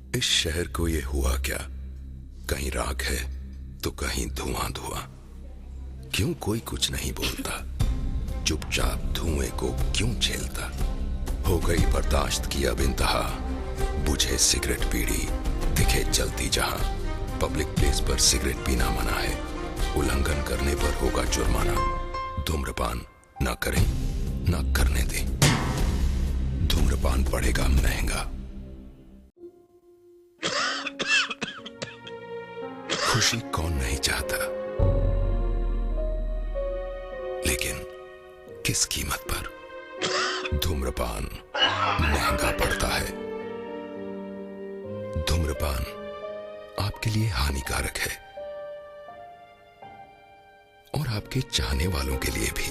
इस शहर को ये हुआ क्या? कहीं राख है तो कहीं धुआं धुआं। क्यों कोई कुछ नहीं बोलता? चुपचाप धुएं को क्यों झेलता? हो गई बर्दाश्त की अब इंतहा। बुझे सिगरेट बीड़ी दिखे जलती जहां। पब्लिक प्लेस पर सिगरेट पीना मना है। उल्लंघन करने पर होगा जुर्माना। धूम्रपान ना करें ना करने दें। धूम्रपान पड़ेगा महंगा। खुशी कौन नहीं चाहता, लेकिन किस कीमत पर? धूम्रपान महंगा पड़ता है। धूम्रपान आपके लिए हानिकारक है और आपके चाहने वालों के लिए भी।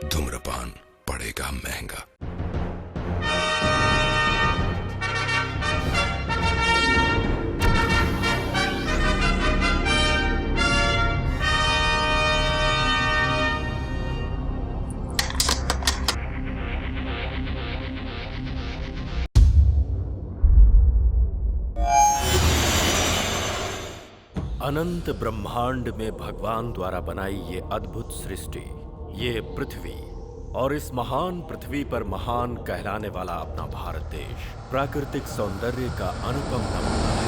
धूम्रपान पड़ेगा महंगा। अनंत ब्रह्मांड में भगवान द्वारा बनाई ये अद्भुत सृष्टि, ये पृथ्वी और इस महान पृथ्वी पर महान कहलाने वाला अपना भारत देश प्राकृतिक सौंदर्य का अनुपम नमूना है।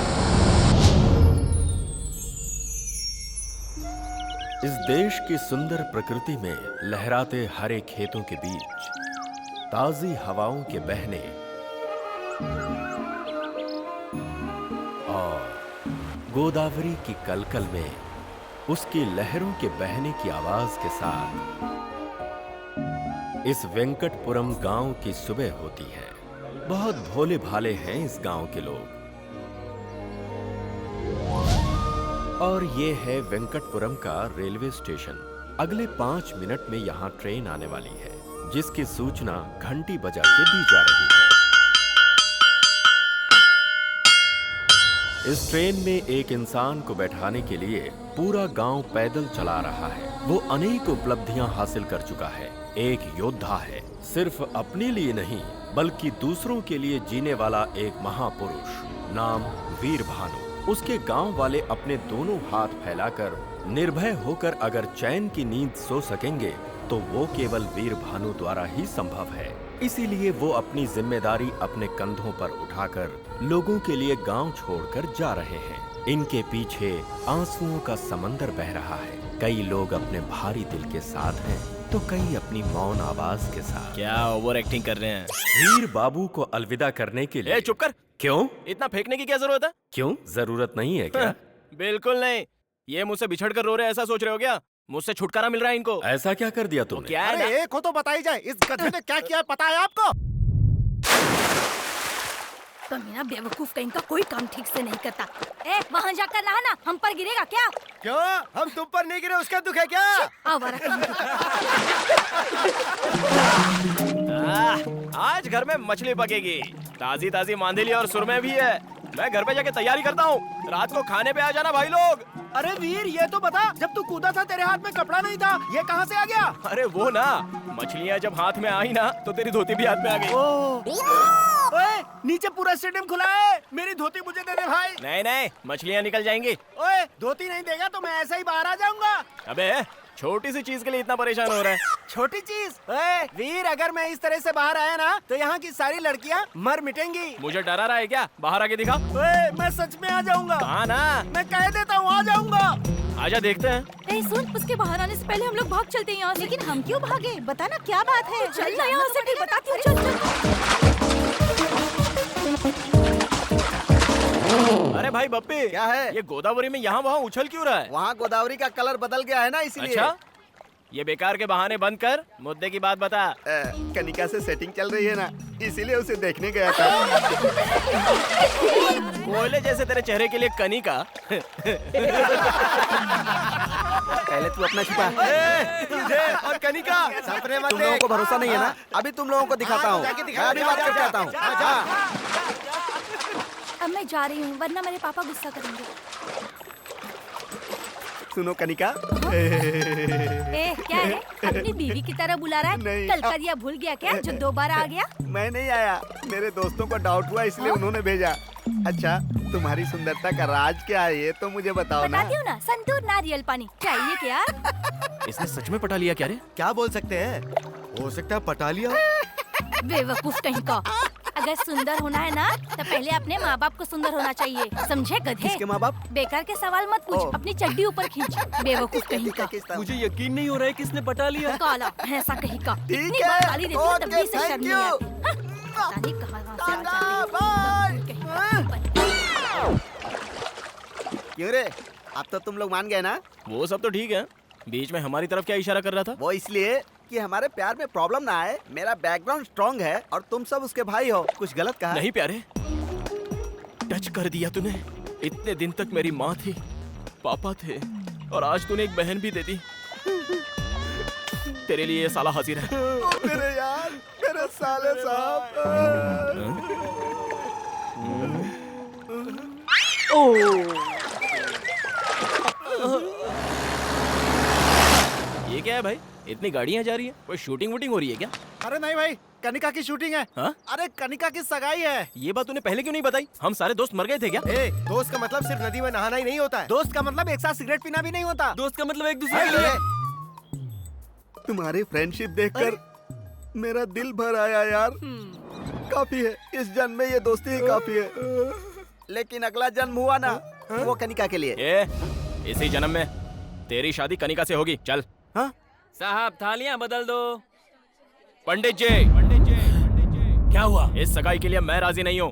इस देश की सुंदर प्रकृति में लहराते हरे खेतों के बीच ताजी हवाओं के बहने और गोदावरी की कलकल में उसकी लहरों के बहने की आवाज के साथ इस वेंकटपुरम गांव की सुबह होती है। बहुत भोले भाले हैं इस गांव के लोग। और ये है वेंकटपुरम का रेलवे स्टेशन। अगले 5 मिनट में यहां ट्रेन आने वाली है, जिसकी सूचना घंटी बजा के दी जा रही है। इस ट्रेन में एक इंसान को बैठाने के लिए पूरा गांव पैदल चला रहा है। वो अनेक उपलब्धियां हासिल कर चुका है। एक योद्धा है, सिर्फ अपने लिए नहीं बल्कि दूसरों के लिए जीने वाला एक महापुरुष। नाम वीर भानु। उसके गांव वाले अपने दोनों हाथ फैलाकर निर्भय होकर अगर चैन की नींद सो सकेंगे तो वो केवल वीर भानु द्वारा ही संभव है। इसीलिए वो अपनी जिम्मेदारी अपने कंधों पर उठाकर लोगों के लिए गांव छोड़कर जा रहे हैं। इनके पीछे आंसुओं का समंदर बह रहा है। कई लोग अपने भारी दिल के साथ हैं तो कई अपनी मौन आवाज के साथ। क्या ओवर एक्टिंग कर रहे हैं? वीर बाबू को अलविदा करने के लिए। चुप कर। क्यों? इतना फेंकने की क्या जरूरत है? क्यों जरूरत नहीं है क्या? बिल्कुल नहीं। ये मुझसे बिछड़ कर रो रहे हैं, ऐसा सोच रहे हो क्या? मुझसे छुटकारा मिल रहा है इनको। ऐसा क्या कर दिया तुमने? क्या है? एक हो तो बताई जाए, इस गधे ने क्या किया पता है आपको? कमीना बेवकूफ कहीं का कोई काम ठीक से नहीं करता। वहाँ जाकर नहाना, हम पर गिरेगा क्या? क्यों? हम तुम पर नहीं गिरे उसका दुख है क्या? आवारा कहीं आज घर में मछली पकेगी। ताजी ताजी मांदेली और सुरमे भी है। मैं घर पे जाके तैयारी करता हूँ। रात को खाने पे आ जाना भाई लोग। अरे वीर, ये तो बता, जब तू कूदा था तेरे हाथ में कपड़ा नहीं था, ये कहाँ से आ गया? अरे वो ना, मछलियाँ जब हाथ में आई ना तो तेरी धोती भी हाथ में आ गई। ओए, नीचे पूरा स्टेडियम खुला है, मेरी धोती मुझे दे दे भाई। नहीं नहीं, मछलियाँ निकल जाएंगी। ओए, धोती नहीं देगा तो मैं ऐसे ही बाहर आ जाऊंगा। अबे छोटी सी चीज के लिए इतना परेशान हो रहा है? छोटी चीज? ओए वीर, अगर मैं इस तरह से बाहर आया ना तो यहाँ की सारी लड़कियाँ मर मिटेंगी। मुझे डरा रहा है क्या? बाहर आके दिखा। ओए, मैं सच में आ जाऊंगा। हाँ ना, मैं कह देता हूँ आ जाऊंगा। आजा देखते हैं। सुन, उसके बाहर आने से पहले हम लोग भाग चलते हैं यहाँ से। लेकिन हम क्यों भागे? बता ना क्या बात है। चल ना यहाँ से, बताती हूँ। चल। अरे भाई बप्पी, क्या है? ये गोदावरी में यहाँ वहाँ उछल क्यों रहा है? वहाँ गोदावरी का कलर बदल गया है ना, इसलिए। अच्छा, ये बेकार के बहाने बंद कर, मुद्दे की बात बता। कनिका से सेटिंग चल रही है ना, इसीलिए उसे देखने गया था। कोयले जैसे तेरे चेहरे के लिए कनिका। पहले तू अपना छुपा। तुझे और कनिका सपने मत। तुम लोगों को भरोसा नहीं है ना? अभी तुम लोगों को दिखाता हूँ। मैं अभी बात करके आता हूँ। अब मैं जा रही हूँ, वरना मेरे पापा गुस्सा करेंगे। सुनो कनिका। ए क्या है? अपनी बीवी की तरह बुला रहा है? नहीं। कल का दिया भूल गया क्या जो दोबारा आ गया? मैं नहीं आया, मेरे दोस्तों को डाउट हुआ इसलिए उन्होंने भेजा। अच्छा तुम्हारी सुंदरता का राज क्या है ये तो मुझे बताओ ना। बताती हूँ ना, संतूर नारियल पानी चाहिए क्या? इसने सच में पटा लिया क्या रे? क्या बोल सकते हैं? हो सकता है पटा लिया। बेवकूफ कहीं का। अगर सुंदर होना है ना तो पहले अपने माँ बाप को सुंदर होना चाहिए, समझे गधे? किसके माँ बाप? बेकार के सवाल मत पूछ, अपनी चड्डी ऊपर खींच। बेवकूफ कहीं का। मुझे यकीन नहीं हो रहा है किसने पटा लिया। काला भैंसा कहीं का। ठीक इतनी है, बार गाली देती हूँ तब भी इसे ओके, शर्म नहीं thank आती। हाँ, पता नहीं कहाँ से आ जाती है। क्यों रे, अब तो तुम लोग मान गए ना? वो सब तो ठीक है, बीच में हमारी तरफ क्या इशारा कर रहा था? वो इसलिए कि हमारे प्यार में प्रॉब्लम ना आए। मेरा बैकग्राउंड स्ट्रॉन्ग है और तुम सब उसके भाई हो। कुछ गलत कहा? नहीं प्यारे, टच कर दिया तूने। इतने दिन तक मेरी माँ थी, पापा थे, और आज तूने एक बहन भी दे दी। तेरे लिए ये साला हाजिर है। मेरे यार, मेरे साले साहब। ये क्या है भाई? इतनी गाड़ियाँ जा रही है, कोई शूटिंग वूटिंग हो रही है क्या? अरे नहीं भाई, कनिका की शूटिंग है। हाँ? अरे कनिका की सगाई है। ये बात तूने पहले क्यों नहीं बताई? हम सारे दोस्त मर गए थे क्या? ए, दोस्त का मतलब सिर्फ नदी में नहाना ही नहीं होता है। दोस्त का मतलब एक साथ सिगरेट पीना भी नहीं होता। दोस्त का मतलब एक दूसरे के लिए। तुम्हारी फ्रेंडशिप देखकर मेरा दिल भर आया यार। काफी है, इस जन्म में ये दोस्ती ही काफी है। लेकिन अगला जन्म हुआ ना, वो कनिका के लिए। इसी जन्म में तेरी शादी कनिका से होगी। चल। हाँ? साहब थालियां बदल दो। पंडित जी, क्या हुआ? इस सगाई के लिए मैं राजी नहीं हूँ।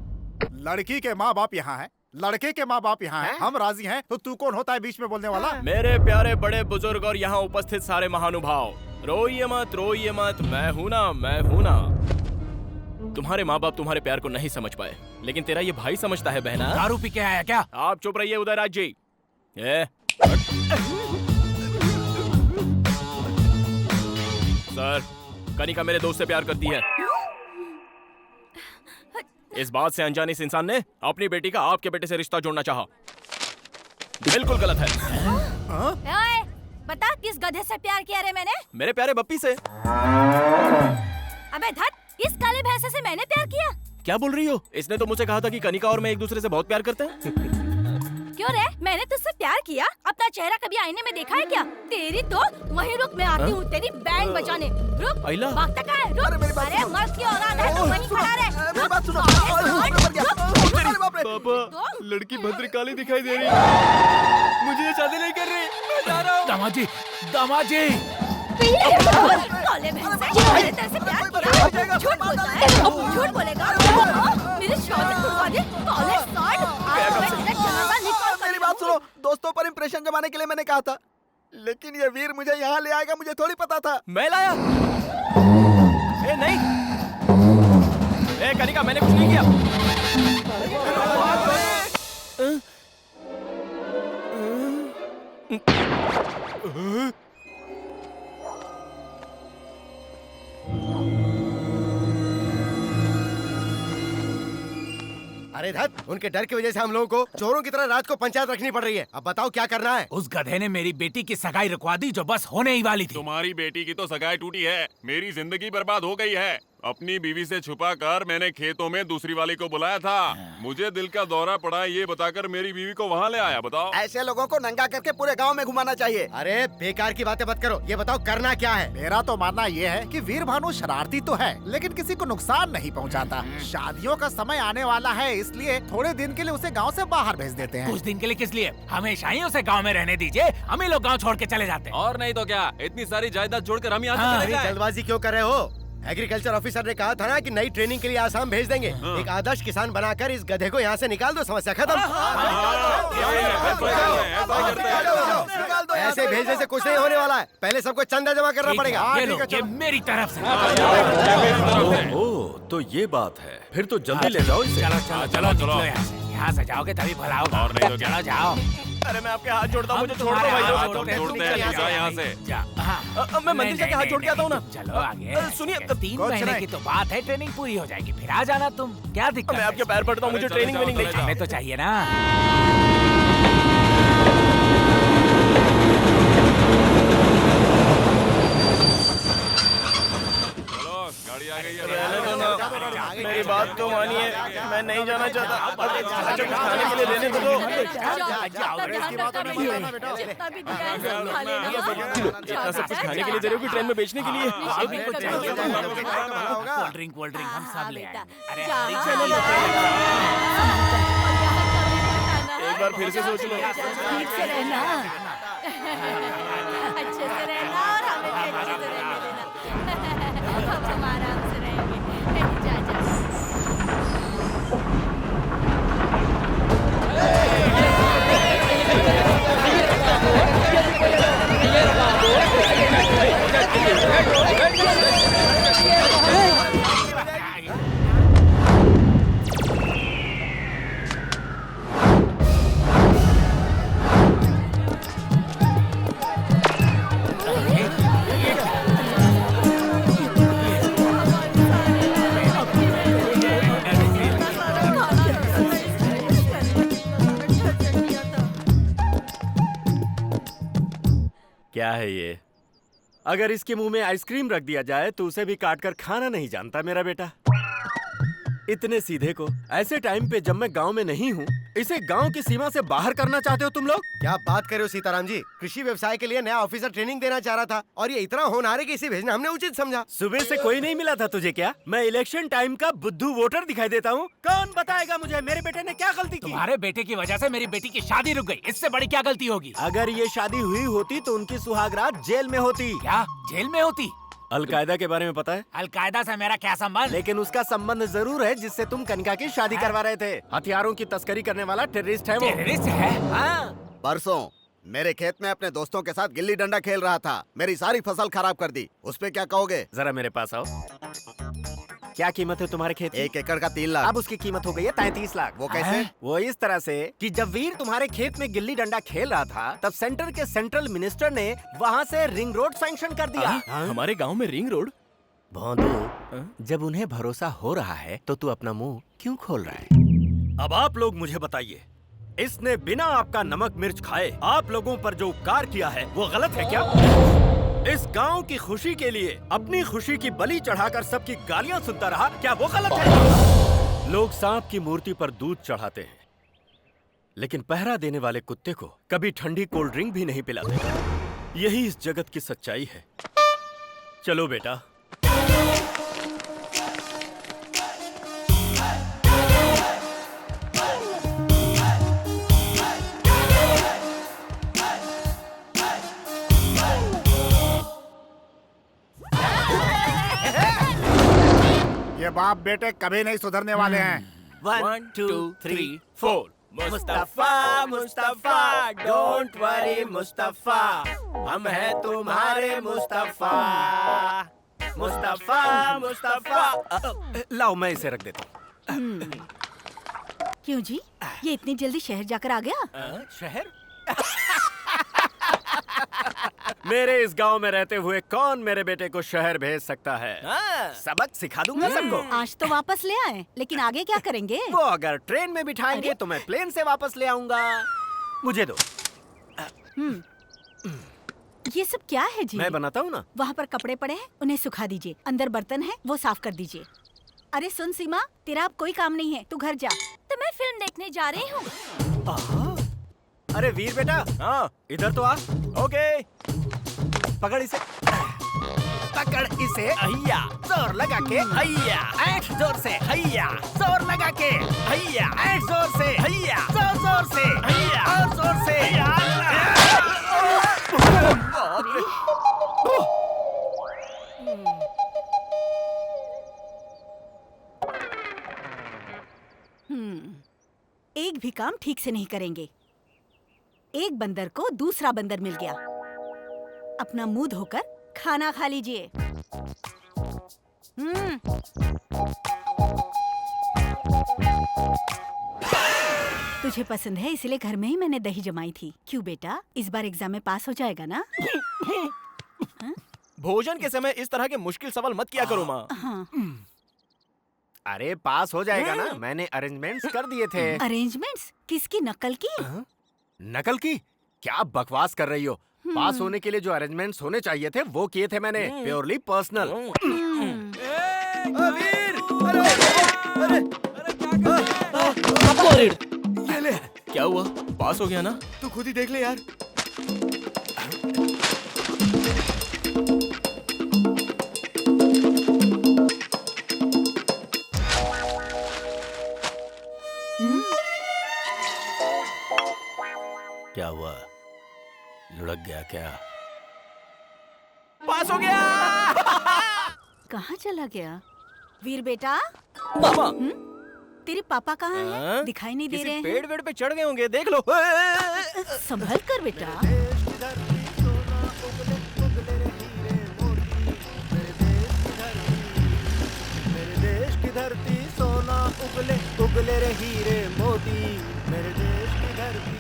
लड़की के माँ बाप यहाँ है, लड़के के माँ बाप यहाँ हैं। हम राजी हैं, तो तू कौन होता है बीच में बोलने वाला? मेरे प्यारे बड़े बुजुर्ग और यहाँ उपस्थित सारे महानुभाव, रोइए मत, मैं हूँ ना। तुम्हारे माँ बाप तुम्हारे प्यार को नहीं समझ पाए, लेकिन तेरा ये भाई समझता है बहना। दारू पी के आया क्या? आप चुप रहिए उदयराज जी। सर, कनिका मेरे दोस्त से प्यार करती है। इस बात से अनजाने इस इंसान ने अपनी बेटी का आपके बेटे से रिश्ता जोड़ना चाहा। बिल्कुल गलत है। ओए, बता किस गधे से प्यार किया रे मैंने? मेरे प्यारे बप्पी से। अबे धत, इस काले भैंसे से मैंने प्यार किया? क्या बोल रही हो? इसने तो मुझे कहा था कि कनिका और मैं एक दूसरे से बहुत प्यार करते हैं। क्यों रे, मैंने तुझसे प्यार किया? अपना चेहरा कभी आईने में देखा है क्या? तेरी तो वहीं रुक, मैं आती हूँ तेरी बैंड बजाने। रुक, आइला? भागता कहाँ है? रुक। अरे मर्द की औलाद है तो वहीं खड़ा रहे। मेरी बात सुनो। अरे बाप रे। पापा, लड़की भद्रकाली दिखाई दे रही है। मुझे ये शादी नहीं कर रही। मैं जा रहा हूँ। दामाद जी। काले भैंसे, मैंने तेरे से प्यार किया? झूठ बोलता है? झूठ बोलेगा? मेरी शादी तुड़वा दे, काले साठ। आज मैं तेरा जनाजा निकाल कर मेरी बात सुनो, दोस्तों पर इंप्रेशन जमाने के लिए मैंने कहा था, लेकिन ये वीर मुझे यहाँ ले आएगा मुझे थोड़ी पता था। मैं लाया? ए नहीं, ए कनिका, मैंने कुछ नहीं किया। अरे धत, उनके डर की वजह से हम लोगों को चोरों की तरह रात को पंचायत रखनी पड़ रही है। अब बताओ क्या करना है? उस गधे ने मेरी बेटी की सगाई रुकवा दी जो बस होने ही वाली थी। तुम्हारी बेटी की तो सगाई टूटी है, मेरी जिंदगी बर्बाद हो गई है। अपनी बीवी से छुपा कर मैंने खेतों में दूसरी वाली को बुलाया था। मुझे दिल का दौरा पड़ा ये बताकर मेरी बीवी को वहाँ ले आया। बताओ, ऐसे लोगों को नंगा करके पूरे गांव में घुमाना चाहिए। अरे बेकार की बातें मत करो, ये बताओ करना क्या है? मेरा तो मानना ये है कि वीर भानु शरारती तो है, लेकिन किसी को नुकसान नहीं पहुंचाता। शादियों का समय आने वाला है, इसलिए थोड़े दिन के लिए उसे गांव से बाहर भेज देते हैं। कुछ दिन के लिए किस लिए? हमेशा ही उसे गांव में रहने दीजिए, हम ही लोग गांव छोड़ के चले जाते हैं। और नहीं तो क्या, इतनी सारी जायदाद छोड़कर हम यहाँ से चले जाएं। जल्दबाजी क्यों कर रहे हो? एग्रीकल्चर ऑफिसर ने कहा था ना कि नई ट्रेनिंग के लिए आसाम भेज देंगे। एक आदर्श किसान बनाकर इस गधे को यहाँ से निकाल दो, समस्या खत्म। ऐसे भेजने से कुछ नहीं होने वाला है, पहले सबको चंदा जमा करना पड़ेगा। ये लो, ये मेरी तरफ से। ओह, तो ये बात है। फिर तो जल्दी ले जाओ इसे। चलो निकलो यहाँ से जाओगे तभी भला होगा। और नहीं तो क्या? चलो जाओ। अरे मैं आपके हाथ जोड़ता हूँ, मुझे छोड़ दो भाई। यहाँ से। मैं मंदिर जाके हाथ जोड़ के आता हूँ ना। चलो आगे। सुनिए, 3 महीने की तो बात है, ट्रेनिंग पूरी हो जाएगी, फिर आ जाना तुम। क्या दिक्कत? मैं आपके पैर पड़ता हूँ, मुझे ट्रेनिंग वेनिंग नहीं चाहिए। हमें तो चाहिए ना। मेरी बात तो मानिए, मैं नहीं जाना चाहता। अच्छा कुछ खाने के लिए देने तो दो। जितना भी दिया है सब खा लेना। इतना सब कुछ खाने के लिए दे रहे हो कि ट्रेन में बेचने के लिए? कोल्ड ड्रिंक हम सब ले आएंगे। अरे एक बार फिर से सोच लो। ठीक से रहना, अच्छे से रहना और हमें भी अच्छे से रहने देना। हम आराम से रहेंगे। जा जा। क्या है ये? अगर इसके मुंह में आइसक्रीम रख दिया जाए तो उसे भी काट कर खाना नहीं जानता मेरा बेटा। इतने सीधे को ऐसे टाइम पे जब मैं गांव में नहीं हूँ, इसे गांव की सीमा से बाहर करना चाहते हो तुम लोग? क्या बात कर रहे हो सीताराम जी? कृषि व्यवसाय के लिए नया ऑफिसर ट्रेनिंग देना चाह रहा था और ये इतना होनहार है कि इसे भेजना हमने उचित समझा। सुबह से कोई नहीं मिला था तुझे क्या? मैं इलेक्शन टाइम का बुद्धू वोटर दिखाई देता हूँ? कौन बताएगा मुझे मेरे बेटे ने क्या गलती की? तुम्हारे बेटे की वजह से मेरी बेटी की शादी रुक गई, इससे बड़ी क्या गलती होगी? अगर ये शादी हुई होती तो उनकी सुहागरात जेल में होती। क्या जेल में होती? अलकायदा के बारे में पता है? अलकायदा से मेरा क्या संबंध? लेकिन उसका संबंध जरूर है जिससे तुम कनिका की शादी करवा रहे थे। हथियारों की तस्करी करने वाला टेररिस्ट है वो। टेररिस्ट है? हाँ। परसों मेरे खेत में अपने दोस्तों के साथ गिल्ली डंडा खेल रहा था, मेरी सारी फसल खराब कर दी। उस पे क्या कहोगे? जरा मेरे पास आओ। क्या कीमत है तुम्हारे खेत की? 1 एकड़ का 3 लाख। अब उसकी कीमत हो गई है 33 लाख। वो कैसे? वो इस तरह से कि जब वीर तुम्हारे खेत में गिल्ली डंडा खेल रहा था तब सेंटर के सेंट्रल मिनिस्टर ने वहाँ से रिंग रोड सैंक्शन कर दिया। हमारे गांव में रिंग रोड? भोंदू, जब उन्हें भरोसा हो रहा है तो तू अपना मुंह क्यों खोल रहा है? अब आप लोग मुझे बताइए, इसने बिना आपका नमक मिर्च खाए आप लोगों पर जो उपकार किया है वो गलत है क्या? इस गांव की खुशी के लिए अपनी खुशी की बलि चढ़ाकर सबकी गालियां सुनता रहा, क्या वो गलत है? लोग सांप की मूर्ति पर दूध चढ़ाते हैं, लेकिन पहरा देने वाले कुत्ते को कभी ठंडी कोल्ड ड्रिंक भी नहीं पिलाते। यही इस जगत की सच्चाई है। चलो बेटा। ये बाप बेटे कभी नहीं सुधरने वाले हैं। 1 2 3 4 मुस्तफा मुस्तफा डोंट वरी मुस्तफा, हम हैं तुम्हारे मुस्तफा। मुस्तफा मुस्तफा। लाओ मैं इसे रख देता हूँ। क्यों जी, ये इतनी जल्दी शहर जाकर आ गया? शहर? मेरे इस गांव में रहते हुए कौन मेरे बेटे को शहर भेज सकता है? सबक सिखा दूंगा सबको। आज तो वापस ले आए, लेकिन आगे क्या करेंगे? वो अगर ट्रेन में बिठाएंगे तो मैं प्लेन से वापस ले आऊंगा। मुझे दो। ये सब क्या है जी? मैं बनाता हूँ ना। वहाँ पर कपड़े पड़े हैं, उन्हें सुखा दीजिए। अंदर बर्तन है, वो साफ कर दीजिए। अरे सुन सीमा, तेरा अब कोई काम नहीं है, तू घर जा। तो मैं फिल्म देखने जा रही हूँ। अरे वीर बेटा, हाँ इधर तो आ। ओके, पकड़ इसे। पकड़ इसे। हैया, जोर लगा के। हैया, ऐठ जोर से। हैया, जोर लगा के। हैया, ऐठ जोर से। हैया, जोर जोर से। हैया, और जोर से। एक भी काम ठीक से नहीं करेंगे। एक बंदर को दूसरा बंदर मिल गया। अपना मुंह धोकर खाना खा लीजिए। तुझे पसंद है इसलिए घर में ही मैंने दही जमाई थी। क्यों बेटा, इस बार एग्जाम में पास हो जाएगा ना? भोजन के समय इस तरह के मुश्किल सवाल मत किया करो माँ। हाँ। अरे पास हो जाएगा ना, मैंने अरेंजमेंट्स कर दिए थे। अरेंजमेंट्स? किसकी नकल की? नकल की? क्या बकवास कर रही हो? पास होने के लिए जो अरेंजमेंट्स होने चाहिए थे वो किए थे मैंने, प्योरली पर्सनल। वीर, अरे ये ले, क्या हुआ? पास हो गया ना? तू खुद ही देख ले यार। क्या हुआ? लुढ़क गया क्या? पास हो गया। कहाँ चला गया? वीर बेटा, पापा तेरे पापा कहाँ हाँ? हैं? दिखाई नहीं दे किसी रहे हैं। पेड़ वेड़ पे चढ़ गए होंगे, देख लो। संभल कर बेटा। मेरे देश की धरती सोना उगले उगले रे हीरे मोती, मेरे देश की धरती।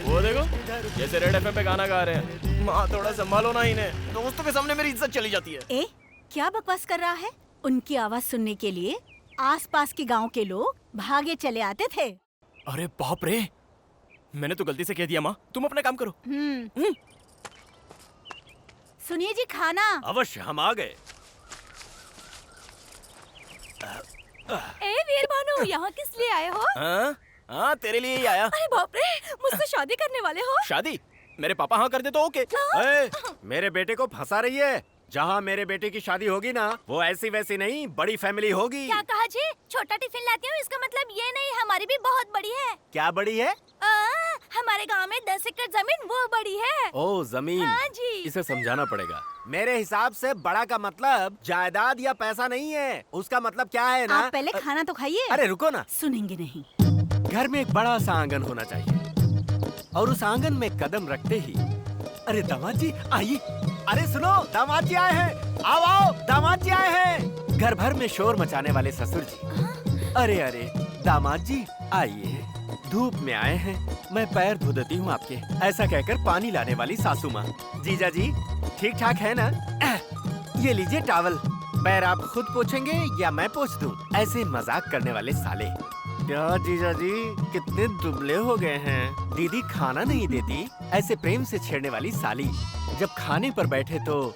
वो देखो, जैसे रेड एफएम पे गाना गा रहे हैं। माँ थोड़ा संभालो ना इन्हें, दोस्तों के सामने मेरी इज्जत चली जाती है। ए, क्या बकवास कर रहा है? उनकी आवाज सुनने के लिए आसपास के गांव के लोग भागे चले आते थे। अरे बाप रे, मैंने तो गलती से कह दिया। माँ तुम अपना काम करो। सुनिए जी, खाना। अवश्य, हम आ गए। ए वीर भानु, यहाँ किस लिए आए हो? हाँ हाँ, तेरे लिए ही आया। अरे बाप रे, मुझसे शादी करने वाले हो? शादी? मेरे पापा हाँ कर दे तो ओके। ए, मेरे बेटे को फंसा रही है। जहाँ मेरे बेटे की शादी होगी ना, वो ऐसी वैसी नहीं, बड़ी फैमिली होगी। क्या कहा जी? छोटा टिफिन लाती हूँ, इसका मतलब ये नहीं, हमारी भी बहुत बड़ी है। क्या बड़ी है? हमारे गांव में 10 एकड़ जमीन वो बड़ी है। ओ जमीन। हाँ जी। इसे समझाना पड़ेगा। मेरे हिसाब से बड़ा का मतलब जायदाद या पैसा नहीं है। उसका मतलब क्या है ना? आप पहले खाना तो खाइए। अरे रुको ना। सुनेंगे नहीं। घर में एक बड़ा सा आंगन होना चाहिए और उस आंगन में कदम रखते ही, अरे दामाद जी आइए। अरे सुनो, दामाद जी आए हैं। आओ आओ, दामाद जी आए हैं। घर भर में शोर मचाने वाले ससुर जी। अरे अरे दामाद जी आइए, धूप में आए हैं, मैं पैर धो देती हूँ आपके। ऐसा कहकर पानी लाने वाली सासू माँ। जीजा जी ठीक ठाक है ना? ये लीजिए टॉवल। पैर आप खुद पोछेंगे या मैं पोछ दूं? ऐसे मजाक करने वाले साले। क्या जीजा जी कितने दुबले हो गए हैं। दीदी खाना नहीं देती, ऐसे प्रेम से छेड़ने वाली साली। जब खाने पर बैठे तो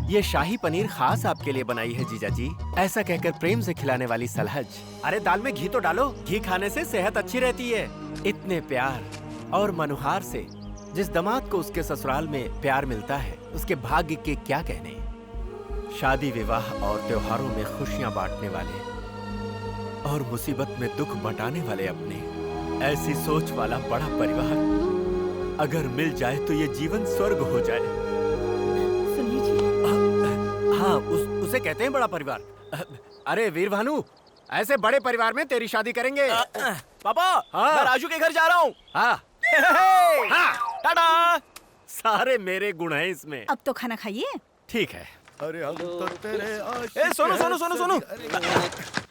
ये शाही पनीर खास आपके लिए बनाई है जीजा जी, ऐसा कहकर प्रेम से खिलाने वाली सलहज। अरे दाल में घी तो डालो, घी खाने से सेहत अच्छी रहती है। इतने प्यार और मनुहार से जिस दामाद को उसके ससुराल में प्यार मिलता है, उसके भाग्य के क्या कहने। शादी विवाह और त्योहारों में खुशियां बांटने वाले और मुसीबत में दुख बंटाने वाले अपने, ऐसी सोच वाला बड़ा परिवार अगर मिल जाए तो ये जीवन स्वर्ग हो जाए। सुनिए जी। हाँ, उसे कहते हैं बड़ा परिवार। अरे वीर भानु, ऐसे बड़े परिवार में तेरी शादी करेंगे। पापा हाँ। मैं राजू के घर जा रहा हूँ। हाँ। हाँ। टाटा। सारे मेरे गुण हैं इसमें। अब तो खाना खाइए। ठीक है। अरे हम तो तेरे ए सोनू सोनू सोनू सोनू।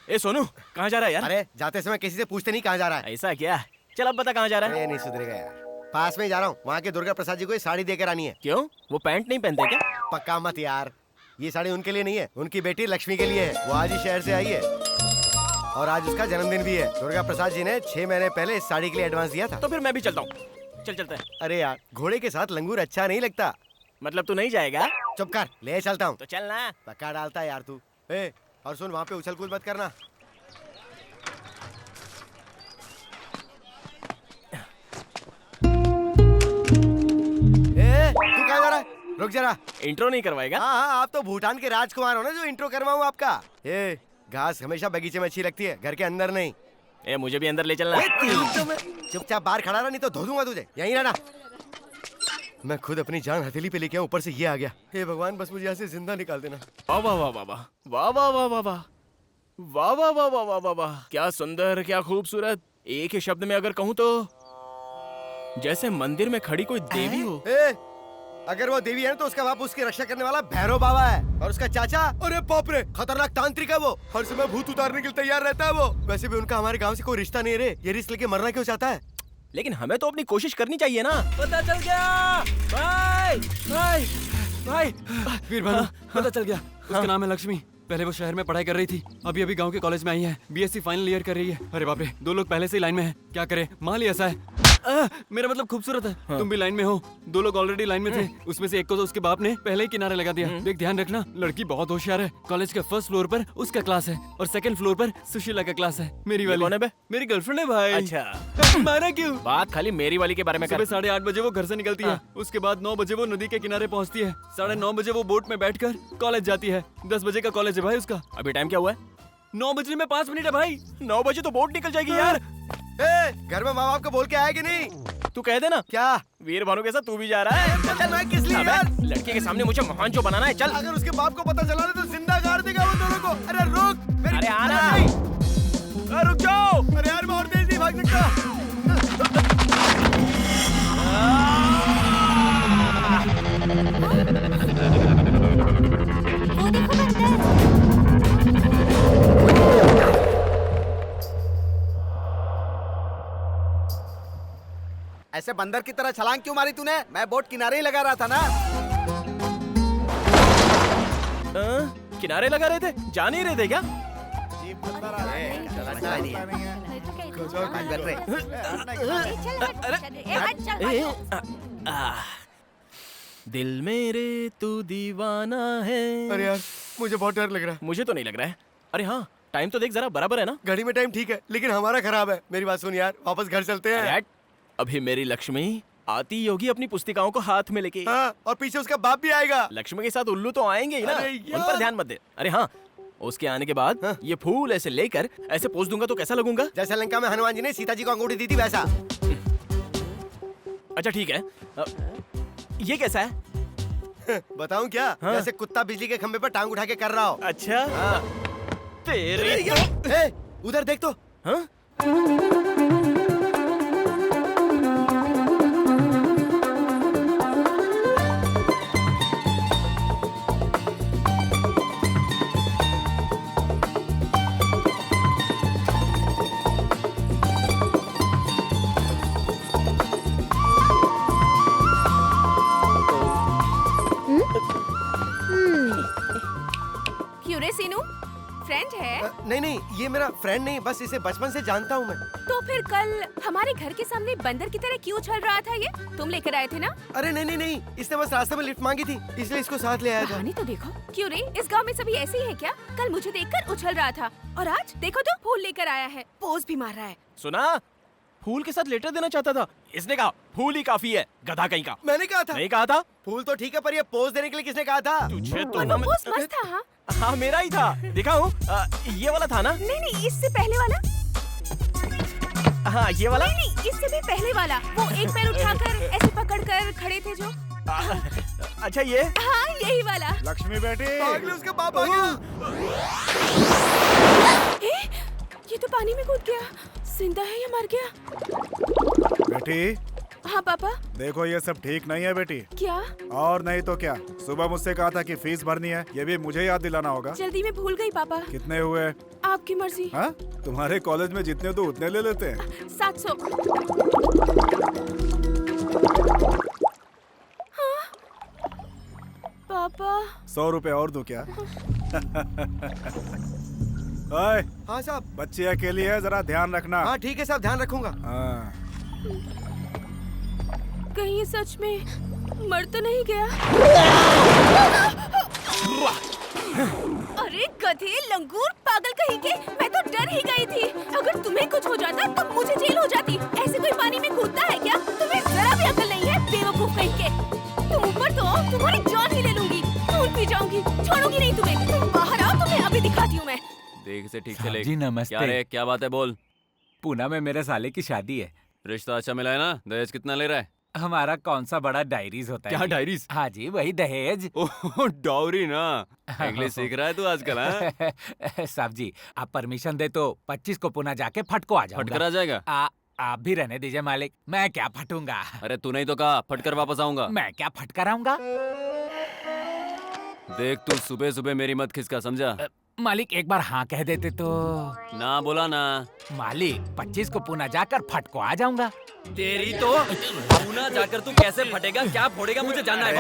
ए सोनू, कहाँ जा रहा है यार? अरे जाते समय किसी से पूछते नहीं कहाँ जा रहा है। ऐसा क्या? चल अब बता कहाँ जा रहा है? ये नहीं सुधरेगा यार। पास में ही जा रहा हूँ, वहाँ के दुर्गा प्रसाद जी को ये साड़ी देकर आनी है। क्यों, वो पैंट नहीं पहनते क्या? पक्का मत यार, ये साड़ी उनके लिए नहीं है, उनकी बेटी लक्ष्मी के लिए है। वो आज ही शहर से आई है और आज उसका जन्मदिन भी है। दुर्गा प्रसाद जी ने 6 महीने पहले इस साड़ी के लिए एडवांस दिया था। तो फिर मैं भी चलता हूँ। चल चलते हैं। अरे यार, घोड़े के साथ लंगूर अच्छा नहीं लगता। मतलब तू नहीं जाएगा? चुप कर, ले चलता हूँ। तो चल ना। पक्का डालता है यार तू। ए, और सुन, वहाँ पे उछल कूद मत करना। तू कहाँ जा रहा है? रुक जरा। इंट्रो नहीं करवाएगा? हाँ हाँ, आप तो भूटान के राजकुमार हो ना, जो इंट्रो करवाऊँ आपका। ए, घास हमेशा बगीचे में अच्छी लगती है, घर के अंदर नहीं। ए, मुझे भी अंदर ले चलना। चुपचाप बाहर खड़ा रहा, नहीं तो धो दूंगा तुझे। यहीं रहना। मैं खुद अपनी जान हथेली पे लेके आऊं, ऊपर से ये आ गया। हे भगवान, बस मुझे यहाँ से जिंदा निकाल देना। वाह वाह वाह वाह वाह वाह वाह वाह वाह वाह वाह वाह वाह वाह वाह वाह, क्या सुंदर, क्या खूबसूरत। एक ही शब्द में अगर कहूँ तो जैसे मंदिर में खड़ी कोई देवी हो। अगर वो देवी है तो उसका बाप उसकी रक्षा करने वाला भैरव बाबा है, और उसका चाचा, अरे बाप रे, खतरनाक तांत्रिक है। वो हर समय भूत उतारने के लिए तैयार रहता है। वो वैसे भी उनका हमारे गांव से कोई रिश्ता नहीं रे, ये रिस्क लेके मरना क्यों चाहता है? लेकिन हमें तो अपनी कोशिश करनी चाहिए ना। पता चल गया भाई, भाई भाई। वीर भानु, पता चल गया। उसका नाम है लक्ष्मी। पहले वो शहर में पढ़ाई कर रही थी, अभी अभी गांव के कॉलेज में आई है। बीएससी फाइनल ईयर कर रही है। अरे बाप रे, 2 लोग पहले से ही लाइन में हैं। क्या करे, माल ही ऐसा है। मेरा मतलब खूबसूरत है। तुम भी लाइन में हो, 2 लोग ऑलरेडी लाइन में थे। उसमें से एक को तो उसके बाप ने पहले ही किनारे लगा दिया। देख ध्यान रखना, लड़की बहुत होशियार है। कॉलेज के फर्स्ट फ्लोर पर उसका क्लास है और सेकंड फ्लोर पर सुशीला का क्लास है। मेरी वाली कौन है बे? मेरी गर्लफ्रेंड है भाई। अच्छा मारा क्यों? बात खाली मेरी वाली के बारे में कर। सुबह 8:30 बजे वो घर से निकलती है। उसके बाद 9 बजे वो नदी के किनारे पहुंचती है। 9:30 बजे वो बोट में बैठकर कॉलेज जाती है। 10 बजे का कॉलेज है भाई उसका। अभी टाइम क्या हुआ है? 9 बजने में 5 मिनट है भाई। 9 बजे तो बोट निकल जाएगी यार। घर में माँ बाप को बोल के आया कि नहीं? तू कह देना। क्या वीर भानु के साथ तू भी जा रहा है? चल मैं किस लिए यार? लड़के के सामने मुझे महान जो बनाना है, चल। अगर उसके बाप को पता चला तो जिंदा गाड़ देगा वो दोनों को। अरे रुक मेरी... अरे आना। अरे रुक जाओ। अरे यार मैं और तेज नहीं भाग सकता। वो देखो बंदर। ऐसे बंदर की तरह छलांग क्यों मारी तूने? मैं बोट किनारे ही लगा रहा था ना। किनारे लगा रहे थे, जा नहीं रहे थे क्या? दिल मेरे तू दीवाना है। अरे यार मुझे बहुत डर लग रहा है। मुझे तो नहीं लग रहा है। अरे हाँ, टाइम तो देख जरा, बराबर है ना? घड़ी में टाइम ठीक है लेकिन हमारा खराब है। मेरी बात सुन यार, वापस घर चलते हैं। अरे अभी मेरी लक्ष्मी आती होगी अपनी पुस्तिकाओं को हाथ में लेके। हाँ, और पीछे उसका बाप भी आएगा। लक्ष्मी के साथ उल्लू तो आएंगे ही ना, उन पर ध्यान मत दे। अरे हाँ, उसके आने के बाद ये फूल ऐसे लेकर ऐसे पोज दूंगा तो कैसा लगूंगा? जैसा लंका में हनुमान जी ने सीता जी को अंगूठी दी थी वैसा। अच्छा ठीक है, ये कैसा है? बताऊं क्या? जैसे कुत्ता बिजली के खंबे पर टांग उठा के कर रहा हो। अच्छा तेरे उधर देख तो। हाँ? क्यों रे सीनू, फ्रेंड है? नहीं नहीं, ये मेरा फ्रेंड नहीं, बस इसे बचपन से जानता हूँ मैं। तो फिर कल हमारे घर के सामने बंदर की तरह क्यों चल रहा था? ये तुम लेकर आए थे ना? अरे नहीं नहीं नहीं, इसने बस रास्ते में लिफ्ट मांगी थी इसलिए इसको साथ ले आया था। कहानी तो देखो। क्यों रे, इस गांव में सभी ऐसे ही है क्या? कल मुझे देखकर उछल रहा था और आज देखो तो फूल लेकर आया है, पोज भी मार रहा है। सुना, फूल के साथ लेटर देना चाहता था। इसने कहा फूल ही काफी है, गधा कहीं का। मैंने कहा था। नहीं कहा था? फूल तो ठीक है पर ये पोज देने के लिए किसने कहा था? तुझे तो और वो पोज मस्त था। हाँ हाँ, मेरा ही था, दिखाऊं? ये वाला था ना? नहीं नहीं, इससे पहले वाला। हाँ ये वाला। नहीं नहीं, इससे भी पहले वाला। वो एक पैर उठाकर ऐसे पकड़कर खड़े थे जो। अच्छा ये? हाँ यही वाला। लक्ष्मी बेटी, पागल, उसका बाप आ गया। ये तो पानी में कूद गया। जिंदा है या मर गया? बेटी। हाँ पापा। देखो ये सब ठीक नहीं है बेटी। क्या? और नहीं तो क्या, सुबह मुझसे कहा था कि फीस भरनी है, ये भी मुझे याद दिलाना होगा। जल्दी में भूल गई पापा। कितने हुए? आपकी मर्जी। हाँ, तुम्हारे कॉलेज में जितने तो उतने ले लेते हैं। 700। हाँ? पापा 100 रुपए और दूं क्या? ओए, हाँ साहब। बच्ची अकेली है, जरा ध्यान रखना। हाँ ठीक है साहब, ध्यान रखूंगा। हाँ। कहीं ये सच में मर तो नहीं गया? अरे गधे, लंगूर, पागल कहीं के, मैं तो डर ही गई थी। अगर तुम्हें कुछ हो जाता तो मुझे जेल हो जाती। ऐसे कोई पानी में कूदता है क्या? तुम्हें जरा भी अकल नहीं है, बेवकूफ कहीं के। तुम ऊपर तो आओ, तुम्हारी जान ही ले लूंगी, खून पी जाऊंगी, छोड़ूंगी नहीं तुम्हें। तुम बाहर आओ, तुम्हें अभी दिखाती हूँ मैं। देख से ठीक साहब चले। जी, नमस्ते। क्या रे, क्या बात है, बोल। पूना में मेरे साले की शादी है। रिश्ता अच्छा मिला है ना? दहेज कितना ले रहा है? हमारा कौन सा बड़ा डायरीज होता है? क्या डायरीज? हाँ जी, वही दहेज। ओह डाउरी ना। इंग्लिश सीख रहा है तू आजकल? हाँ? साहब जी, आप परमिशन दे तो 25 को पुणे जाके फटको आ जाऊंगा। फटकर आ जाएगा? आप भी रहने दीजिए मालिक, मैं क्या फटूंगा। अरे तू नहीं तो कहा फटकर वापस आऊंगा। मैं क्या फटकर आऊंगा? देख तू सुबह सुबह मेरी मत खिसका, समझा? मालिक एक बार हाँ कह देते तो। ना बोला ना। मालिक 25 को पुणे जाकर फटको आ जाऊंगा। तेरी तो पूना जाकर तू कैसे फटेगा, क्या फोड़ेगा, मुझे जानना है।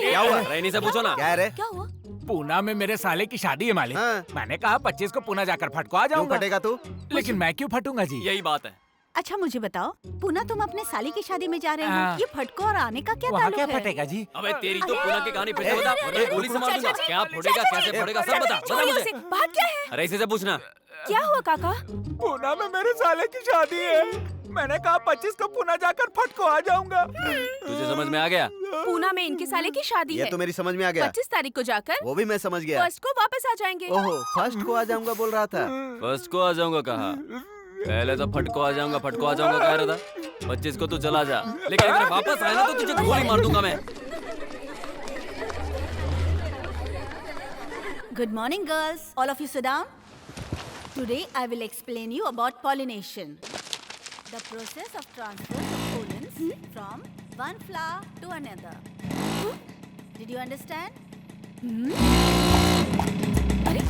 क्या हुआ? रैनी से पूछो ना। क्या है रे? क्या हुआ? पूना में मेरे साले की शादी है मालिक। हाँ। मैंने कहा 25 को पुणे जाकर फटको आ क्यों जाऊंगा। फटेगा तू? लेकिन मैं क्यों फटूंगा जी? यही बात है, अच्छा मुझे बताओ, पूना तुम अपने साली की शादी में जा रहे हो, हाँ। ये फटको और आने का क्या वहाँ ताल्लुक क्या है? फटेगा जी? अबे तेरी तो पूना की कहानी फिर से बता, वरना गोली से मार दूंगा। क्या फोड़ेगा, कैसे फोड़ेगा, सब बता छोड़िए मुझे। उसे, बात क्या है? अरे इसे से पूछना। क्या हुआ काका? पूना में मेरे साले की शादी है। मैंने कहा 25 को पूना जाकर फटको आ जाऊंगा। तुझे समझ में आ गया? पूना में इनके साले की शादी ये है। तो मेरी समझ में आ गया। 25 तारीख को जाकर वो भी मैं समझ गया। फर्स्ट को वापस आ जाएंगे। ओहो, फर्स्ट को आ जाऊंगा बोल रहा था। फर्स्ट को आ जाऊंगा कहा? पहले तो फटको आ जाऊंगा कह रहा था। 25 को तू चला जा, लेकिन अगर वापस आए ना तो तुझे गोली मार दूंगा मैं। Good morning, girls. All of you sit down. Today I will explain you about pollination. The process of transfer of pollens from one flower to another. Did you understand? अरे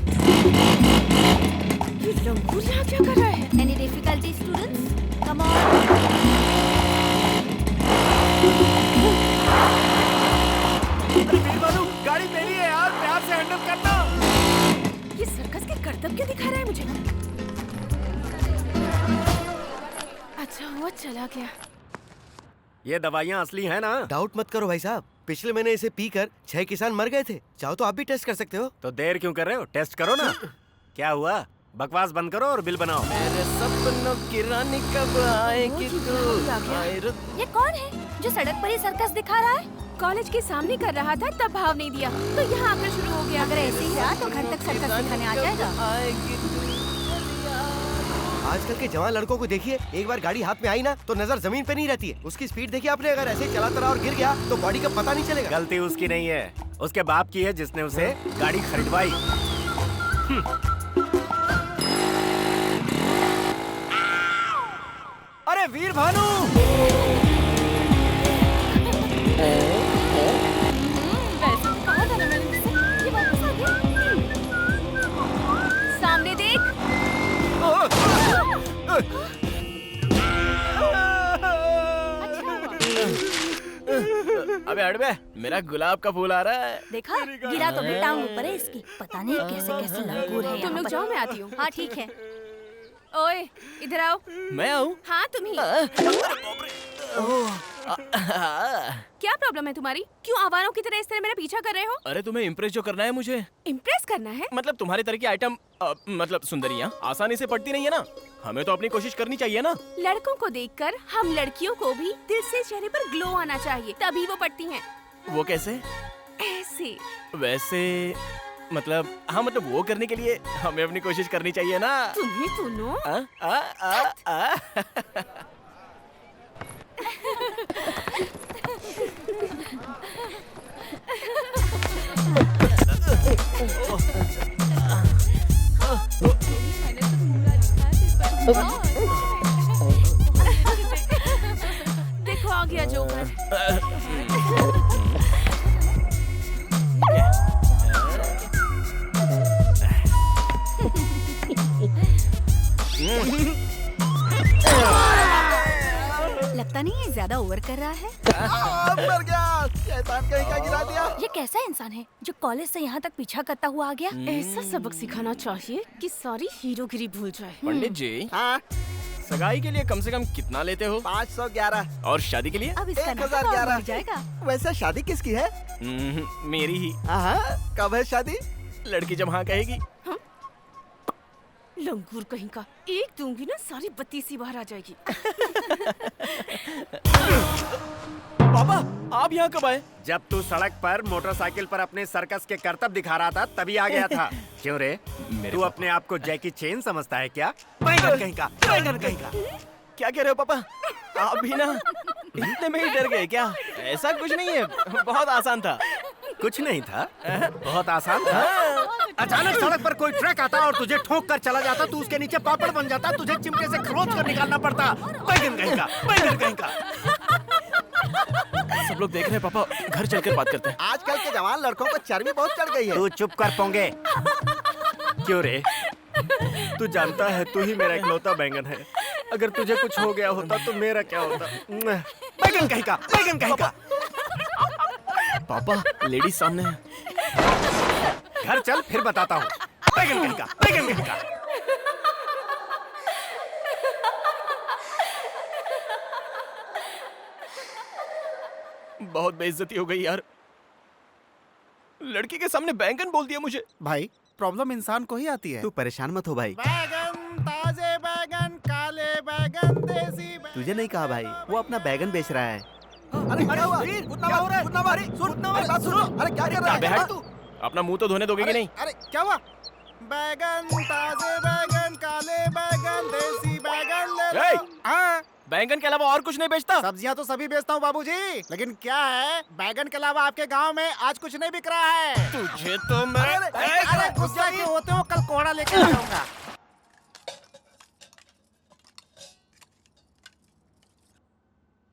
ये लंगूर यहाँ क्या कर रहा है? Any difficulty, students? Come on. गाड़ी मेरी है यार, प्यार से हैंडल करना। ये सर्कस के करतब क्या दिखा रहा है मुझे? अच्छा हुआ चला गया। ये दवाइयाँ असली हैं ना? डाउट मत करो भाई साहब, पिछले महीने इसे पीकर 6 किसान मर गए थे। चाहो तो आप भी टेस्ट कर सकते हो। तो देर क्यों कर रहे हो? टेस्ट करो ना। क्या हुआ? बकवास बंद करो और बिल बनाओ। मेरे सपनों की रानी कब आएगी तू? ये कौन है जो सड़क पर ही सर्कस दिखा रहा है? कॉलेज के सामने कर रहा था तब भाव नहीं दिया, तो यहाँ आकर शुरू हो गया। अगर ऐसे ही रहा तो घर तक सर्कस दिखाने आ जाएगा। आजकल के जवान लड़कों को देखिए, एक बार गाड़ी हाथ में आई ना तो नजर जमीन पे नहीं रहती है। उसकी स्पीड देखिए आपने, अगर ऐसे चलाता रहा और गिर गया तो बॉडी का पता नहीं चलेगा। गलती उसकी नहीं है, उसके बाप की है जिसने उसे गाड़ी खरीदवाई। अरे वीर भानु, कहा था ना मैंने तुझसे, ये वापस आ गया। सामने देख। अबे हट बे, मेरा गुलाब का फूल आ रहा है। देखा, गिरा तो भी टांग ऊपर है इसकी। पता नहीं कैसे कैसे लंगूर है। तुम लोग जाओ, मैं आती हूँ। हाँ ठीक है। ओए इधर आओ। मैं आऊँ? हाँ तुम ही। क्या प्रॉब्लम है तुम्हारी? क्यों आवारों की तरह इस तरह मेरा पीछा कर रहे हो? अरे तुम्हें इम्प्रेस जो करना है मुझे। इम्प्रेस करना है? मतलब तुम्हारे तरह की आइटम, मतलब सुंदरियाँ आसानी से पड़ती नहीं है ना। हमें तो अपनी कोशिश करनी चाहिए ना। लड़कों को देखकर हम लड़कियों को भी दिल से चेहरे पर ग्लो आना चाहिए, तभी वो पड़ती हैं। वो कैसे? ऐसे। वैसे मतलब हाँ, मतलब वो करने के लिए हमें अपनी कोशिश करनी चाहिए ना। तुम्हें सुनो। देखो आ गया जोकर। लगता नहीं ये ज्यादा ओवर कर रहा है। मर गया, शैतान कहीं का गिरा दिया। ये कैसा इंसान है जो कॉलेज से यहाँ तक पीछा करता हुआ आ गया? ऐसा सबक सिखाना चाहिए कि सारी हीरोगिरी भूल जाए। पंडित जी, हाँ, सगाई के लिए कम से कम कितना लेते हो? 511। और शादी के लिए? अब इसका नाम 1011 बढ़ जाएगा। वैसे शादी किसकी है? मेरी ही। हाँ, कब है शादी? लड़की जब हाँ कहेगी। लंगूर कहीं का, एक दूंगी ना सारी बत्ती सी बाहर आ जाएगी। पापा, आप यहाँ कब आए? जब तू सड़क पर मोटरसाइकिल पर अपने सर्कस के करतब दिखा रहा था तभी आ गया था। क्यों रे, तू अपने आप को जैकी चेन समझता है क्या? बैंगन कहीं का, बैंगन कहीं का। क्या कह रहे हो पापा? आप भी ना इतने में ही डर गए क्या? ऐसा कुछ नहीं है, बहुत आसान था। कुछ नहीं था, बहुत आसान था। अचानक सड़क पर कोई ट्रक आता और तुझे ठोक कर चला जाता, तू उसके नीचे पापड़ बन जाता, तुझे चिमटे से खरोच कर निकालना पड़ता। बैंगन कहीं का, बैंगन कहीं का। सब लोग देख रहे हैं पापा, घर चलकर बात करते हैं। आजकल के जवान लड़कों को चर्बी बहुत चढ़ गई है। तू चुप कर पोंगे। क्यों रे, तू जानता है तू ही मेरा इकलौता बैंगन है। अगर तुझे कुछ हो गया होता तो मेरा क्या होता? बैंगन कहीं का, बैंगन कहीं का। पापा, लेडीज सामने है। घर चल फिर बताता हूँ। बैंगन कहीं का, बैंगन कहीं का। बहुत बेइज्जती हो गई यार। लड़की के सामने बैंगन बोल दिया मुझे। भाई प्रॉब्लम इंसान को ही आती है। तू परेशान मत हो भाई। बैगन, ताजे बैगन, काले बैगन, देसी बैगन। तुझे नहीं कहा भाई, वो अपना बैगन बेच रहा है। अरे क्या हुआ? क्या हो रहा है? अरे बात सुनो। अरे क्या कर रहा अबे है? हट तू। अपना मुंह तो धोने दोगे कि नहीं? अरे क्या हुआ? बैगन, ताजे बैगन, काले बैगन, देसी बैगन ले ए! लो। हाँ, बैंगन के अलावा और कुछ नहीं बेचता? सब्जियां तो सभी बेचता हूँ बाबूजी, लेकिन क्या है, बैगन के अलावा आपके गांव में आज कुछ नहीं बिक रहा है। तुझे तो मैं अरे गुस्सा क्यों होते हो? कल कोहड़ा लेके आऊंगा।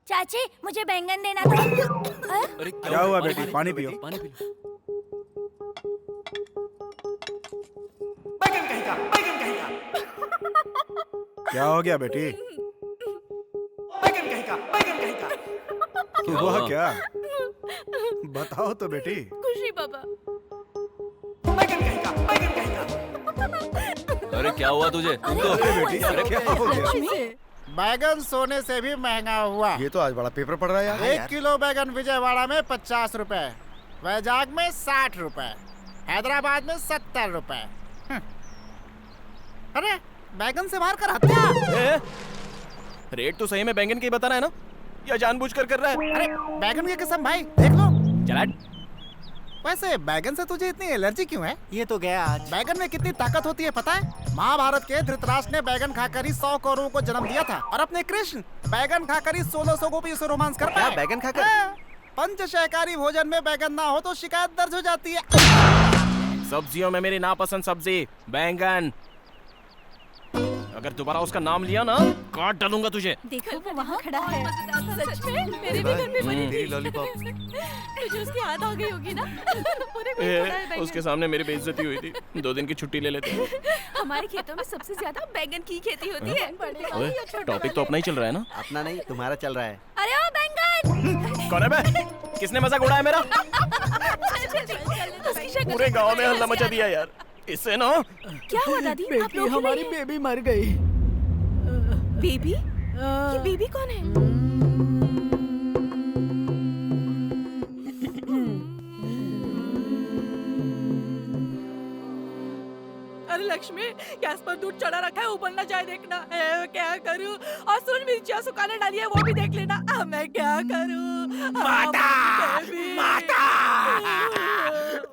चाची मुझे बैंगन देना था। अरे क्या हुआ बेटी? पानी पियो। पानी पी लो। क्या हो गया बेटी? हुआ क्या? बताओ तो बेटी। खुशी पापा। अरे क्या हुआ तुझे? तुमको बेटी क्या हो गया? बैगन सोने से भी महंगा हुआ। ये तो आज बड़ा पेपर पड़ रहा है यार। 1 किलो बैगन विजयवाड़ा में 50 रुपए, वैजाग में 60 रुपए, हैदराबाद में 70 रुपए। अरे बैगन से मार कर हत्या। रेट तो सही में बैंगन के ही बता रहा है ना, या जानबूझकर कर रहा है? अरे बैगन की कसम भाई, देख लो। चला। वैसे बैगन से तुझे इतनी एलर्जी क्यों है? ये तो गया आज। बैगन में कितनी ताकत होती है पता है? महाभारत के धृतराष्ट्र ने बैगन खाकर ही 100 कौरवों को जन्म दिया था, और अपने कृष्ण बैगन खाकर ही 1600 गोपियों से रोमांस कर पाए। बैगन खाकर? हाँ, पंचशाकाहारी भोजन में बैगन ना हो तो शिकायत दर्ज हो जाती है। सब्जियों में मेरी नापसंद सब्जी बैंगन। अगर दोबारा उसका नाम लिया ना, काट डालूंगा तुझे। देखो वो वहाँ खड़ा है। सच में मेरे भी घर में बनी थी। लॉलीपॉप। मुझे उसकी याद आ गई होगी ना। पूरे घर खड़ा है बैंगन। उसके सामने मेरी बेइज्जती हुई थी। 2 दिन की छुट्टी ले लेते हैं। हमारे खेतों में सबसे ज्यादा बैंगन की खेती होती है। ओए, टॉपिक तो अपना ही चल रहा है ना? अपना नहीं, तुम्हारा चल रहा है। अरे ओ बैंगन। कौन है बे? किसने मजाक उड़ाया मेरा? उसकी शक्ल पूरे गांव में हल्ला मचा दिया यार। इससे ना। क्या हुआ दादी? आप लोग हमारी बेबी मर गई। बेबी? ये बेबी कौन है? अरे लक्ष्मी, गैस पर दूध चढ़ा रखा है, ऊपर ना जाए देखना। क्या करूं? और सुन, मिर्चियाँ सुखाने डाली है, वो भी देख लेना। मैं क्या करूं? माता! माता!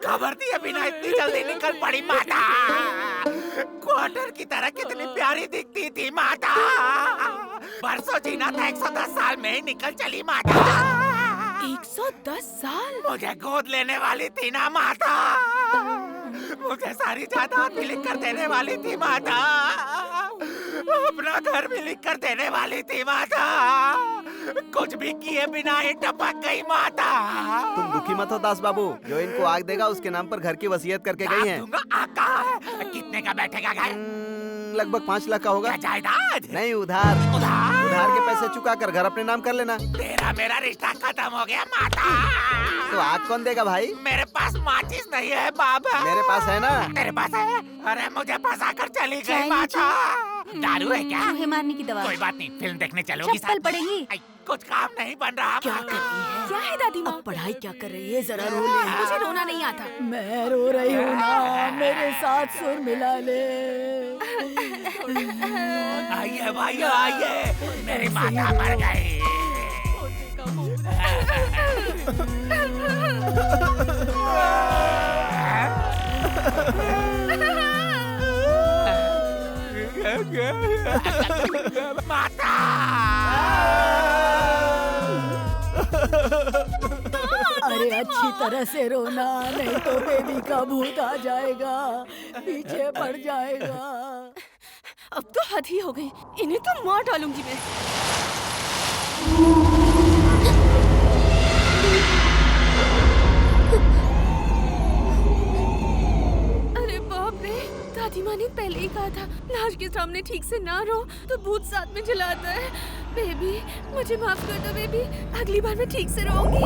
खबर दिए बिना इतनी जल्दी निकल पड़ी माता। क्वार्टर की तरह कितनी प्यारी दिखती थी माता। बरसों जीना था, 110 साल में ही निकल चली माता। 110 साल? मुझे गोद लेने वाली थी ना माता। मुझे सारी जायदाद भी लिख कर देने वाली थी माता। अपना घर भी लिख कर देने वाली थी माता। कुछ भी किए बिना ही टपक गई माता। तुम दुखी मत हो दास बाबू, जो इनको आग देगा उसके नाम पर घर की वसीयत करके गई है। कितने का बैठेगा घर? लगभग 5 लाख का होगा। जायदाद? नहीं, उधार। उधार के पैसे चुका कर घर अपने नाम कर लेना। तेरा मेरा रिश्ता खत्म हो गया माता। तो आग कौन देगा भाई? मेरे पास माचिस नहीं है बाबा। मेरे पास है ना। तेरे पास है? अरे मुझे फंसा कर चली गई माता। दारू है क्या? मुझे मारने की दवा। कोई बात नहीं, फिल्म देखने चलोगी चप्पल पड़ेगी। कुछ काम नहीं बन रहा। क्या कर रही है? क्या है दादी माँ? अब पढ़ाई क्या कर रही है? जरा रो ले। मुझे रोना नहीं आता। मैं रो रही हूँ ना, मेरे साथ सुर मिला ले। आइए भाई आइए, मेरी माता मर गई। माता! अरे अच्छी तरह से रोना, नहीं तो बेबी का भूत आ जाएगा, पीछे पड़ जाएगा। अब तो हद ही हो गई, इन्हें तो मार डालूंगी मैं। अरे बाप रे, दादी माँ ने पहले ही कहा था लाश के सामने ठीक से ना रो तो भूत साथ में जलाता है। बेबी मुझे माफ कर दो बेबी, अगली बार मैं ठीक से रोऊंगी।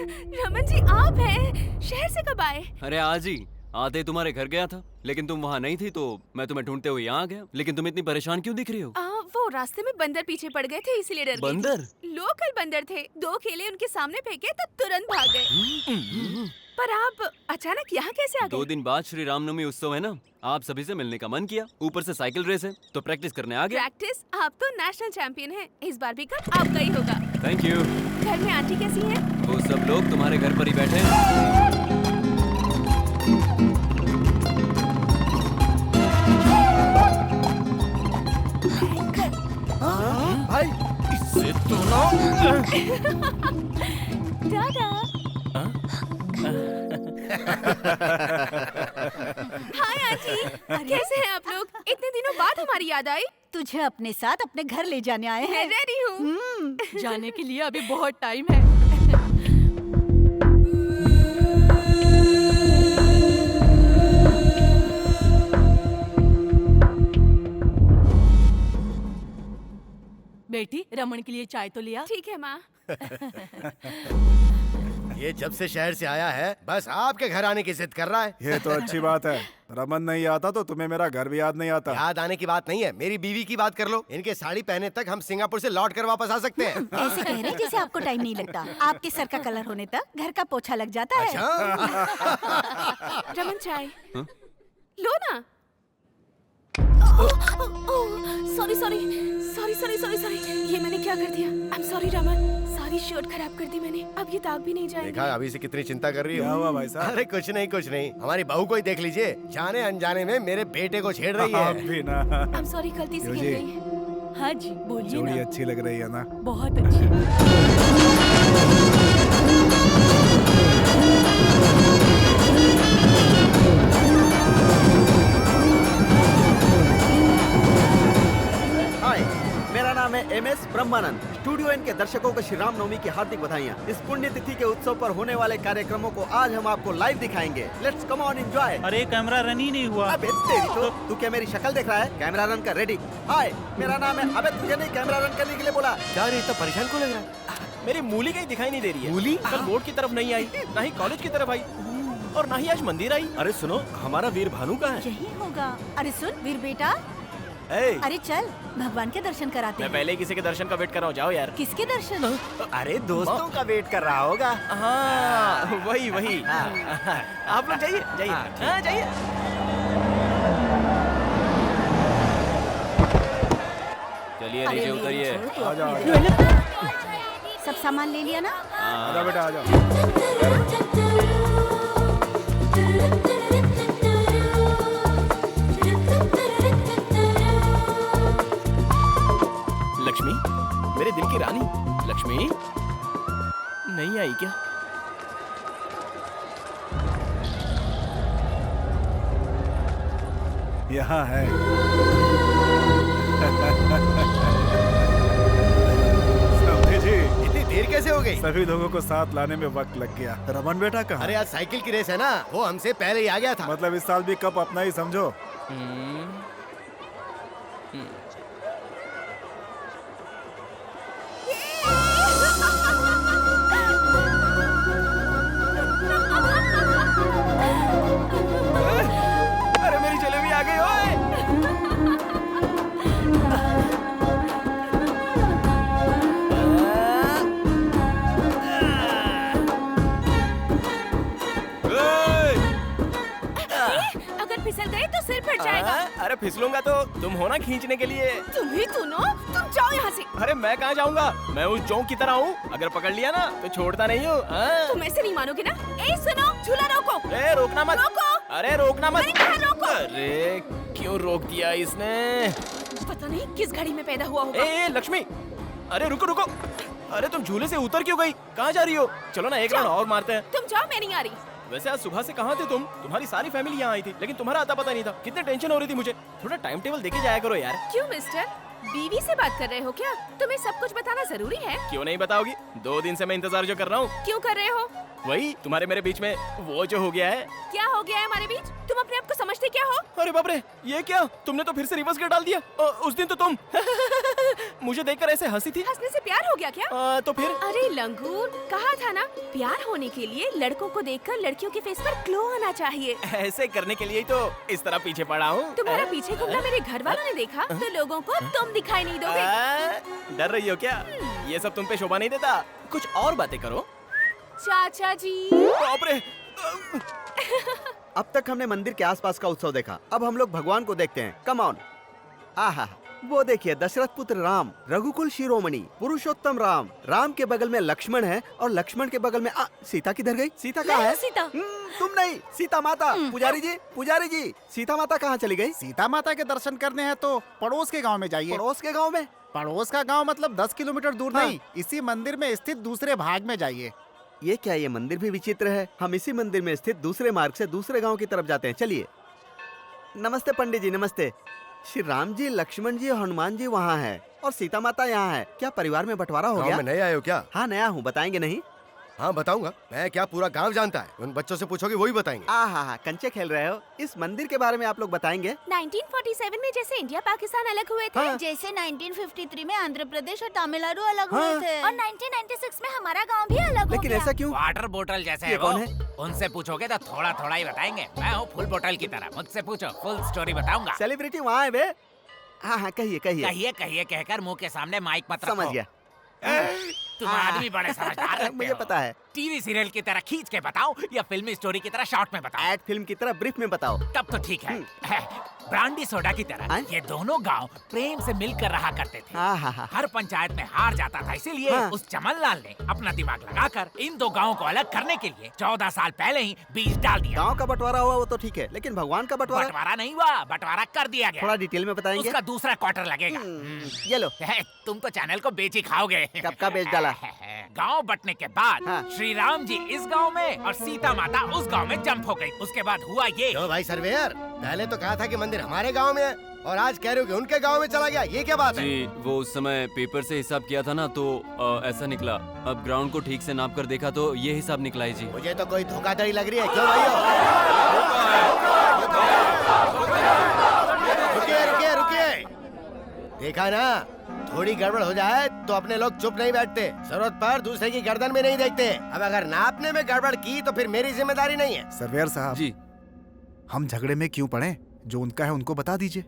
रमन जी आप हैं? शहर से कब आए? अरे आज ही आते ही तुम्हारे घर गया था, लेकिन तुम वहाँ नहीं थी तो मैं तुम्हें ढूंढते हुए यहाँ आ गया। लेकिन तुम इतनी परेशान क्यों दिख रही हो? वो रास्ते में बंदर पीछे पड़ गए थे इसलिए डर गई थी। बंदर? लोकल बंदर थे, 2 केले उनके सामने फेंके तो तुरंत भाग गए। पर आप अचानक यहाँ कैसे आ गए? 2 दिन बाद श्री रामनवमी उत्सव है ना, आप सभी से मिलने का मन किया। ऊपर से साइकिल रेस है तो प्रैक्टिस करने आ गया। प्रैक्टिस? आप तो नेशनल चैंपियन हैं, इस बार भी कप आपका ही होगा। Thank you. घर में आंटी कैसी हैं? वो सब लोग तुम्हारे घर पर ही बैठे हैं। भाई इससे तो ना दादा। हाय आंटी, कैसे हैं आप लोग? इतने दिनों बाद हमारी याद आई। तुझे अपने साथ अपने घर ले जाने आए हैं। रेडी हूँ। जाने के लिए अभी बहुत टाइम है। बेटी रमन के लिए चाय तो लिया? ठीक है माँ। ये जब से शहर से आया है बस आपके घर आने की जिद कर रहा है। ये तो अच्छी बात है। रमन नहीं आता तो तुम्हें मेरा घर भी याद नहीं आता। याद आने की बात नहीं है, मेरी बीवी की बात कर लो। इनके साड़ी पहने तक हम सिंगापुर से लौट कर वापस आ सकते हैं। ऐसे कह रहे हैं जैसे आपको टाइम नहीं लगता। आपके सर का कलर होने तक घर का पोछा लग जाता है। रमन चाय लो ना। Sorry sorry sorry sorry sorry sorry, ये मैंने क्या कर दिया? आई एम सॉरी रमन, सारी शर्ट खराब कर दी मैंने। अब ये दाग भी नहीं जाएंगे। देखा अभी से कितनी चिंता कर रही हो। क्या हुआ भाई साहब? अरे कुछ नहीं कुछ नहीं, हमारी बहू को ही देख लीजिए, जाने अनजाने में मेरे बेटे को छेड़ रही है। आप भी ना। आई एम सॉरी, गलती से गिर गई। हाँ जी बोलिए जोड़ी ना। अच्छी लग रही है ना? बहुत अच्छी। हाय, मेरा नाम है MS ब्रह्मानंद। स्टूडियो एन के दर्शकों को श्री रामनवमी की हार्दिक बधाइयाँ। इस पुण्य तिथि के उत्सव पर होने वाले कार्यक्रमों को आज हम आपको लाइव दिखाएंगे। Let's come on enjoy. अरे कैमरा रन ही नहीं हुआ। अबे तेरी तो, तू क्या मेरी शक्ल देख रहा है? कैमरा रन कर, रेडी। हाय, मेरा नाम है। अबे तुझे नहीं कैमरा रन करने के लिए बोला? क्या रे इतना परेशान क्यों लग रहा है? मेरी मूली कहीं दिखाई नहीं दे रही है। मूली कल बोर्ड की तरफ नहीं आई, ना ही कॉलेज की तरफ आई, और ना ही आज मंदिर आई। अरे सुनो, हमारा वीर भानु कहाँ है? यही होगा। अरे सुन वीर बेटा, अरे चल भगवान के दर्शन कराते मैं हैं। पहले किसी के दर्शन का वेट कर रहा हूँ, जाओ यार। किसके दर्शन? अरे दोस्तों का वेट कर रहा होगा। हाँ वही वही। आप लोग जाइए जाइए। हाँ जाइए। चलिए नीचे उतरिए। आ जाओ। सब सामान ले लिया ना? आजा बेटा आजा। लक्ष्मी, मेरे दिल की रानी लक्ष्मी नहीं आई क्या? यहाँ है। समझे जी? इतनी देर कैसे हो गई? सभी लोगों को साथ लाने में वक्त लग गया। रमन बेटा कहाँ? अरे आज साइकिल की रेस है ना, वो हमसे पहले ही आ गया था। मतलब इस साल भी कप अपना ही समझो। अरे मेरी जलेबी आ गई ओए। अगर फिसल गए तो सिर फट जाएगा। अरे फिसलूंगा तो तुम हो ना खींचने के लिए। तुम ही सुनो, तुम जाओ यहाँ से। अरे मैं कहाँ जाऊंगा? मैं उस जोंक की तरह हूँ, अगर पकड़ लिया ना तो छोड़ता नहीं हूँ। तुम ऐसे नहीं मानोगे ना? ए सुनो, झूला रोको। ए रोकना मत। रोको। अरे रोकना मत। मैंने कहा रोको। अरे क्यों रोक दिया इसने? पता नहीं किस घड़ी में पैदा हुआ होगा। ए लक्ष्मी, अरे रुको रुको। अरे तुम झूले से उतर क्यों गई? कहाँ जा रही हो? चलो ना एक राउंड और मारते हैं। तुम जाओ, मैं नहीं आ रही। वैसे आज सुबह से कहाँ थे तुम? तुम्हारी सारी फैमिली यहाँ आई थी, लेकिन तुम्हारा आता पता नहीं था। कितनी टेंशन हो रही थी मुझे। थोड़ा टाइम टेबल देके जाया करो यार। क्यों मिस्टर, बीवी से बात कर रहे हो क्या? तुम्हें सब कुछ बताना जरूरी है। क्यों नहीं बताओगी? 2 दिन से मैं इंतजार जो कर रहा हूँ। क्यों कर रहे हो? वही तुम्हारे मेरे बीच में वो जो हो गया है। क्या हो गया है हमारे बीच? तुम अपने आप को समझते क्या हो? अरे बाप रे, ये क्या? तुमने तो फिर से रिवर्स गियर डाल दिया। उस दिन तो तुम मुझे देखकर ऐसे हंसी थी। हंसने से प्यार हो गया क्या? तो फिर? अरे लंगूर, कहा था ना, प्यार होने के लिए लड़कों को देखकर लड़कियों के फेस पर ग्लो आना चाहिए। ऐसे करने के लिए ही तो इस तरह पीछे पड़ा हूँ। तुम्हारा पीछे घूमना मेरे घर वालों ने देखा तो लोगों को तुम दिखाई नहीं दोगे। डर रही हो क्या? ये सब तुम पे शोभा नहीं देता। कुछ और बातें करो। चाचा जी। बाप रे। अब तक हमने मंदिर के आसपास का उत्सव देखा, अब हम लोग भगवान को देखते हैं। Come on. आहा, वो देखिए, दशरथ पुत्र राम, रघुकुल शिरोमणि, पुरुषोत्तम राम। राम के बगल में लक्ष्मण है और लक्ष्मण के बगल में सीता किधर गई? सीता कहाँ है? सीता। तुम नहीं, सीता माता। पुजारी जी, सीता माता कहाँ चली गई? सीता माता के दर्शन करने हैं तो पड़ोस के गांव में जाइए। पड़ोस के गांव में? पड़ोस का गांव मतलब 10 किलोमीटर दूर नहीं, इसी मंदिर में स्थित दूसरे भाग में जाइए। ये क्या, ये मंदिर भी विचित्र है। हम इसी मंदिर में स्थित दूसरे मार्ग से दूसरे गांव की तरफ जाते हैं। चलिए। नमस्ते पंडित जी, नमस्ते। श्री राम जी, लक्ष्मण जी और हनुमान जी वहाँ है और सीता माता यहाँ है। क्या परिवार में बंटवारा हो गया? में नए आए हो क्या? हाँ, नया हूँ। बताएंगे नहीं? हाँ बताऊंगा। मैं क्या, पूरा गांव जानता है। उन बच्चों से पूछोगे, वही बताएंगे। हाँ, कंचे खेल रहे हो। इस मंदिर के बारे में आप लोग बताएंगे? 1947 में जैसे इंडिया पाकिस्तान अलग हुए थे, जैसे 1953 में आंध्र प्रदेश और तमिलनाडु अलग हुए थे, और 1996 में हमारा गांव भी अलग हो गया। लेकिन ऐसा क्यों? वाटर बोतल जैसे है वो। उनसे पूछोगे तो थोड़ा थोड़ा ही बताएंगे। मैं हूँ फुल बोतल की तरह, मुझसे पूछो, फुल स्टोरी बताऊंगा। सेलिब्रिटी वहाँ है बे? हाँ, कहिए। कहिए कहकर मुंह के सामने माइक मत रखो। समझ गया। तुम आदमी बड़े समझदार लगते मुझे हो। पता है। टीवी सीरियल की तरह खींच के बताओ या फिल्मी स्टोरी की तरह शॉर्ट में बताओ? एड फिल्म की तरह ब्रीफ में बताओ। तब तो ठीक है। ब्रांडी सोडा की तरह ये दोनों गांव प्रेम से मिलकर रहा करते थे। हर पंचायत में हार जाता था, इसीलिए उस चमन लाल ने अपना दिमाग लगाकर इन दो गांवों को अलग करने के लिए 14 साल पहले ही बीज डाल दिया। गांव का बंटवारा हुआ वो तो ठीक है, लेकिन भगवान का बंटवारा नहीं हुआ, बंटवारा कर दिया गया। थोड़ा डिटेल में बताएंगे? उसका दूसरा क्वार्टर लगेगा। ये लो। तुम तो चैनल को बेच ही खाओगे। कब का बेच डाला? गांव बंटने के बाद श्री राम जी इस गांव में और सीता माता उस गांव में जंप हो गई। उसके बाद हुआ ये। क्यों भाई सर्वेयर, पहले तो कहा था कि मंदिर हमारे गांव में है और आज कह रहे हो कि उनके गांव में चला गया। ये क्या बात है? जी, वो उस समय पेपर से हिसाब किया था ना, तो ऐसा निकला। अब ग्राउंड को ठीक से नाप कर देखा तो ये हिसाब निकला है जी। मुझे तो कोई धोखाधड़ी लग रही है। क्यों भाइयों? रुकिए। देखा ना, थोड़ी गड़बड़ हो जाए तो अपने लोग चुप नहीं बैठते, जरूरत पर दूसरे की गर्दन में नहीं देखते। अब अगर नापने में गड़बड़ की तो फिर मेरी जिम्मेदारी नहीं है। सर्वेयर साहब जी, हम झगड़े में क्यों पड़े? जो उनका है उनको बता दीजिए।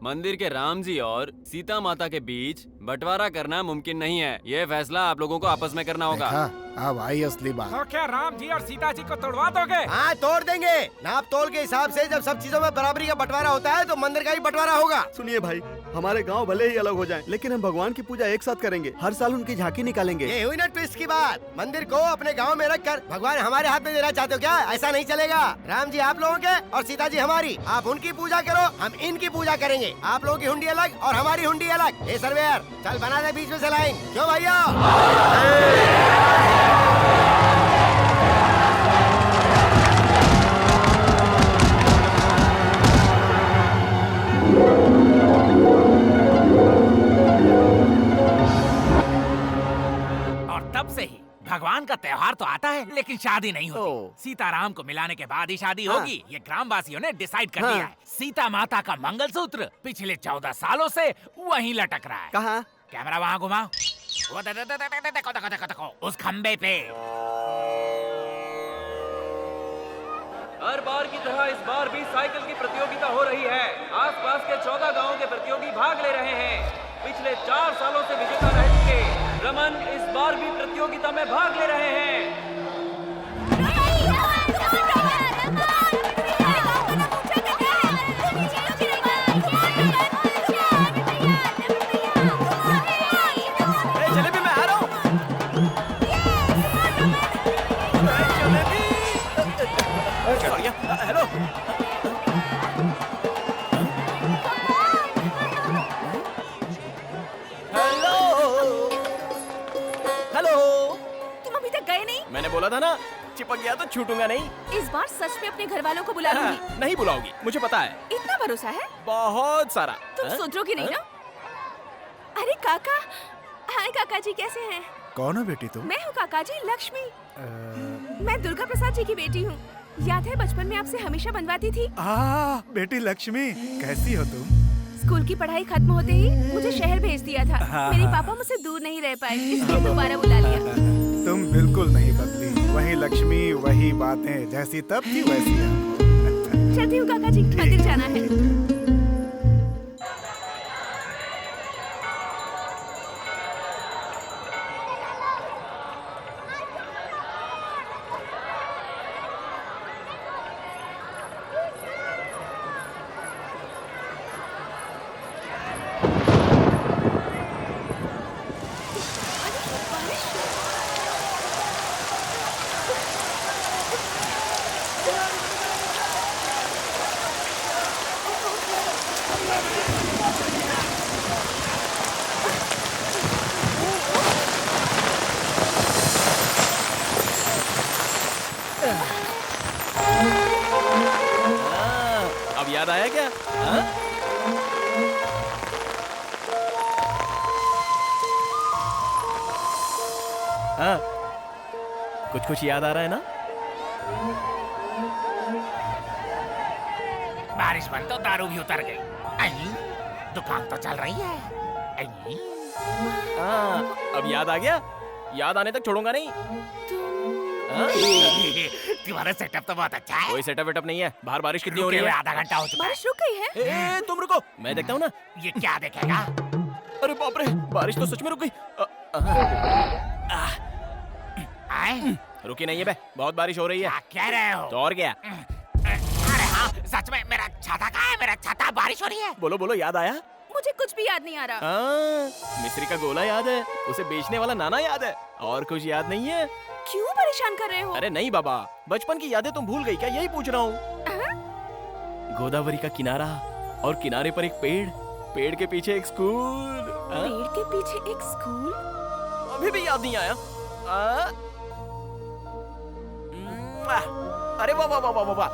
मंदिर के राम जी और सीता माता के बीच बंटवारा करना मुमकिन नहीं है। ये फैसला आप लोगों को आपस में करना होगा। अब आई असली बात। तो क्या राम जी और सीता जी को तोड़वा दोगे? हाँ, तोड़ देंगे। नाप तोल के हिसाब से जब सब चीजों में बराबरी का बंटवारा होता है तो मंदिर का ही बंटवारा होगा। सुनिए भाई, हमारे गांव भले ही अलग हो जाएं, लेकिन हम भगवान की पूजा एक साथ करेंगे। हर साल उनकी झांकी निकालेंगे। ये हुई ना ट्विस्ट की बात। मंदिर को अपने गांव में रखकर भगवान हमारे हाथ में देना चाहते हो क्या? ऐसा नहीं चलेगा। राम जी आप लोगों के और सीता जी हमारी। आप उनकी पूजा करो, हम इनकी पूजा करेंगे। आप लोगों की हुंडी अलग और हमारी हुंडी अलग। ए सर्वेयर, चल बना दे बीच में से लाइन। क्यों भैया? और तब से ही भगवान का त्योहार तो आता है लेकिन शादी नहीं होती। सीताराम को मिलाने के बाद ही शादी होगी, ये ग्राम वासियों ने डिसाइड कर दिया है। सीता माता का मंगलसूत्र पिछले 14 सालों से वहीं लटक रहा है। कहाँ? कैमरा वहाँ घुमाओ। वो देखो उस खम्बे पे। हर बार की तरह इस बार भी साइकिल की प्रतियोगिता हो रही है। आसपास के 14 गांवों के प्रतियोगी भाग ले रहे हैं। पिछले 4 सालों से विजेता रह चुके रमन इस बार भी प्रतियोगिता में भाग ले रहे हैं। जलेबी मैं आ रहा हूँ। हेलो। तुम अभी तक गए नहीं? मैंने बोला था ना, चिपक गया तो छूटूंगा नहीं। इस बार सच में अपने घर वालों को बुला लूंगी। नहीं बुलाओगी, मुझे पता है। इतना भरोसा है? बहुत सारा। तुम सोचोगी नहीं ना? अरे काका। हाय काका जी, कैसे हैं? कौन हो बेटी तुम? मैं हूँ काका जी, लक्ष्मी। मैं दुर्गा प्रसाद जी की बेटी हूँ। याद है बचपन में आपसे हमेशा बनवाती थी? बेटी लक्ष्मी, कैसी हो तुम? स्कूल की पढ़ाई खत्म होते ही मुझे शहर भेज दिया था। हाँ, मेरे हाँ। पापा मुझसे दूर नहीं रह पाए, इसलिए दोबारा बुला लिया। तुम बिल्कुल नहीं बदली, वही लक्ष्मी, वही बातें, जैसी तब थी वैसी है। चलती हूँ काका जी, मंदिर जाना है। अब याद आया क्या? हाँ? हाँ, कुछ कुछ याद आ रहा है ना? बारिश बंद तो दारू भी उतर गई। आई, दुकान तो चल रही है। आई। हाँ, अब याद आ गया? याद आने तक छोड़ूंगा नहीं। हाँ? तुम्हारा सेटअप तो बहुत अच्छा है। कोई सेटअप वेटअप नहीं है। बाहर बारिश कितनी हो रही है? आधा घंटा हो चुका है। बारिश रुक गई है। तुम रुको, मैं देखता हूँ ना। ये क्या देखेगा? अरे बाप रे, बारिश तो सच में रुक गई। रुकी नहीं है बे, बहुत बारिश हो रही है। कह रहे हो? तो और क्या? अरे हाँ, सच में मेरा छाता कहाँ है? मेरा छाता, बारिश हो रही है। बोलो बोलो, याद आया? मुझे कुछ भी याद नहीं आ रहा। हाँ, मिस्री का गोला याद है, उसे बेचने वाला नाना याद है, और कुछ याद नहीं है? क्यों परेशान कर रहे हो? अरे नहीं बाबा, बचपन की यादें तुम भूल गई क्या? यही पूछ रहा हूँ। गोदावरी का किनारा और किनारे पर एक पेड़, पेड़ के पीछे एक स्कूल। पेड़ के पीछे एक स्कूल? अभी भी याद नहीं आया? अरे वाह वाह वाह वाह वाह।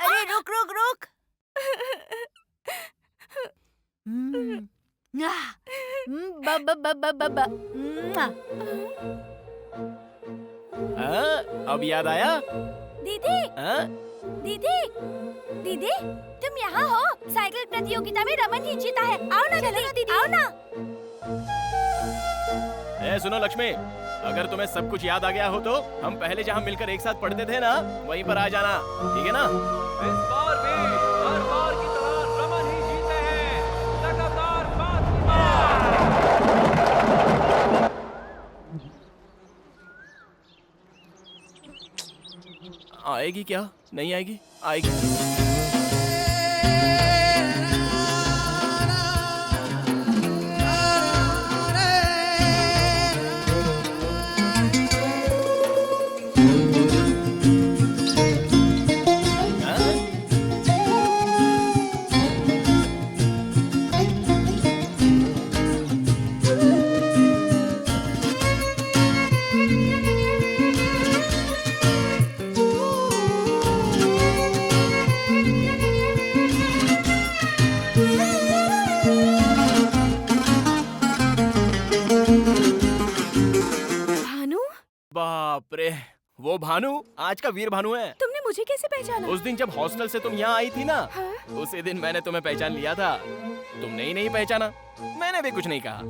अरे रुक रुक रुक। अब याद आया? दीदी, दीदी, दीदी, तुम यहाँ हो? साइकिल प्रतियोगिता में रमन ही जीता है। आओ ना दीदी, आओ ना। ए सुनो लक्ष्मी, अगर तुम्हें सब कुछ याद आ गया हो तो हम पहले जहाँ मिलकर एक साथ पढ़ते थे ना, वहीं पर आ जाना, ठीक है ना? इस बार भी हर बार की तरह रमन ही जीते हैं, लगातार 5 बार। आएगी क्या? नहीं आएगी? आएगी। बाप रे, वो भानु आज का वीर भानु है। तुमने मुझे कैसे पहचाना? उस दिन जब हॉस्टल से तुम यहाँ आई थी ना, हाँ? उसी दिन मैंने तुम्हें पहचान लिया था। तुमने ही नहीं पहचाना, मैंने भी कुछ नहीं कहा।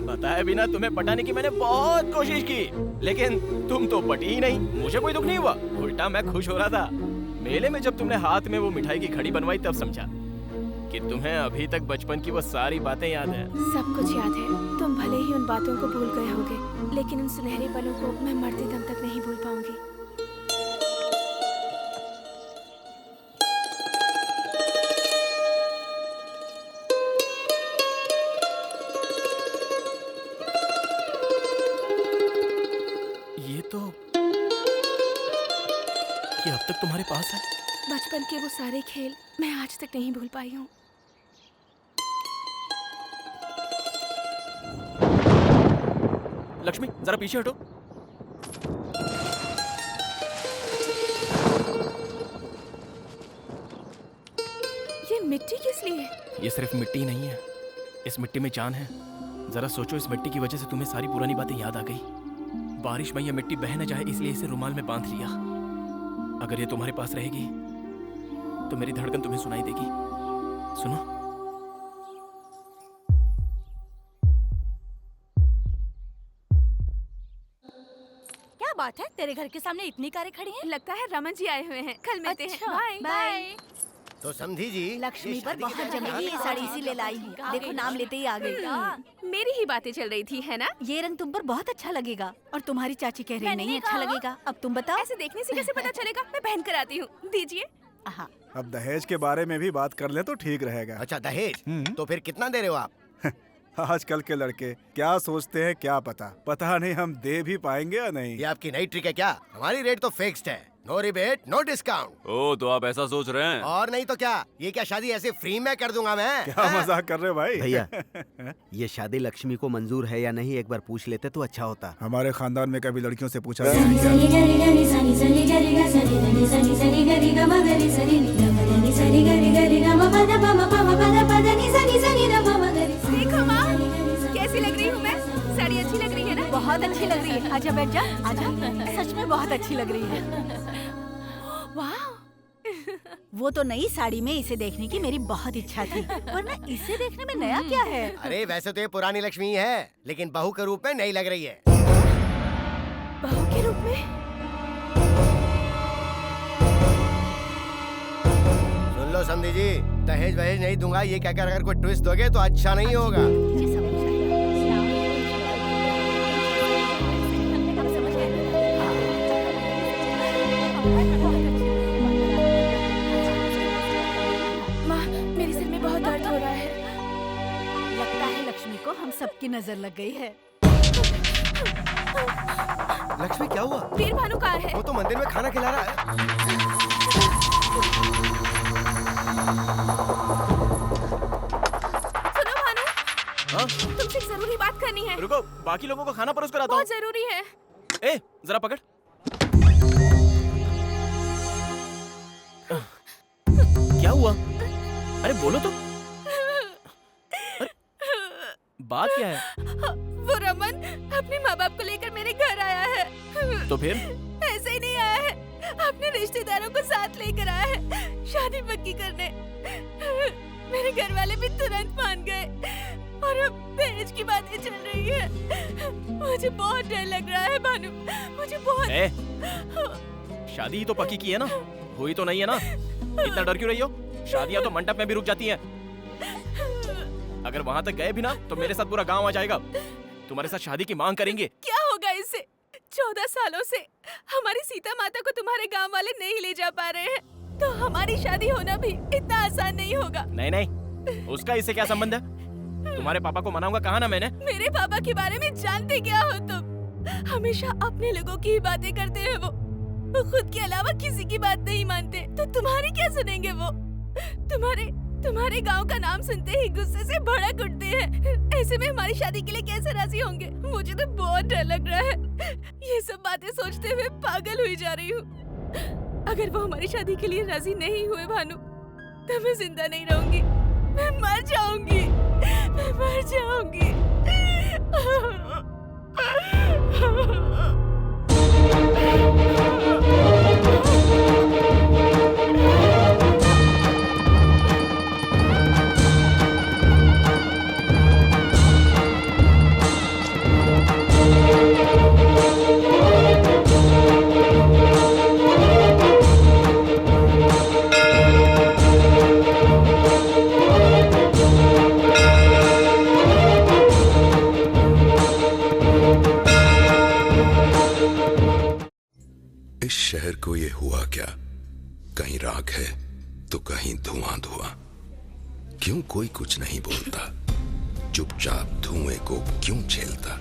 बताए बिना तुम्हें पटाने की मैंने बहुत कोशिश की, लेकिन तुम तो पटी ही नहीं। मुझे कोई दुख नहीं हुआ, उल्टा मैं खुश हो रहा था। मेले में जब तुमने हाथ में वो मिठाई की घड़ी बनवाई तब समझा कि तुम्हें अभी तक बचपन की वो सारी बातें याद है। सब कुछ याद है। तुम भले ही उन बातों को भूल गए होगे, लेकिन उन सुनहरे पलों को मैं मरते दम तक नहीं भूल पाऊंगी। ये अब तक तुम्हारे पास है? बचपन के वो सारे खेल मैं आज तक नहीं भूल पाई हूँ। लक्ष्मी जरा पीछे हटो। ये मिट्टी किस लिए? ये सिर्फ मिट्टी नहीं है, इस मिट्टी में जान है। जरा सोचो, इस मिट्टी की वजह से तुम्हें सारी पुरानी बातें याद आ गई। बारिश में ये मिट्टी बह न जाए इसलिए इसे रुमाल में बांध लिया। अगर ये तुम्हारे पास रहेगी तो मेरी धड़कन तुम्हें सुनाई देगी। सुनो। क्या बात है, तेरे घर के सामने इतनी कारें खड़ी हैं? लगता है रमन जी आए हुए हैं, कल मिलते हैं। Bye bye. तो समझी जी, लक्ष्मी पर बहुत जमेगी ये साड़ी, इसीलिए लाई हूँ। देखो नाम लेते ही आ गई। मेरी ही बातें चल रही थी, है ना? ये रंग तुम पर बहुत अच्छा लगेगा। और तुम्हारी चाची कह रही नहीं अच्छा लगेगा। अब तुम बताओ। ऐसे देखने से कैसे पता चलेगा? मैं पहन कर आती हूँ, दीजिए। अब दहेज के बारे में भी बात कर ले तो ठीक रहेगा। अच्छा दहेज, तो फिर कितना दे रहे हो आप? आजकल के लड़के क्या सोचते हैं क्या पता नहीं हम दे भी पाएंगे या नहीं। ये आपकी नई ट्रिक है क्या? हमारी रेट तो फिक्स्ड है, नो रिबेट नो डिस्काउंट। ओ तो आप ऐसा सोच रहे हैं? और नहीं तो क्या, ये क्या शादी ऐसे फ्री में कर दूंगा मैं? क्या मजाक कर रहे हो भाई? भैया ये शादी लक्ष्मी को मंजूर है या नहीं एक बार पूछ लेते तो अच्छा होता। हमारे खानदान में कभी लड़कियों से पूछा देखो माँ, कैसी लग रही हूँ मैं? साड़ी अच्छी लग रही है ना? बहुत अच्छी लग रही है। आजा बैठ जा, आजा। सच में बहुत अच्छी लग रही है। वाह। वो तो नई साड़ी में इसे देखने की मेरी बहुत इच्छा थी, वरना इसे देखने में नया क्या है? अरे वैसे तो ये पुरानी लक्ष्मी है, लेकिन बहू के रूप में नई लग रही है। बहू के रूप में? सुन लो समधी जी, दहेज वहेज नहीं दूंगा ये कहकर अगर कोई ट्विस्ट दोगे तो अच्छा नहीं होगा। माँ, मेरे सिर में बहुत दर्द हो रहा है। लगता है लक्ष्मी को हम सबकी नजर लग गई है। लक्ष्मी क्या हुआ? वीर भानु कहाँ है? वो तो मंदिर में खाना खिला रहा है। सुनो भानु, तुमसे एक जरूरी बात करनी है। रुको, बाकी लोगों को खाना परोस कर आता हूँ। बहुत जरूरी है। ए, जरा पकड़। क्या हुआ? अरे बोलो तो। अरे, बात क्या है? वो रमन अपने माँ बाप को लेकर मेरे घर आया है। तो फिर? ऐसे ही नहीं आया है, अपने रिश्तेदारों को साथ लेकर आया है शादी पक्की करने। मेरे घर वाले भी तुरंत मान गए और अब दहेज की बातें चल रही है। मुझे बहुत डर लग रहा है भानु, मुझे बहुत। शादी तो पक्की की है ना, हुई तो नहीं है ना? इतना डर क्यों रही हो? शादियां तो मंडप में भी रुक जाती हैं। अगर वहां तक गए भी ना तो मेरे साथ पूरा गांव आ जाएगा, तुम्हारे साथ शादी की मांग करेंगे। क्या होगा इससे? 14 सालों से हमारी सीता माता को तुम्हारे गांव वाले नहीं ले जा पा रहे हैं, तो हमारी शादी होना भी इतना आसान नहीं होगा। नहीं नहीं, उसका इससे क्या संबंध है? तुम्हारे पापा को मनाऊंगा कहा ना मैंने। मेरे पापा के बारे में जानते क्या हो तुम? हमेशा अपने लोगों की ही बातें करते हैं वो खुद के अलावा किसी की बात नहीं मानते। तो तुम्हारी क्या सुनेंगे वो? तुम्हारे गांव का नाम सुनते ही गुस्से से भड़क उठते हैं। ऐसे में हमारी शादी के लिए कैसे राजी होंगे? मुझे तो बहुत डर लग रहा है। ये सब बातें सोचते हुए पागल हुई जा रही हूँ। अगर वो हमारी शादी के लिए राजी नहीं हुए भानु, तो मैं जिंदा नहीं रहूंगी, मैं मर जाऊंगी, मैं मर जाऊंगी। इस शहर को ये हुआ क्या? कहीं राख है तो कहीं धुआं धुआं। क्यों कोई कुछ नहीं बोलता? चुपचाप धुएं को क्यों झेलता?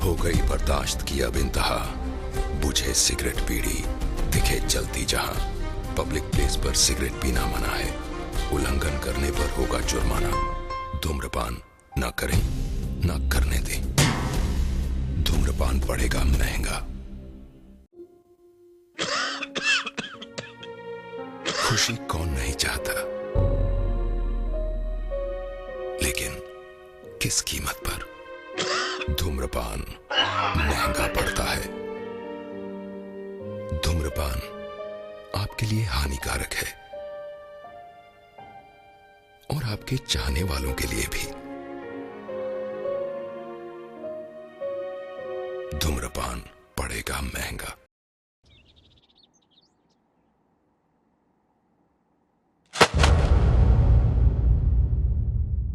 हो गई बर्दाश्त की अब इंतहा, बुझे सिगरेट बीड़ी दिखे जलती जहां। पब्लिक प्लेस पर सिगरेट पीना मना है, उल्लंघन करने पर होगा जुर्माना। धूम्रपान ना करें, ना करने दें। धुएं धूम्रपान पड़ेगा महंगा। खुशी कौन नहीं चाहता, लेकिन किस कीमत पर? धूम्रपान महंगा पड़ता है। धूम्रपान आपके लिए हानिकारक है और आपके चाहने वालों के लिए भी। धूम्रपान पड़ेगा महंगा।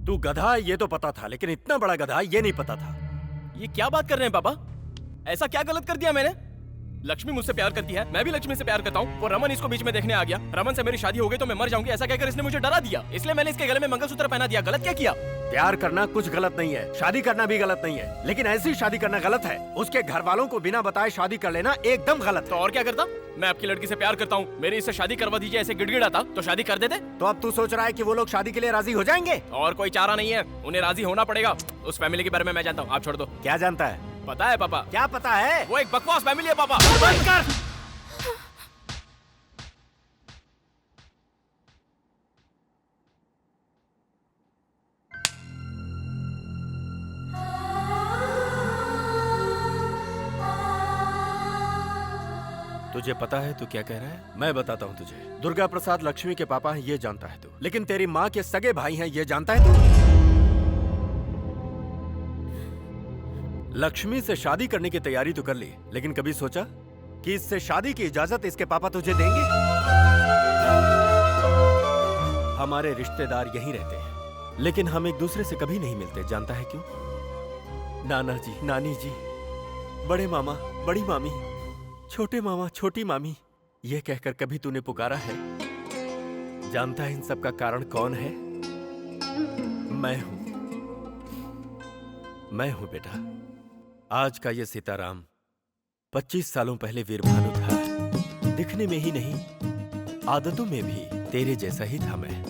तू गधा ये तो पता था, लेकिन इतना बड़ा गधा ये नहीं पता था। ये क्या बात कर रहे हैं पापा? ऐसा क्या गलत कर दिया मैंने? लक्ष्मी मुझसे प्यार करती है, मैं भी लक्ष्मी से प्यार करता हूँ। और रमन इसको बीच में देखने आ गया। रमन से मेरी शादी हो गई तो मैं मर जाऊंगी, ऐसा कहकर इसने मुझे डरा दिया। इसलिए मैंने इसके गले में मंगलसूत्र पहना दिया। गलत क्या किया? प्यार करना कुछ गलत नहीं है, शादी करना भी गलत नहीं है, लेकिन ऐसी शादी करना गलत है। उसके घर वालों को बिना बताए शादी कर लेना एकदम गलत है। तो और क्या करता? मैं आपकी लड़की से प्यार करता हूँ, मेरी इससे शादी करवा दीजिए ऐसे गिड़गिड़ाता तो शादी कर देते। तो अब तू सोच रहा है कि वो लोग शादी के लिए राजी हो जाएंगे? और कोई चारा नहीं है, उन्हें राजी होना पड़ेगा। उस फैमिली के बारे में मैं जानता हूँ, आप छोड़ दो। क्या जानता है? पता है पापा। क्या पता है? वो एक बकवास फैमिली है पापा। बंद कर। तुझे पता है तू क्या कह रहा है? मैं बताता हूँ तुझे। दुर्गा प्रसाद लक्ष्मी के पापा हैं ये जानता है तू, लेकिन तेरी माँ के सगे भाई हैं ये जानता है तू? लक्ष्मी से शादी करने की तैयारी तो कर ली, लेकिन कभी सोचा कि इससे शादी की इजाजत इसके पापा तुझे देंगे? हमारे रिश्तेदार यहीं रहते हैं, लेकिन हम एक दूसरे से कभी नहीं मिलते। जानता है क्यों? नाना जी, नानी जी, बड़े मामा, बड़ी मामी, छोटे मामा, छोटी मामी, ये कहकर कभी तूने पुकारा है? जानता है इन सब का कारण कौन है? मैं हूं। मैं हूं बेटा। आज का ये सीताराम 25 सालों पहले वीरभानु था। दिखने में ही नहीं, आदतों में भी तेरे जैसा ही था मैं।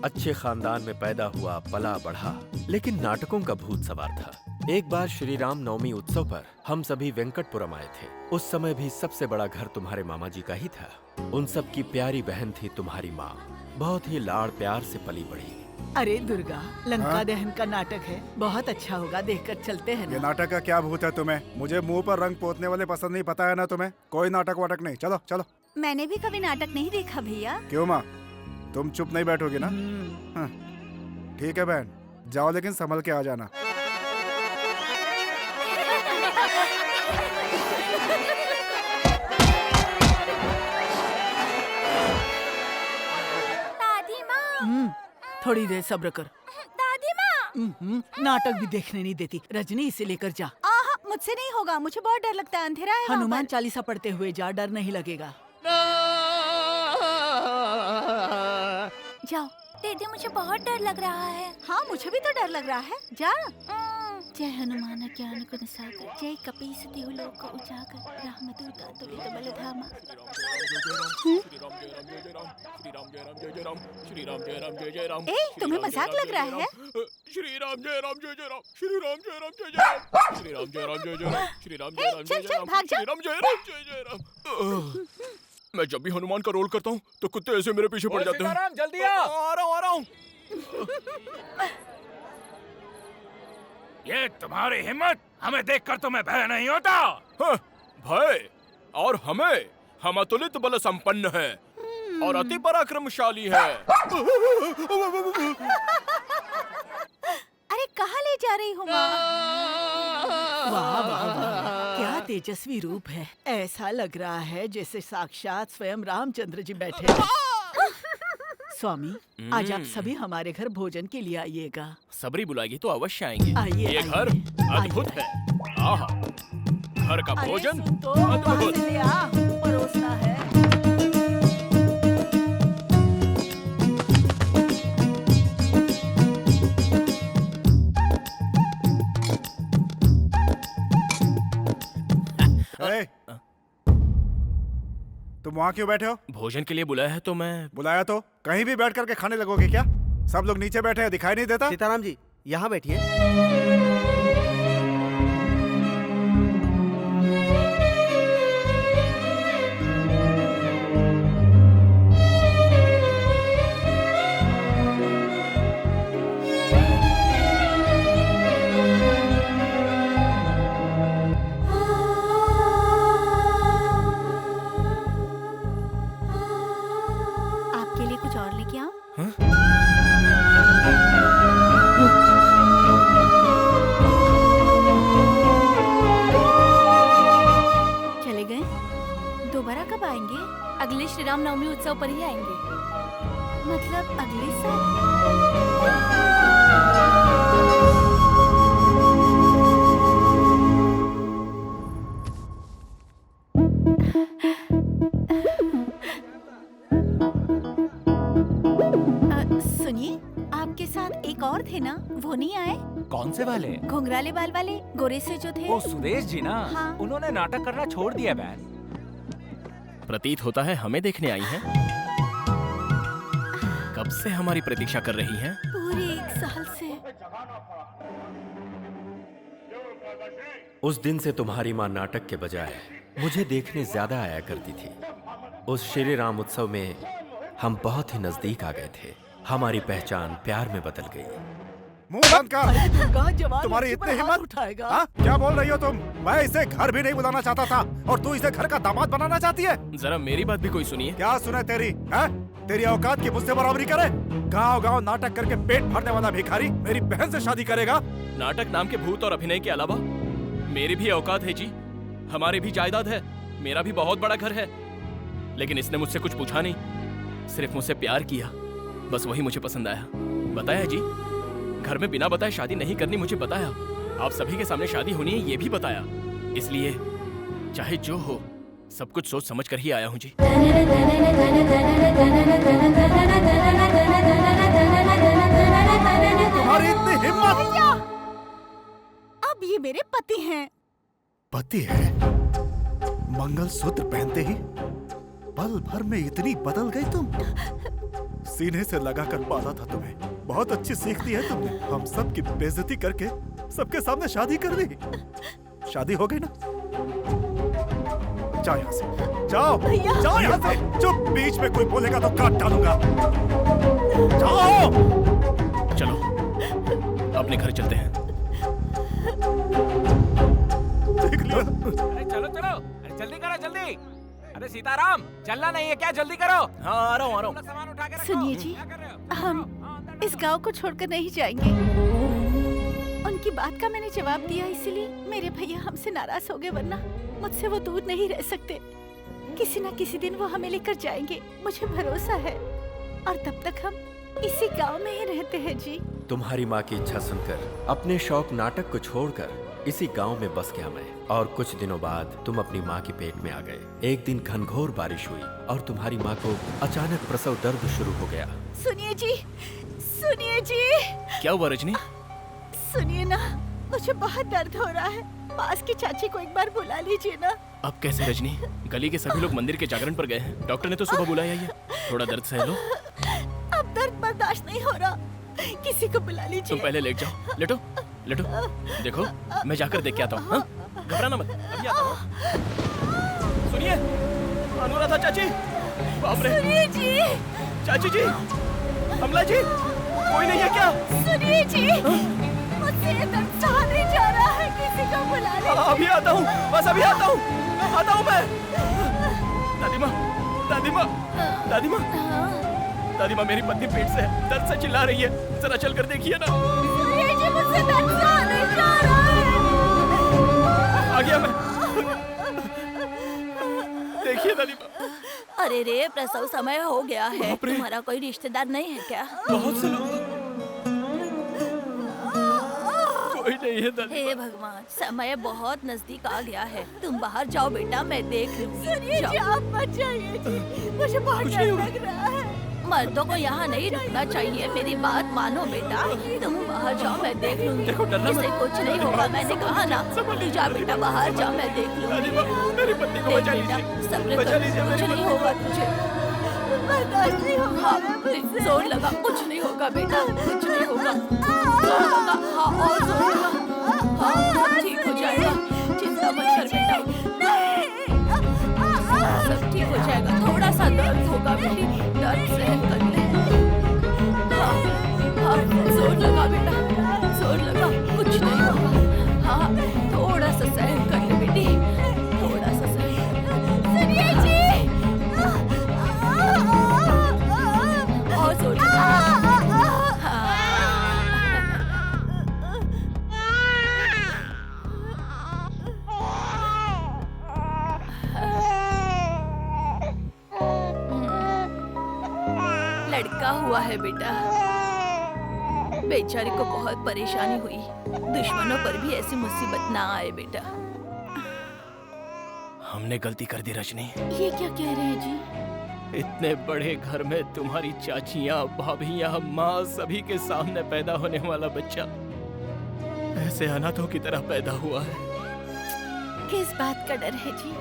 अच्छे खानदान में पैदा हुआ, पला बढ़ा, लेकिन नाटकों का भूत सवार था। एक बार श्री राम नवमी उत्सव पर हम सभी वेंकटपुरम आए थे। उस समय भी सबसे बड़ा घर तुम्हारे मामा जी का ही था। उन सब की प्यारी बहन थी तुम्हारी माँ, बहुत ही लाड़ प्यार से पली बड़ी। अरे दुर्गा, लंका दहन का नाटक है, बहुत अच्छा होगा, देखकर चलते हैं ना। ये नाटक का क्या भूत है तुम्हें? मुझे मुंह पर रंग पोतने वाले पसंद नहीं, पता है ना तुम्हें? कोई नाटक वाटक नहीं, चलो चलो। मैंने भी कभी नाटक नहीं देखा भैया। क्यों माँ, तुम चुप नहीं बैठोगी ना? हाँ। ठीक है बहन, जाओ लेकिन संभल के आ जाना। दादी माँ, थोड़ी देर सब्र कर। दादी माँ, नाटक भी देखने नहीं देती। रजनी, इसे लेकर जा। मुझसे नहीं होगा, मुझे बहुत डर लगता है, अंधेरा है। हनुमान चालीसा पढ़ते हुए जा, डर नहीं लगेगा। जाओ। दीदी, मुझे बहुत डर लग रहा है। हाँ, मुझे भी तो डर लग रहा है। जा। जय हनुमान ज्ञान गुण सागर, जय कपीस तिहु लोक उजागर, रामदूत अतुलित बलधामा। ए, तुम्हें मजाक लग रहा है? श्री राम जय राम जय जय राम, श्री राम जय राम जय जय राम, श्री राम जय राम जय जय राम, श्री राम जय राम जय जय राम, श्री राम जय राम जय जय राम। मैं जब भी हनुमान का रोल करता हूँ तो कुत्ते ऐसे मेरे पीछे पड़ जाते हैं। जल्दी आ रहा हूँ। ये तुम्हारी हिम्मत, हमें देखकर तुम्हें भय नहीं होता? हाँ, भय? और हमें? हम अतुलित बल संपन्न है और अति पराक्रमशाली है। अरे कहाँ ले जा रही हूँ माँ? वाह वाह वाह, क्या तेजस्वी रूप है। ऐसा लग रहा है जैसे साक्षात स्वयं रामचंद्र जी बैठे हैं। स्वामी, आज आप सभी हमारे घर भोजन के लिए आइएगा। सबरी बुलाएगी तो अवश्य आएंगे। आइए, ये घर अद्भुत है। आहा, घर का भोजन तो अद्भुत। परोसना है। तुम वहाँ क्यों बैठे हो? भोजन के लिए बुलाया है तो मैं। बुलाया तो कहीं भी बैठ करके खाने लगोगे क्या? सब लोग नीचे बैठे हैं, दिखाई नहीं देता? सीताराम जी, यहाँ बैठिए। क्या? चले गए? दोबारा कब आएंगे? अगले श्री राम नवमी उत्सव पर ही आएंगे। मतलब अगले साल? सुनिए, आपके साथ एक और थे ना, वो नहीं आए? कौन से वाले? घुंघराले बाल वाले, गोरे से जो थे। ओ सुदेश जी ना? हाँ। उन्होंने नाटक करना छोड़ दिया बहन। प्रतीत होता है हमें देखने आई हैं। कब से हमारी प्रतीक्षा कर रही हैं? पूरे 1 साल से। उस दिन से तुम्हारी माँ नाटक के बजाय मुझे देखने ज्यादा आया करती थी। उस श्री राम उत्सव में हम बहुत ही नजदीक आ गए थे। हमारी पहचान प्यार में बदल गई। मुंह बंद कर। जवान तुम्हारी लड़की पर इतनी हाथ हिम्मत? उठाएगा। हाँ? क्या बोल रही हो तुम? मैं इसे घर भी नहीं बुलाना चाहता था और तू इसे घर का दामाद बनाना चाहती है? जरा मेरी बात भी कोई सुनिए। क्या सुने तेरी? तेरी औकात की मुझसे बराबरी करे? गांव-गांव नाटक करके पेट भरने वाला भिखारी मेरी बहन से शादी करेगा? नाटक नाम के भूत और अभिनय के अलावा मेरी भी औकात है जी। हमारी भी जायदाद है, मेरा भी बहुत बड़ा घर है। लेकिन इसने मुझसे कुछ पूछा नहीं, सिर्फ मुझसे प्यार किया। बस वही मुझे पसंद आया। बताया जी, घर में बिना बताए शादी नहीं करनी मुझे बताया। आप सभी के सामने शादी होनी है ये भी बताया। इसलिए चाहे जो हो, सब कुछ सोच समझ कर ही आया हूँ जी। तुम्हारी इतनी हिम्मत? अब ये मेरे पति हैं। पति है? मंगलसूत्र पहनते ही पल भर में इतनी बदल गई तुम। सीने से लगाकर पाला था तुम्हें। बहुत अच्छी सीख दी है तुमने। हम सब की बेइज्जती करके सबके सामने शादी कर ली। शादी हो गई ना? जाओ यहाँ से, जाओ, जाओ यहाँ से। चुप, बीच में कोई बोलेगा तो काट डालूंगा। जाओ। चलो अपने घर चलते हैं। देख लिया? अरे चलो चलो, अरे जल्दी करो जल्दी। अरे सीताराम, चलना नहीं है क्या? जल्दी करो। हाँ आ रहा हूँ। सामान उठा के रखो। सुनिए जी, हम इस गांव को छोड़कर नहीं जाएंगे। उनकी बात का मैंने जवाब दिया, इसीलिए मेरे भैया हमसे नाराज हो गए, वरना मुझसे वो दूर नहीं रह सकते। किसी न किसी दिन वो हमें लेकर जाएंगे, मुझे भरोसा है। और तब तक हम इसी गांव में ही रहते हैं जी। तुम्हारी माँ की इच्छा सुनकर अपने शौक नाटक को छोड़कर इसी गांव में बस गया मैं। और कुछ दिनों बाद तुम अपनी माँ के पेट में आ गए। एक दिन घनघोर बारिश हुई और तुम्हारी माँ को अचानक प्रसव दर्द शुरू हो गया। सुनिए जी, सुनिए जी। क्या हुआ रजनी? सुनिए ना, मुझे बहुत दर्द हो रहा है। पास की चाची को एक बार बुला लीजिए ना। अब कैसे रजनी? गली के सभी लोग मंदिर के जागरण पर गए हैं। डॉक्टर ने तो सुबह बुलाया ही है। थोड़ा दर्द सह लो। अब दर्द बर्दाश्त नहीं हो रहा, किसी को बुला लीजिए। तुम पहले लेट जाओ। लेटो लेटो। देखो मैं जाकर देख के आता हूँ। घबराना मत, अभी आता हूँ। सुनिए, अनुराधा चाची। बाप रे। सुनिए जी। चाची जी, अमला जी, कोई नहीं है क्या? सुनिए जी, मुझसे ये दर्द सहा नहीं जा रहा है, किसी को बुला लीजिए। अभी आता हूँ, बस अभी आता हूँ। आता हूँ मैं। दादी माँ, दादी माँ, दादी माँ, दादी माँ, मेरी पत्नी पेट से है, दर्द से चिल्ला रही है। जरा चल कर देखिए ना। सुनिए जी, मुझसे दर्द सहा नहीं जा रहा है। आ गया मैं। देखिए दादी माँ। अरे रे, प्रसव समय हो गया है। तुम्हारा कोई रिश्तेदार नहीं है क्या? बहुत से लोग। कोई नहीं है दादी। हे भगवान, समय बहुत नजदीक आ गया है। तुम बाहर जाओ बेटा, मैं देख लूंगी। सुनिए जी, आप मत जाइए जी, मुझे बहुत डर लग रहा है। मर्दों को यहाँ नहीं रुकना चाहिए, मेरी बात मानो बेटा। तुम बाहर जाओ, मैं देख लूंगी। इससे कुछ नहीं होगा, मैंने कहा ना। तू जा बेटा, बाहर जा, मैं देख लूंगी। मेरी पत्नी को बचा लीजिए। सब्र कर, कुछ नहीं होगा तुझे। बर्दाश्त नहीं होगा। जोर लगा, कुछ नहीं होगा बेटा, कुछ नहीं होगा। जोर लगा, हाँ और जोर लगा। हाँ, ठीक हो जाएगा, चिंता मत कर बेटा। सब ठीक हो जाएगा। थोड़ा सा दर्द होगा बेटी, दर्द सहन कर ले। हाँ, हाँ, जोर लगा बेटा, जोर लगा, कुछ नहीं होगा। हाँ, थोड़ा सा सहन कर ले बेटी, थोड़ा सा सहन कर ले। सुनिए जी, और जोर बेटा। बेचारी को बहुत परेशानी हुई। दुश्मनों पर भी ऐसी मुसीबत ना आए बेटा। हमने गलती कर दी रजनी। ये क्या कह रहे हैं जी? इतने बड़े घर में तुम्हारी चाचियाँ, भाभियाँ, माँ सभी के सामने पैदा होने वाला बच्चा ऐसे अनाथों की तरह पैदा हुआ है। किस बात का डर है जी?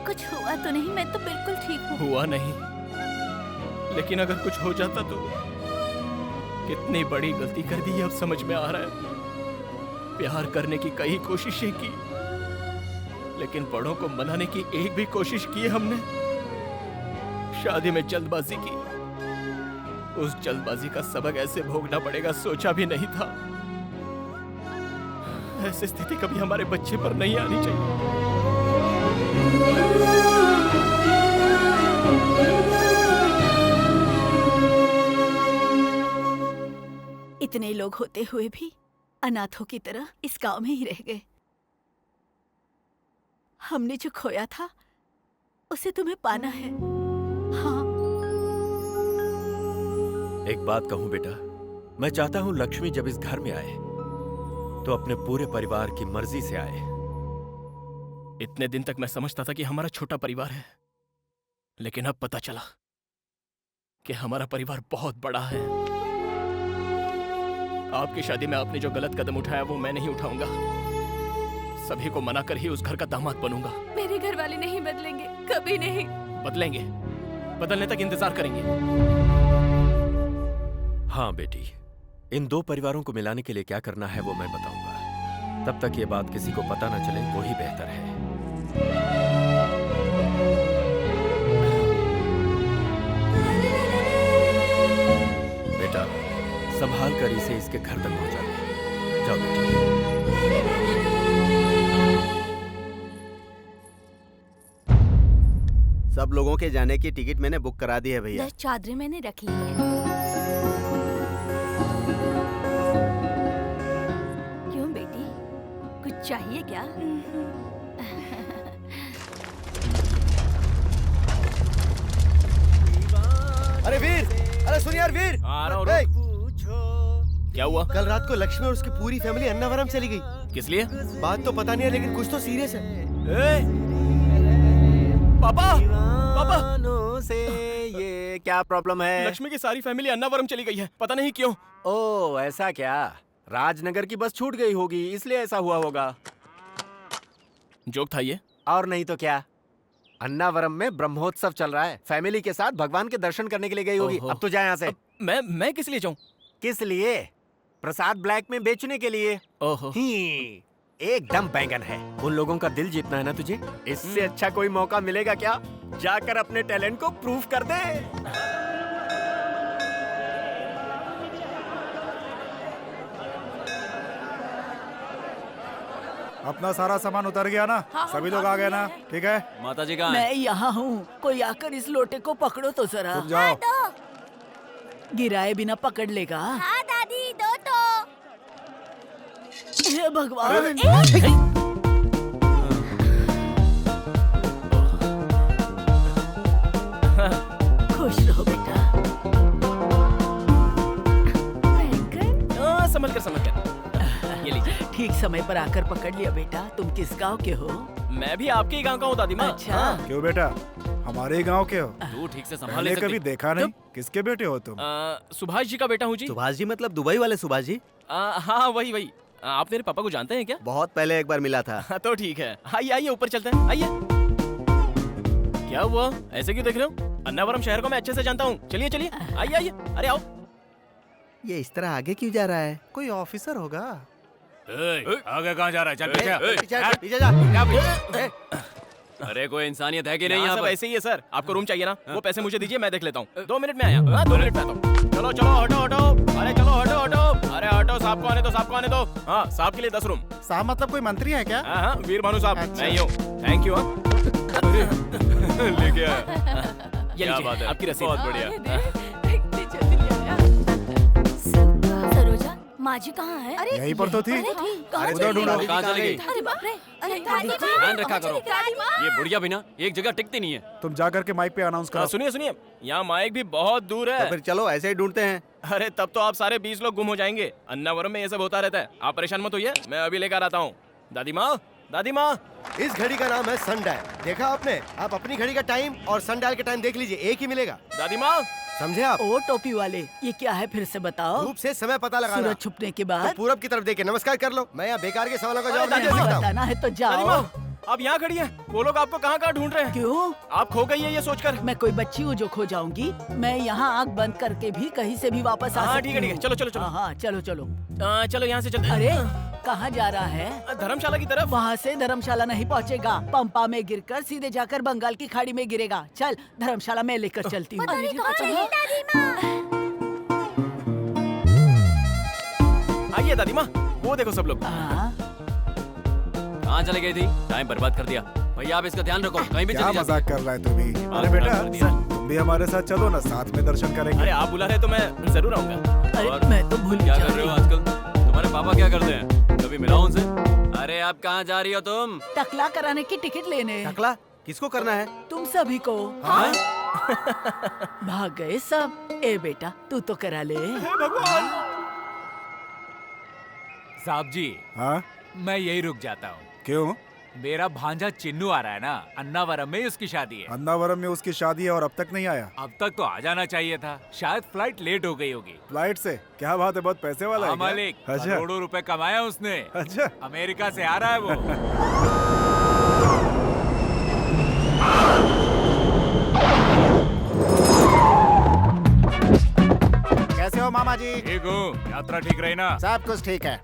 कुछ हुआ तो नहीं? मैं तो बिल्कुल ठीक हूँ। हुआ नहीं, लेकिन अगर कुछ हो जाता तो कितनी बड़ी गलती कर दी है अब समझ में आ रहा है। प्यार करने की कई कोशिशें की, लेकिन बड़ों को मनाने की एक भी कोशिश की हमने। शादी में जल्दबाजी की, उस जल्दबाजी का सबक ऐसे भोगना पड़ेगा सोचा भी नहीं था। ऐसी स्थिति कभी हमारे बच्चे पर नहीं आनी चाहिए। इतने लोग होते हुए भी अनाथों की तरह इस गांव में ही रह गए। हमने जो खोया था उसे तुम्हें पाना है। हाँ। एक बात कहूं बेटा, मैं चाहता हूं लक्ष्मी जब इस घर में आए तो अपने पूरे परिवार की मर्जी से आए। इतने दिन तक मैं समझता था कि हमारा छोटा परिवार है, लेकिन अब पता चला कि हमारा परिवार बहुत बड़ा है। आपकी शादी में आपने जो गलत कदम उठाया वो मैं नहीं उठाऊंगा। सभी को मनाकर ही उस घर का दामाद बनूंगा। मेरे घर वाले नहीं बदलेंगे, कभी नहीं। बदलेंगे, बदलने तक इंतजार करेंगे। हाँ बेटी, इन दो परिवारों को मिलाने के लिए क्या करना है वो मैं बताऊंगा। तब तक ये बात किसी को पता न चले वो ही बेहतर है। बेटा, संभाल कर इसे इसके घर तक पहुंचा दे। जाओ बेटी। सब लोगों के जाने की टिकट मैंने बुक करा दी है भैया। 10 चादरें मैंने रख ली है। क्यों बेटी, कुछ चाहिए क्या? अरे वीर, अरे सुन यार वीर। आ रहा हूँ। क्या हुआ? कल रात को लक्ष्मी और उसकी पूरी फैमिली अन्नावरम चली गई। किस लिए? बात तो पता नहीं है, लेकिन कुछ तो सीरियस है। पापा, पापा से ये क्या प्रॉब्लम है? लक्ष्मी की सारी फैमिली अन्नावरम चली गई है, पता नहीं क्यों। ओह ऐसा क्या? राजनगर की बस छूट गई होगी इसलिए ऐसा हुआ होगा। जोक था ये? और नहीं तो क्या। अन्नावरम में ब्रह्मोत्सव चल रहा है, फैमिली के साथ भगवान के दर्शन करने के लिए गई होगी। अब तो जाए यहाँ से। मैं किस लिए जाऊँ? किस लिए? प्रसाद ब्लैक में बेचने के लिए। ओहो। एकदम बैंगन है। उन लोगों का दिल जीतना है ना तुझे? इससे अच्छा कोई मौका मिलेगा क्या? जाकर अपने टैलेंट को प्रूव कर दे। अपना सारा सामान उतर गया ना? सभी लोग आ गए ना? ठीक है। माता जी कहाँ मैं यहाँ हूँ। कोई आकर इस लोटे को पकड़ो तो जरा। तुम जाओ। गिराए बिना पकड़ लेगा। हाँ दादी, दो तो। हे भगवान। खुश रहो बेटा। संभल कर। ये लीजिए। ठीक समय पर आकर पकड़ लिया बेटा। तुम किस गांव के हो? मैं भी आपके ही गांव का हूँ दादी माँ। अच्छा। क्यों बेटा, हमारे गांव के हो? तू ठीक से संभाल मैंने नहीं सकती। कभी देखा नहीं। किसके बेटे हो तुम? सुभाष जी का बेटा हूँ जी। सुभाष जी मतलब दुबई वाले सुभाष जी? हाँ वही। आप मेरे पापा को जानते हैं क्या? बहुत पहले एक बार मिला था। तो ठीक है, आइए ऊपर चलते हैं। आइए। क्या हुआ, ऐसे क्यों देख रहे हो? अन्नावरम शहर को मैं अच्छे से जानता हूँ। चलिए आइए। अरे आओ। ये इस तरह आगे क्यों जा रहा है? कोई ऑफिसर होगा। आगे कहाँ जा रहा है? चल पीछे जा। अरे कोई इंसानियत है कि नहीं यहाँ यहाँ सब पर? ऐसे ही है सर। आपको रूम चाहिए ना? वो पैसे मुझे दीजिए, मैं देख लेता हूँ। 2 मिनट में आया। 2 मिनट में आता हूँ। चलो हटो। अरे चलो हटो। अरे हटो, साहब को आने दो। हाँ, साहब के लिए 10 रूम। साहब मतलब कोई मंत्री है क्या? हाँ, वीर भानु साहब। अच्छा। मैं ही हूँ। Thank you. लेके आया। ये क्या लीजिए, बात है, आपकी रसीद। बहुत बढ़िया। सरोजा, माँ जी कहाँ है? अरे यहीं पर तो थी। कहाँ उधर ढूंढो। कहाँ चली गई? अरे बाप रे। अरे दादी माँ, ध्यान रखा करो। दादी माँ। ये बुढ़िया भी ना एक जगह टिकती नहीं है। तुम जा करके माइक पे अनाउंस करो। सुनिए, यहाँ माइक भी बहुत दूर है। तो फिर चलो ऐसे ही ढूंढते हैं। अरे तब तो आप सारे 20 लोग गुम हो जाएंगे। अन्नावरम में ये सब होता रहता है, आप परेशान मत होइए, मैं अभी लेकर आता हूँ। दादी माँ, दादी माँ। इस घड़ी का नाम है सनडायल। देखा आपने? आप अपनी घड़ी का टाइम और सनडायल का टाइम देख लीजिए, एक ही मिलेगा। दादी माँ, समझे आप? ओ टोपी वाले, ये क्या है फिर से बताओ। धूप से समय पता लगाना। सूरज छुपने के बाद तो पूरब की तरफ देख के नमस्कार कर लो। मैं यहाँ बेकार के सवालों का जवाब नहीं दे नहीं सकता। बताना है तो दादी जाओ। माँ, आप यहाँ खड़ी हैं, वो लोग आपको कहाँ कहाँ ढूंढ रहे हैं। क्यों? आप खो गई है ये सोचकर। मैं कोई बच्ची हूँ जो खो जाऊंगी? मैं यहाँ आँख बंद करके भी कहीं से भी वापस आ हाँ सकती ठीक है ठीक है, हूँ। चलो चलो चलो। हाँ चलो चलो। चलो यहाँ से चलते। अरे कहाँ जा रहा है? धर्मशाला की तरफ। वहाँ से धर्मशाला नहीं पहुँचेगा, पंपा में गिरकर सीधे जाकर बंगाल की खाड़ी में गिरेगा। चल धर्मशाला में लेकर चलती हूँ। आइए दादी माँ, वो देखो सब लोग। कहाँ चले गई थी? टाइम बर्बाद कर दिया। भैया आप इसका ध्यान रखो, कहीं भी क्या चली जाती। मजाक कर रहा है तुम्ही? अरे बेटा तुम भी हमारे साथ चलो ना, साथ में दर्शन करेंगे। अरे आप बुला रहे तो मैं जरूर आऊंगा। अरे मैं तो भूल क्या कर रहे हो आजकल? तुम्हारे पापा क्या करते हैं? कभी मिलाओ उनसे? अरे आप कहाँ जा रही हो तुम? टकला कराने की टिकट लेने। टकला किसको करना है? तुम सभी को। हाँ? भाग गए सब। ए बेटा तू तो करा ले। भगवान। साहब जी, हाँ मैं यही रुक जाता हूँ। क्यों? मेरा भांजा चिन्नू आ रहा है ना, अन्नावरम में उसकी शादी है। अन्नावरम में उसकी शादी है और अब तक नहीं आया? अब तक तो आ जाना चाहिए था, शायद फ्लाइट लेट हो गई होगी। फ्लाइट से? क्या बात है, बहुत पैसे वाला है क्या? मालिक, अच्छा करोड़ों रुपए कमाया उसने। अच्छा, अमेरिका से आ रहा है वो। कैसे हो मामा जी? ठीक हूँ, यात्रा ठीक रही ना? सब कुछ ठीक है।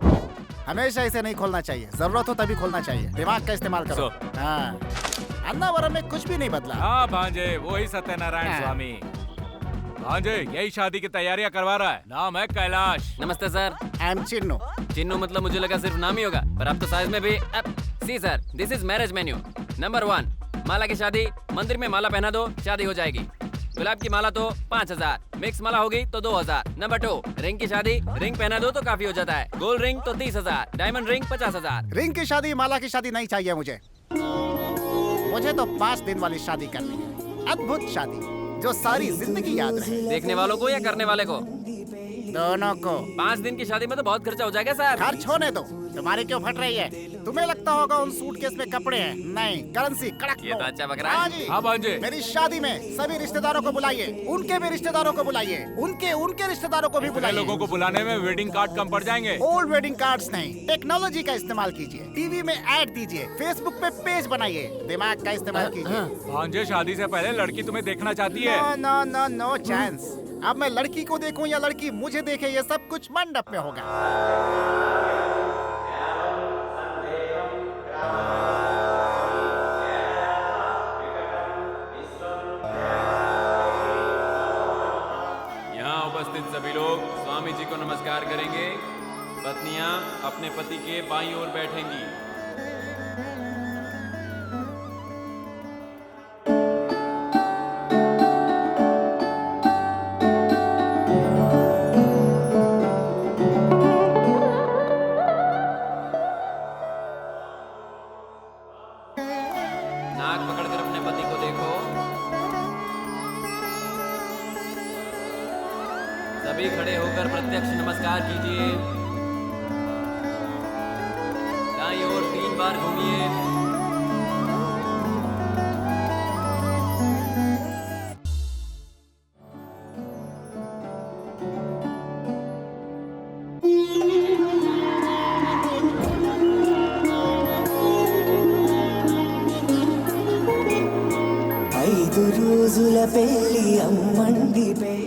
हमेशा इसे नहीं खोलना चाहिए, जरूरत हो तभी खोलना चाहिए। दिमाग का इस्तेमाल करो। हाँ, अन्नावरम में कुछ भी नहीं बदला। हाँ भांजे, वही सत्यनारायण स्वामी। भांजे यही शादी की तैयारियां करवा रहा है, नाम है कैलाश। नमस्ते sir. I am Chinnu. Chinnu मतलब मुझे लगा सिर्फ नाम ही होगा, पर अब तो साइज में भी। See sir, this is marriage menu. Number 1, Mala की शादी। मंदिर में माला पहना दो, शादी हो जाएगी। गुलाब की माला तो 5000, मिक्स माला होगी तो 2000। नंबर 2, रिंग की शादी। रिंग पहना दो तो काफी हो जाता है। गोल्ड रिंग तो 30,000, डायमंड रिंग 50,000। रिंग की शादी, माला की शादी नहीं चाहिए मुझे। मुझे तो 5 दिन वाली शादी करनी है, अद्भुत शादी जो सारी जिंदगी याद रहे। देखने वालों को या करने वाले को? दोनों को। 5 दिन की शादी में तो बहुत खर्चा हो जाएगा सर। खर्च होने दो, तुम्हारी क्यों फट रही है? तुम्हें लगता होगा उन सूटकेस में कपड़े हैं, नहीं, करेंसी कड़क। ये तो अच्छा बक रहा है। हाँ जी। हाँ भांजे, मेरी शादी में सभी रिश्तेदारों को बुलाइए, उनके भी रिश्तेदारों को बुलाइए, उनके रिश्तेदारों को भी इतने बुलाइए। लोगों को बुलाने में वेडिंग कार्ड कम पड़ जाएंगे। ओल्ड वेडिंग कार्ड्स नहीं, टेक्नोलॉजी का इस्तेमाल कीजिए। टीवी में ऐड दीजिए, फेसबुक पे पेज बनाइए, दिमाग का इस्तेमाल कीजिए। भांजे शादी से पहले लड़की तुम्हें देखना चाहती है। No no no no chance. अब मैं लड़की को देखूं या लड़की मुझे देखे, ये सब कुछ मंडप में होगा। यहाँ उपस्थित सभी लोग स्वामी जी को नमस्कार करेंगे। पत्नियां अपने पति के बाईं ओर बैठेंगी। नाक पकड़कर अपने पति को देखो। सभी खड़े होकर प्रत्यक्ष नमस्कार कीजिए। दाईं ओर 3 बार घूमिए।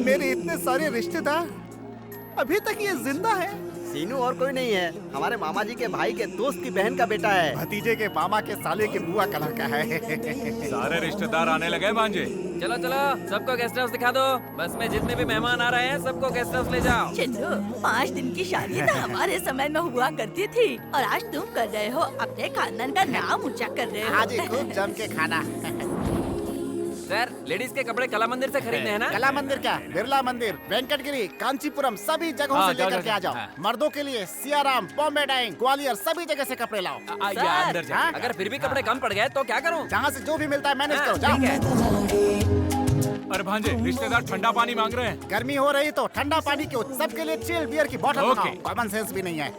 मेरे इतने सारे रिश्तेदार, अभी तक ये जिंदा है। सीनू और कोई नहीं है, हमारे मामा जी के भाई के दोस्त की बहन का बेटा है। भतीजे के मामा के साले के बुआ का लड़का है। सारे रिश्तेदार आने लगे भांजे। चलो चलो, सबको गेस्ट हाउस दिखा दो। बस में जितने भी मेहमान आ रहे हैं सबको गेस्ट हाउस ले जाओ। चिन्नू, 5 दिन की शादी तो हमारे समय में हुआ करती थी, और आज तुम कर रहे हो, अपने खानदान का नाम ऊंचा कर रहे हो। आज खूब जम के खाना। सर, लेडीज के कपड़े कला मंदिर से खरीदने हैं ना? कला मंदिर क्या, बिरला मंदिर, वेंकटगिरी, कांचीपुरम, सभी जगहों से लेकर के आ जाओ। मर्दों के लिए सियाराम, बॉम्बे डाइंग, ग्वालियर, सभी जगह से कपड़े लाओ। अंदर जाओ। अगर फिर भी कपड़े कम पड़ गए तो क्या करूं? जहाँ से जो भी मिलता है मैनेज करो, ठीक है। जाओ। अरे भांजे, रिश्तेदार ठंडा पानी मांग रहे हैं। गर्मी हो रही तो ठंडा पानी क्यों, सबके लिए चिल बियर की बोतल बनाओ। कॉमन सेंस भी नहीं है।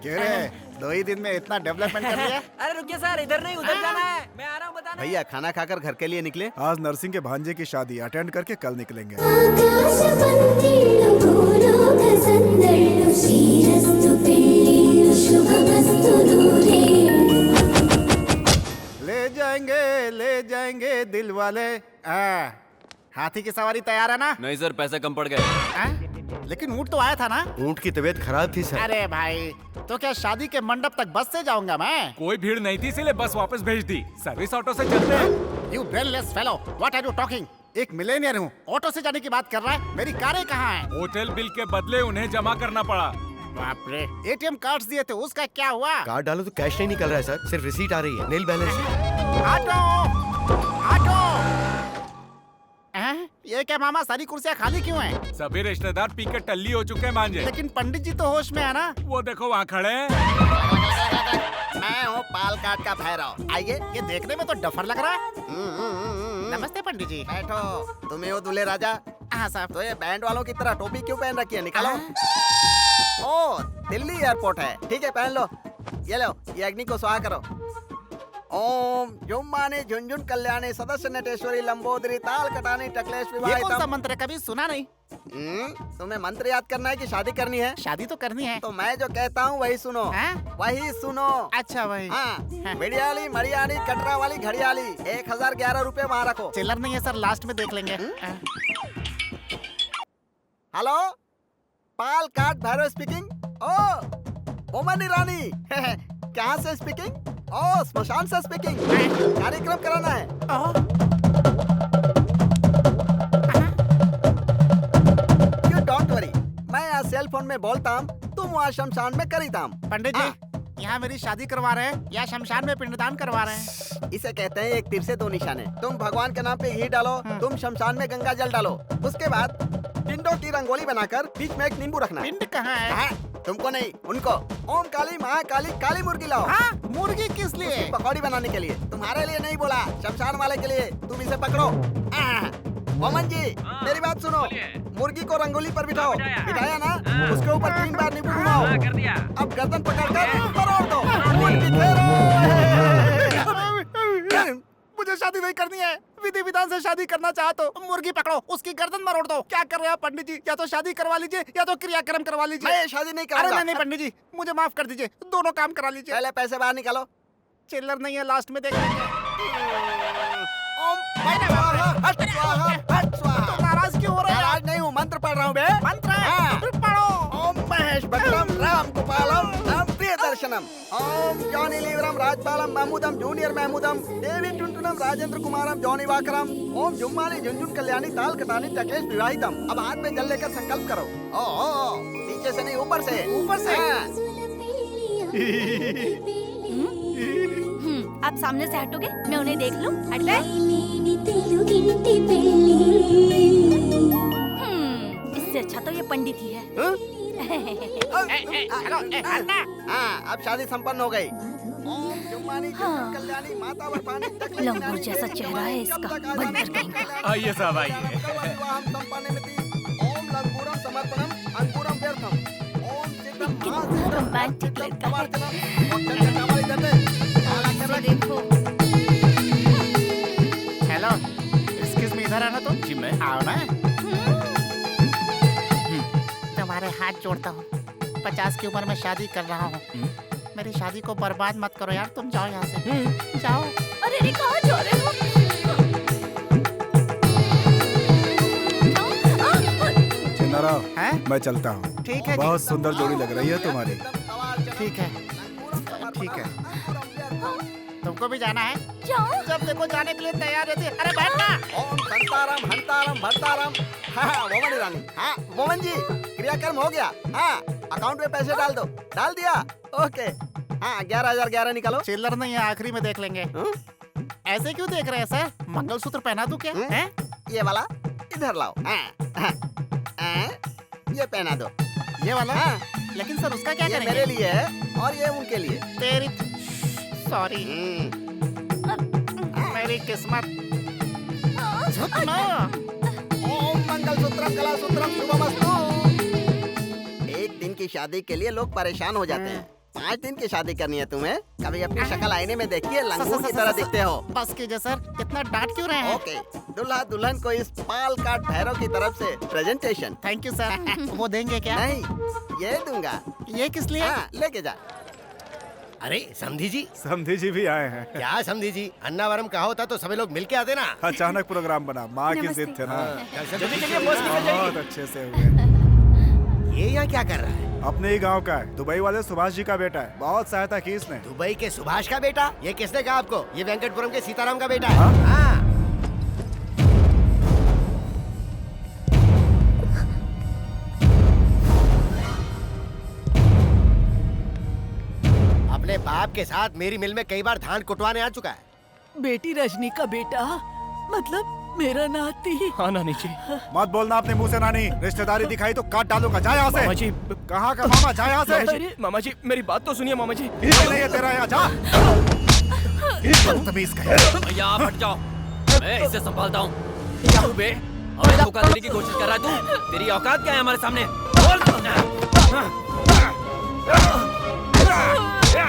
क्यों रे, 2 ही दिन में इतना डेवलपमेंट कर लिया? अरे रुकिए सर, इधर नहीं उधर जाना है, मैं आ रहा हूँ बताने। भैया खाना खाकर घर के लिए निकले? आज नरसिंह के भांजे की शादी अटेंड करके कल निकलेंगे। ले जाएंगे दिल वाले। हाथी की सवारी तैयार है ना? नहीं सर, पैसे कम पड़ गए। लेकिन ऊँट तो आया था ना? ऊँट की तबीयत खराब थी सर। अरे भाई, तो क्या शादी के मंडप तक बस से जाऊंगा मैं? कोई भीड़ नहीं थी इसीलिए बस वापस भेज दी। सर्विस ऑटो से चलते हैं। You brainless fellow, what are you talking? एक मिलेनियर हूँ, ऑटो से जाने की बात कर रहा है। मेरी कारें कहाँ हैं? होटल बिल के बदले उन्हें जमा करना पड़ा। बाप रे, ATM कार्ड्स दिए थे, उसका क्या हुआ? कार्ड डालो तो कैश नहीं निकल रहा है सर, सिर्फ रिसीट आ रही है, नील बैलेंस। Auto, auto. ये क्या मामा, सारी कुर्सियाँ खाली क्यों हैं? सभी रिश्तेदार पी के टल्ली हो चुके हैं भांजे। लेकिन पंडित जी तो होश में है ना? वो देखो वहाँ खड़े हैं। मैं हूँ पालकाट का भैरव। आइए, ये देखने में तो डफर लग रहा है। नमस्ते पंडित जी। बैठो। तुम्हें हो दूल्हे राजा? हाँ साहब। तो ये बैंड वालों की तरह टोपी क्यों पहन रखी है? निकालो। ओ, दिल्ली एयरपोर्ट है। ठीक है, पहन लो। ये लो, ये अग्नि को स्वाहा करो। ओम जुम्मानी झुंझुन कल्याणी सदस्य नटेश्वरी लंबोदरी ताल कटानी टकलेश ये कौन सा मंत्र है? कभी सुना नहीं। तुम्हें मंत्र याद करना है कि शादी करनी है? शादी तो करनी है। तो मैं जो कहता हूँ वही सुनो। वही सुनो। अच्छा वही। हाँ। मिडियाली मरियाली कटरा वाली घड़ियाली 1011 रुपए वहाँ रखो। चिल्लर नहीं है सर, लास्ट में देख लेंगे। हेलो, पाल काट भैरव स्पीकिंग। ओ ओमन ईरानी कहाँ से स्पीकिंग? ओ स्मशान से स्पीकिंग। कार्यक्रम कराना है। यू डोंट वरी, मैं यहाँ सेल फोन में बोलता हूँ, तुम वहाँ शमशान में करीता हूँ। पंडित जी, यहाँ मेरी शादी करवा रहे हैं या शमशान में पिंडदान करवा रहे हैं? इसे कहते हैं एक तीर से 2 निशाने। तुम भगवान के नाम पे घी डालो, तुम शमशान में गंगा जल डालो। उसके बाद पिंडों की रंगोली बनाकर बीच में एक नींबू रखना। पिंड कहाँ है? तुमको नहीं, उनको। ओम काली महाकाली काली मुर्गी लाओ। मुर्गी किस लिए? पकौड़ी बनाने के लिए। तुम्हारे लिए नहीं बोला, शमशान वाले के लिए। तुम इसे पकड़ो। मोमन जी, मेरी बात सुनो। मुर्गी को रंगोली पर बिठाओ। बिठाया ना? उसके ऊपर 3 बार नींबू घुमाओ। अब गर्दन पकड़कर मरोड़ दो। मुझे शादी नहीं करनी है। विधि विधान से शादी करना चाहते हो? मुर्गी पकड़ो, उसकी गर्दन मरोड़ दो। क्या कर रहे हैं पंडित जी? या तो शादी करवा लीजिए या तो क्रियाक्रम करवा लीजिए। मैं शादी नहीं करूंगा। अरे नहीं पंडित जी, मुझे माफ कर दीजिए, दोनों काम करा लीजिए। पहले पैसे बाहर निकालो। चिल्लर नहीं है, लास्ट में देख लेंगे। तो नाराज क्यों हो रहे हैं? नाराज नहीं हूँ, मंत्र पढ़ रहा हूँ बे। मंत्र? पढ़ो। ओम महेश भक्तम राम गोपालम राम प्रिय दर्शनम। ओम जॉनी लीवरम राजपालम महमूदम जूनियर महमूदम देवी टुनटुनम राजेंद्र कुमारम जॉनी वाकरम। ओम जुम्माली झुंझुन कल्याणी ताल कटानी टकलेश विवाहितम। अब हाथ में जल लेकर संकल्प करो। ओ नीचे से नहीं, ऊपर से। ऊपर से? आप सामने से हटोगे? मैं उन्हें देख लूं? हट गए? इससे अच्छा तो ये पंडित ही है। अब शादी संपन्न हो गई। ओम जुम्मानी झुंझुन कल्याणी माता वरपानी टकलेश लंगूर जैसा चेहरा है इसका, बंदर कहीं। आइए साहब आइए। ओम लंगूरम समर्पणम अंकुरम व्यर्थम। ओम सिद्धम कितना रोमांटिक लड़का है। देखो। हेलो, एक्सक्यूज मी, इधर आना तुम। जी मैं। आओ ना। तुम्हारे हाथ जोड़ता हूँ, 50 की उम्र में शादी कर रहा हूँ। मेरी शादी को बर्बाद मत करो यार, तुम जाओ यहाँ से। जाओ। अरे कहाँ जा रहे हो? चिन्नाराव, मैं चलता हूँ। ठीक है। बहुत सुंदर जोड़ी लग रही है तुम्हारी। ठीक है, ठीक है। तुमको भी जाना है? जाओ। जब देखो जाने के लिए तैयार रहती है। अरे बैठना। ओम संताराम हंताराम भरताराम। हाँ मोमन रानी। हाँ मोमन जी, क्रियाक्रम हो गया। हाँ अकाउंट में पैसे डाल दो। डाल दिया? ओके। हाँ 11,011 निकालो। चिल्लर नहीं है, आखिरी में देख लेंगे। ऐसे क्यों देख रहे हैं सर? मंगलसूत्र पहना दूं क्या? हैं? ये वाला इधर लाओ। ये पहना दो। ये वाला? लेकिन सर उसका क्या करेंगे? मेरे लिए है और ये उनके लिए। तेरी सॉरी, मेरी किस्मत। ओम मंगलसूत्रम कलासूत्रम शुभमस्तु। एक दिन की शादी के लिए लोग परेशान हो जाते हैं। 5 दिन की शादी करनी है तुम्हें? कभी अपनी शक्ल आईने में देखिए, लंगूर की तरह दिखते हो। बस कीजिए सर, इतना डांट क्यों रहे हैं? ओके, दूल्हा दुल्हन को इस पाल काट भैरव की तरफ से प्रेजेंटेशन। Thank you sir. वो देंगे क्या? नहीं, ये दूंगा। ये किस लिए? हाँ, लेके जा। अरे समधी जी। समधी जी भी आए हैं। क्या समधी जी, अन्नावरम कहा होता तो सभी लोग मिलके आते ना। अचानक प्रोग्राम बना, माँ की जिद थे ना। बहुत अच्छे से हुए। ये यहाँ क्या कर रहा है? अपने ही गांव का है, दुबई वाले सुभाष जी का बेटा है। बहुत सहायता की इसने। दुबई के सुभाष का बेटा? ये किसने कहा आपको? ये वेंकटपुरम के सीताराम का बेटा है। हाँ। अपने बाप के साथ मेरी मिल में कई बार धान कुटवाने आ चुका है। बेटी रजनी का बेटा, मतलब मेरा नाती। हाँ नानी जी। मत बोलना अपने मुंह से नानी, रिश्तेदारी दिखाई तो काट डालूंगा। जा यहाँ से। मामा जी। कहाँ का मामा? जा यहाँ से। मामा जी मेरी बात तो सुनिए मामा जी। नहीं है तेरा, यहाँ जा। बदतमीज का। भैया आप हट जाओ, मैं इसे संभालता हूँ। क्या हुआ बे? हमें धोखा देने की कोशिश कर रहा है तू? तेरी औकात क्या है हमारे सामने?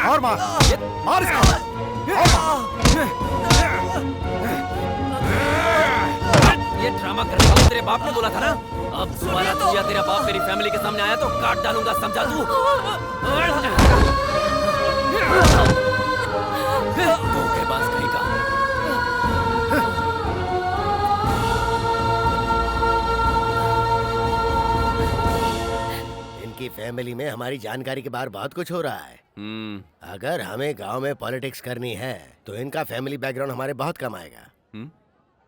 और मार, मार इसको। ये ड्रामा करने वाला तेरे बाप ने बोला था ना? अब दोबारा तू या तेरा बाप मेरी फैमिली के सामने आया तो काट डालूंगा, समझा तू? धोखेबाज कहीं का। इनकी फैमिली में हमारी जानकारी के बाहर बहुत कुछ हो रहा है। अगर हमें गांव में पॉलिटिक्स करनी है तो इनका फैमिली बैकग्राउंड हमारे बहुत कम आएगा।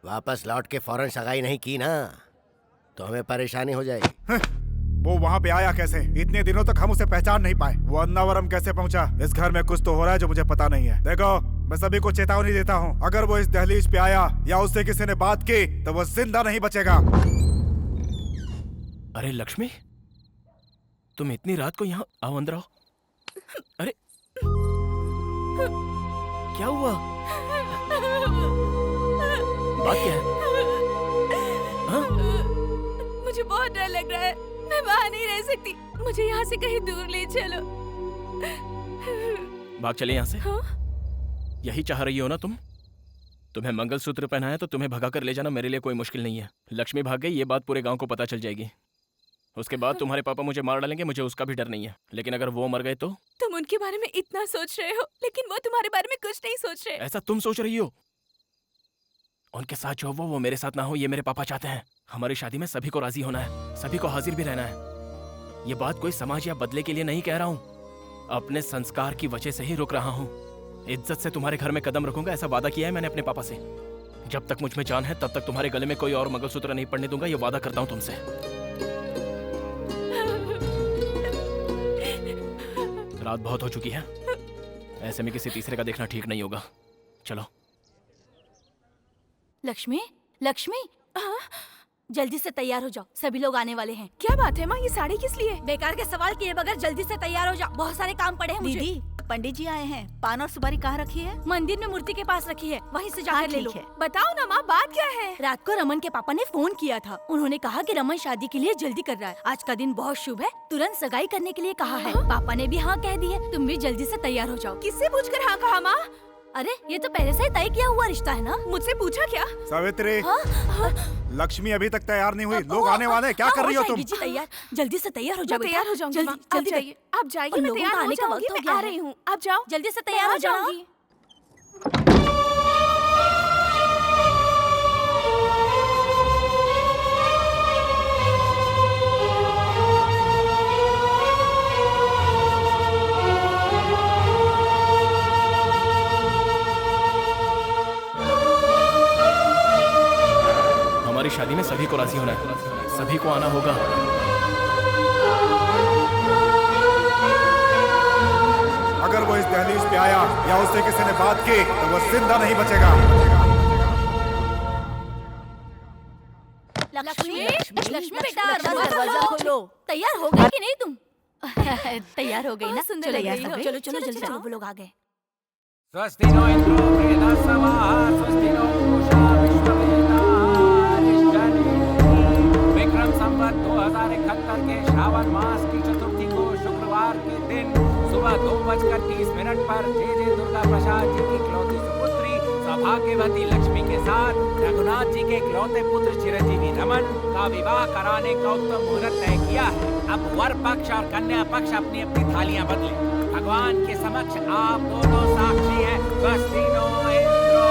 वापस लौट के फौरन सगाई नहीं की ना तो हमें परेशानी हो जाएगी। वो वहाँ पे आया कैसे? इतने दिनों तक हम उसे पहचान नहीं पाए। वो अन्नावरम कैसे पहुँचा? इस घर में कुछ तो हो रहा है जो मुझे पता नहीं है। देखो, मैं सभी को चेतावनी देता हूँ, अगर वो इस दहलीज पे आया या उससे किसी ने बात की तो वो जिंदा नहीं बचेगा। अरे लक्ष्मी, तुम इतनी रात को यहाँ आओ, अंदर आओ। अरे क्या हुआ? बात क्या है? हाँ? मुझे बहुत डर लग रहा है, मैं वहाँ नहीं रह सकती। मुझे यहाँ से कहीं दूर ले चलो। भाग चले यहाँ से। हाँ? यही चाह रही हो ना तुम? तुम्हें मंगलसूत्र पहनाया तो तुम्हें भगा कर ले जाना मेरे लिए कोई मुश्किल नहीं है। लक्ष्मी भाग गई, ये बात पूरे गांव को पता चल जाएगी। उसके बाद तुम्हारे पापा मुझे मार डालेंगे, मुझे उसका भी डर नहीं है। लेकिन अगर वो मर गए तो? तुम उनके बारे में इतना सोच रहे हो, लेकिन वो तुम्हारे बारे में कुछ नहीं सोच रहे। ऐसा तुम सोच रही हो? उनके साथ जो वो मेरे साथ ना हो, ये मेरे पापा चाहते हैं। हमारी शादी में सभी को राजी होना है, सभी को हाजिर भी रहना है। ये बात कोई समाज या बदले के लिए नहीं कह रहा हूँ, अपने संस्कार की वजह से ही रुक रहा हूँ। इज्जत से तुम्हारे घर में कदम रखूंगा, ऐसा वादा किया है मैंने अपने पापा से। जब तक मुझ में जान है तब तक तुम्हारे गले में कोई और मंगलसूत्र नहीं पड़ने दूंगा, ये वादा करता हूँ तुमसे। रात बहुत हो चुकी है, ऐसे में किसी तीसरे का देखना ठीक नहीं होगा। चलो। लक्ष्मी, लक्ष्मी, जल्दी से तैयार हो जाओ, सभी लोग आने वाले हैं। क्या बात है माँ, ये साड़ी किस लिए? बेकार के सवाल किए बगैर जल्दी से तैयार हो जाओ, बहुत सारे काम पड़े हैं मुझे। दीदी, पंडित जी आए हैं। पान और सुपारी कहाँ रखी है? मंदिर में मूर्ति के पास रखी है, वहीं से जाकर ले लो। बताओ ना माँ, बात क्या है? रात को रमन के पापा ने फोन किया था। उन्होंने कहा कि रमन शादी के लिए जल्दी कर रहा है। आज का दिन बहुत शुभ है, तुरंत सगाई करने के लिए कहा है। पापा ने भी हाँ कह दी है, तुम भी जल्दी से तैयार हो जाओ। किससे पूछकर हाँ कहा माँ? अरे ये तो पहले से ही तय किया हुआ रिश्ता है ना। मुझसे पूछा क्या? सावित्री, लक्ष्मी अभी तक तैयार नहीं हुई, लोग आने वाले हैं। क्या कर रही हो तुम? जी तैयार, जल्दी से तैयार हो जाओ। तैयार हो जाऊंगी। जल्दी जाइए, आप जाइए, मैं तैयार हो जाऊंगी। मैं आ रही हूँ, आप जाओ। जल्दी से तैयार हो जाओ। हमारी शादी में सभी को राजी होना है, सभी को आना होगा। अगर वो इस दहलीज पे आया या उससे किसी ने बात की तो वो जिंदा नहीं बचेगा। लक्ष्मी, लक्ष्मी बेटा, दरवाजा खोलो। तैयार हो गई कि नहीं तुम? तैयार हो गई ना? सुंदर चलो लग रही हो। चलो चलो जल्दी चलो, वो लोग आ गए। स्वस्ति नो इंद्रो बृहस्पतिर्वाह, स्वस्ति नो पूषा विश्ववेदाः, संवत 2071 के श्रावण मास की चतुर्थी को शुक्रवार के दिन सुबह 2:30 पर जे दुर्गा प्रसाद जी की इकलौती सुपुत्री सौभाग्यवती लक्ष्मी के साथ रघुनाथ जी के इकलौते पुत्र चिरंजीवी रमन का विवाह कराने का उत्तम मुहूर्त तय किया है। अब वर पक्ष और कन्या पक्ष अपनी अपनी थालियां बदले। भगवान के समक्ष आप दोनों साक्षी हैं। स्वस्तिनो इंद्रो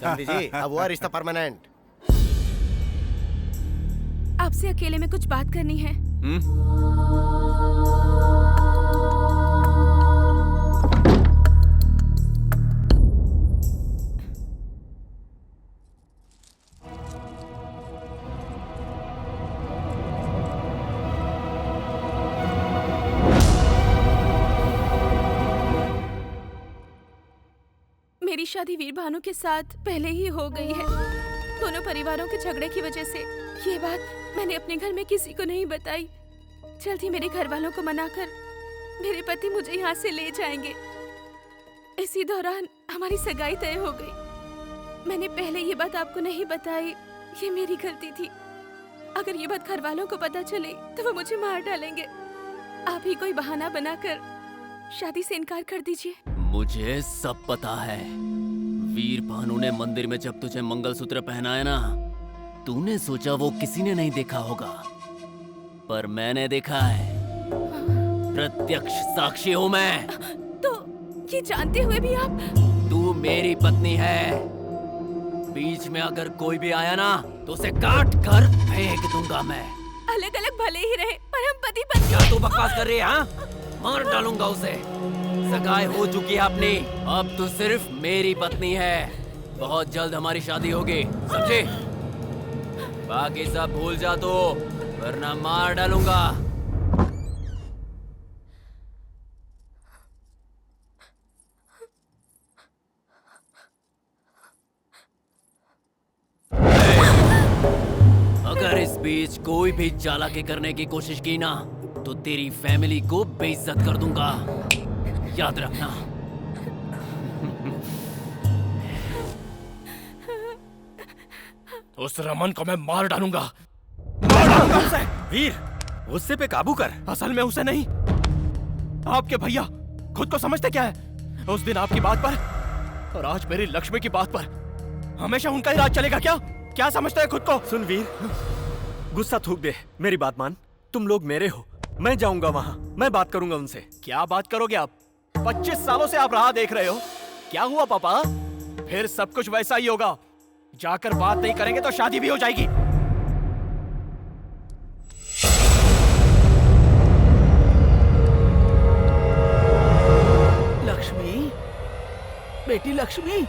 समझी जी, अब हुआ रिश्ता परमानेंट। आपसे अकेले में कुछ बात करनी है। मेरी शादी वीर भानु के साथ पहले ही हो गई है। दोनों परिवारों के झगड़े की वजह से ये बात मैंने अपने घर में किसी को नहीं बताई। जल्द ही मेरे घर वालों को मनाकर मेरे पति मुझे यहाँ से ले जाएंगे। इसी दौरान हमारी सगाई तय हो गई। मैंने पहले ये बात आपको नहीं बताई, ये मेरी गलती थी। अगर ये बात घर वालों को पता चले तो वो मुझे मार डालेंगे। आप ही कोई बहाना बनाकर शादी से इनकार कर दीजिए। मुझे सब पता है। वीर भानु ने मंदिर में जब तुझे मंगलसूत्र पहनाया ना, तूने सोचा वो किसी ने नहीं देखा होगा, पर मैंने देखा है। प्रत्यक्ष साक्षी हूँ मैं। तो ये जानते हुए भी आप? तू मेरी पत्नी है। बीच में अगर कोई भी आया ना तो उसे काट कर फेंक दूंगा मैं। अलग अलग भले ही रहे पर हम पति पत्नी। क्या तू बकवास कर रही है? हाँ, मार डालूंगा उसे। सगाई हो चुकी है अपनी, अब तो सिर्फ मेरी पत्नी है। बहुत जल्द हमारी शादी होगी, समझे? बाकी सब भूल जा तो, वरना मार डालूंगा। अगर इस बीच कोई भी चालाकी करने की कोशिश की ना तो तेरी फैमिली को बेइज्जत कर दूंगा, याद रखना। उस रमन को मैं मार डालूंगा। मार डालूंगा उसे। वीर, गुस्से पे काबू कर। असल में उसे नहीं, आपके भैया खुद को समझते क्या है? उस दिन आपकी बात पर और आज मेरी लक्ष्मी की बात पर हमेशा उनका ही राज चलेगा क्या? क्या समझते हैं खुद को? सुन वीर, गुस्सा थूक दे, मेरी बात मान। तुम लोग मेरे हो, मैं जाऊंगा वहां, मैं बात करूंगा उनसे। क्या बात करोगे आप? 25 सालों से आप राह देख रहे हो। क्या हुआ पापा? फिर सब कुछ वैसा ही होगा। जाकर बात नहीं करेंगे तो शादी भी हो जाएगी। लक्ष्मी, बेटी लक्ष्मी,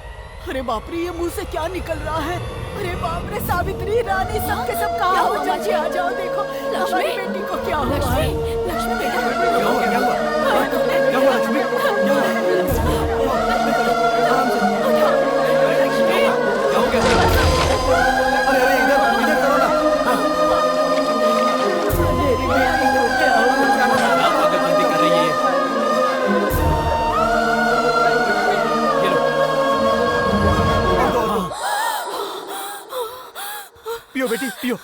अरे बाप रे, ये मुंह से क्या निकल रहा है? अरे बाप रे, सावित्री, रानी, सब के सब कहाँ हो? चाची आ जाओ, देखो हमारी बेटी को क्या हुआ है? लक्ष्मी बेटा, क्या हुआ? क्या हुआ? क्या हुआ लक्ष्मी? क्या हुआ? अरे अरे, इधर इधर करो ना। मेरी बेटी को क्या हुआ? पागलपंती कर रही है। पियो बेटी, पियो।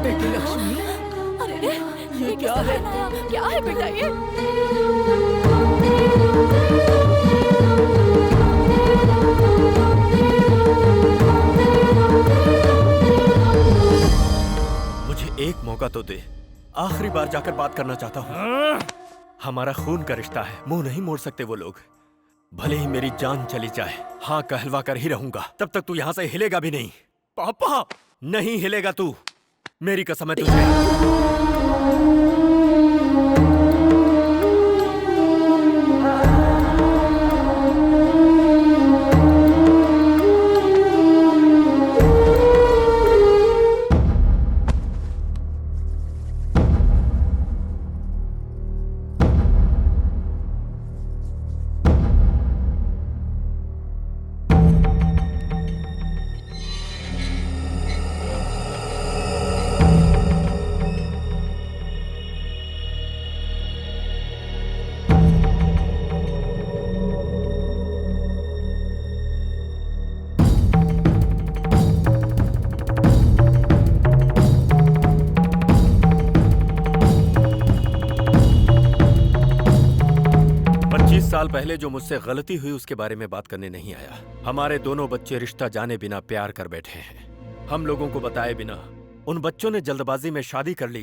बेटी लक्ष्मी, अरे ये क्या है? क्या है बेटा ये? मुझे एक मौका तो दे, आखिरी बार जाकर बात करना चाहता हूँ। हमारा खून का रिश्ता है, मुंह नहीं मोड़ सकते वो लोग। भले ही मेरी जान चली जाए, हाँ कहलवा कर ही रहूंगा। तब तक तू यहाँ से हिलेगा भी नहीं। पापा, नहीं हिलेगा तू, मेरी कसम है तुझे। साल पहले जो मुझसे गलती हुई उसके बारे में बात करने नहीं आया। हमारे दोनों बच्चे रिश्ता जाने बिना प्यार कर बैठे हैं। हम लोगों को बताए बिना उन बच्चों ने जल्दबाजी में शादी कर ली।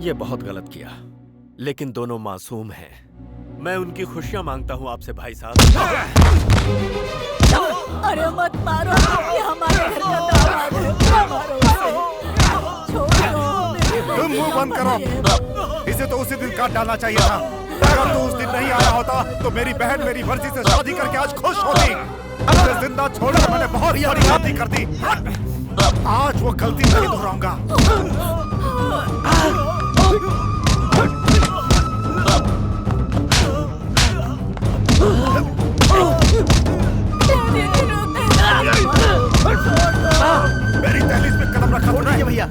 ये बहुत गलत किया, लेकिन दोनों मासूम हैं। मैं उनकी खुशियां मांगता हूं आपसे भाई साहब। अरे मत मारो, ये हमारे घर का दामाद है, मत मारो उसे। छोड़ो। तुम मुंह बंद करो। इसे तो उसी दिन काट डालना चाहिए था। अगर तू उस दिन नहीं आया होता तो मेरी बहन मेरी मर्जी से शादी करके आज खुश होती। उसे जिंदा छोड़कर मैंने बहुत बड़ी गलती कर दी। आज वो गलती नहीं दोहराऊंगा। मेरी दहलीज में कदम रखा तूने भैया।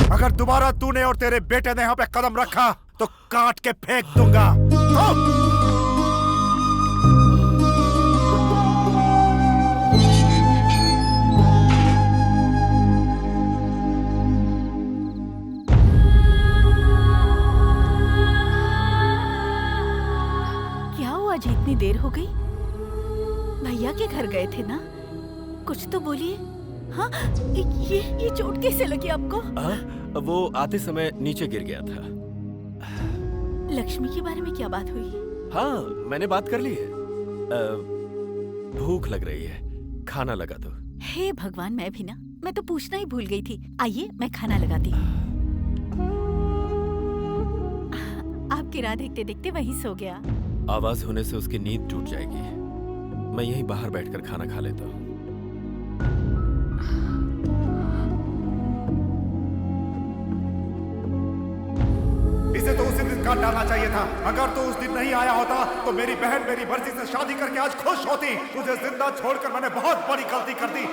अगर दोबारा तूने और तेरे बेटे ने यहाँ पे कदम रखा तो काट के फेंक दूंगा। क्या हुआ जी, इतनी देर हो गई? भैया के घर गए थे ना, कुछ तो बोलिए। हाँ, ये चोट कैसे लगी आपको? वो आते समय नीचे गिर गया था। लक्ष्मी के बारे में क्या बात हुई? हाँ, मैंने बात कर ली है। भूख लग रही है, खाना लगा दो। हे भगवान, मैं भी ना, मैं तो पूछना ही भूल गई थी। आइए मैं खाना लगाती हूँ। आपकी राह देखते देखते वहीं सो गया। आवाज होने से उसकी नींद टूट जाएगी। मैं यहीं बाहर बैठकर खाना खा लेता हूँ। इसे तो उसी दिन काट डालना चाहिए था। अगर तू उस दिन नहीं आया होता तो मेरी बहन मेरी मर्जी से शादी करके आज खुश होती। तुझे जिंदा छोड़कर मैंने बहुत बड़ी गलती कर दी।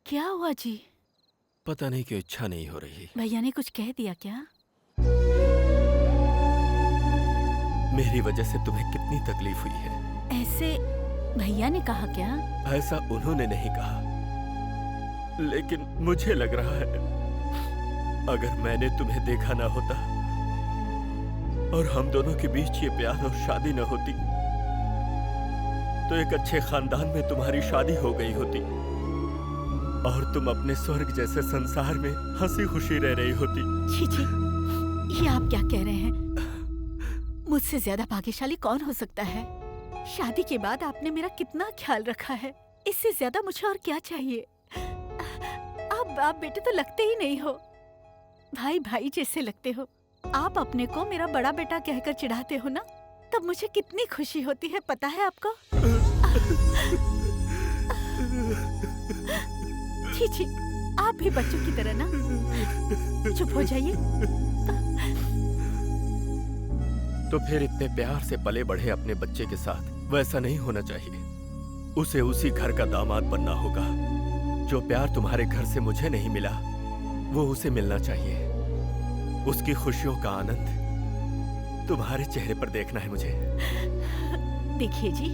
क्या हुआ जी? पता नहीं क्यों इच्छा नहीं हो रही। भैया ने कुछ कह दिया क्या? मेरी वजह से तुम्हें कितनी तकलीफ हुई है। ऐसे भैया ने कहा क्या? ऐसा उन्होंने नहीं कहा, लेकिन मुझे लग रहा है अगर मैंने तुम्हें देखा ना होता और हम दोनों के बीच ये प्यार और शादी न होती तो एक अच्छे खानदान में तुम्हारी शादी हो गई होती और तुम अपने स्वर्ग जैसे संसार में हंसी खुशी रह रही होती। छी छी, ये आप क्या कह रहे हैं? मुझसे ज्यादा भाग्यशाली कौन हो सकता है? शादी के बाद आपने मेरा कितना ख्याल रखा है। इससे ज्यादा मुझे और क्या चाहिए? आप बाप बेटे तो लगते ही नहीं हो, भाई भाई जैसे लगते हो। आप अपने को मेरा बड़ा बेटा कहकर चिढ़ाते हो ना, तब मुझे कितनी खुशी होती है, पता है आपको? छी छी, आप भी बच्चों की तरह ना, चुप हो जाइए। तो फिर इतने प्यार से पले बढ़े अपने बच्चे के साथ वैसा नहीं होना चाहिए। उसे उसी घर का दामाद बनना होगा। जो प्यार तुम्हारे घर से मुझे नहीं मिला वो उसे मिलना चाहिए। उसकी खुशियों का आनंद तुम्हारे चेहरे पर देखना है मुझे। देखिए जी,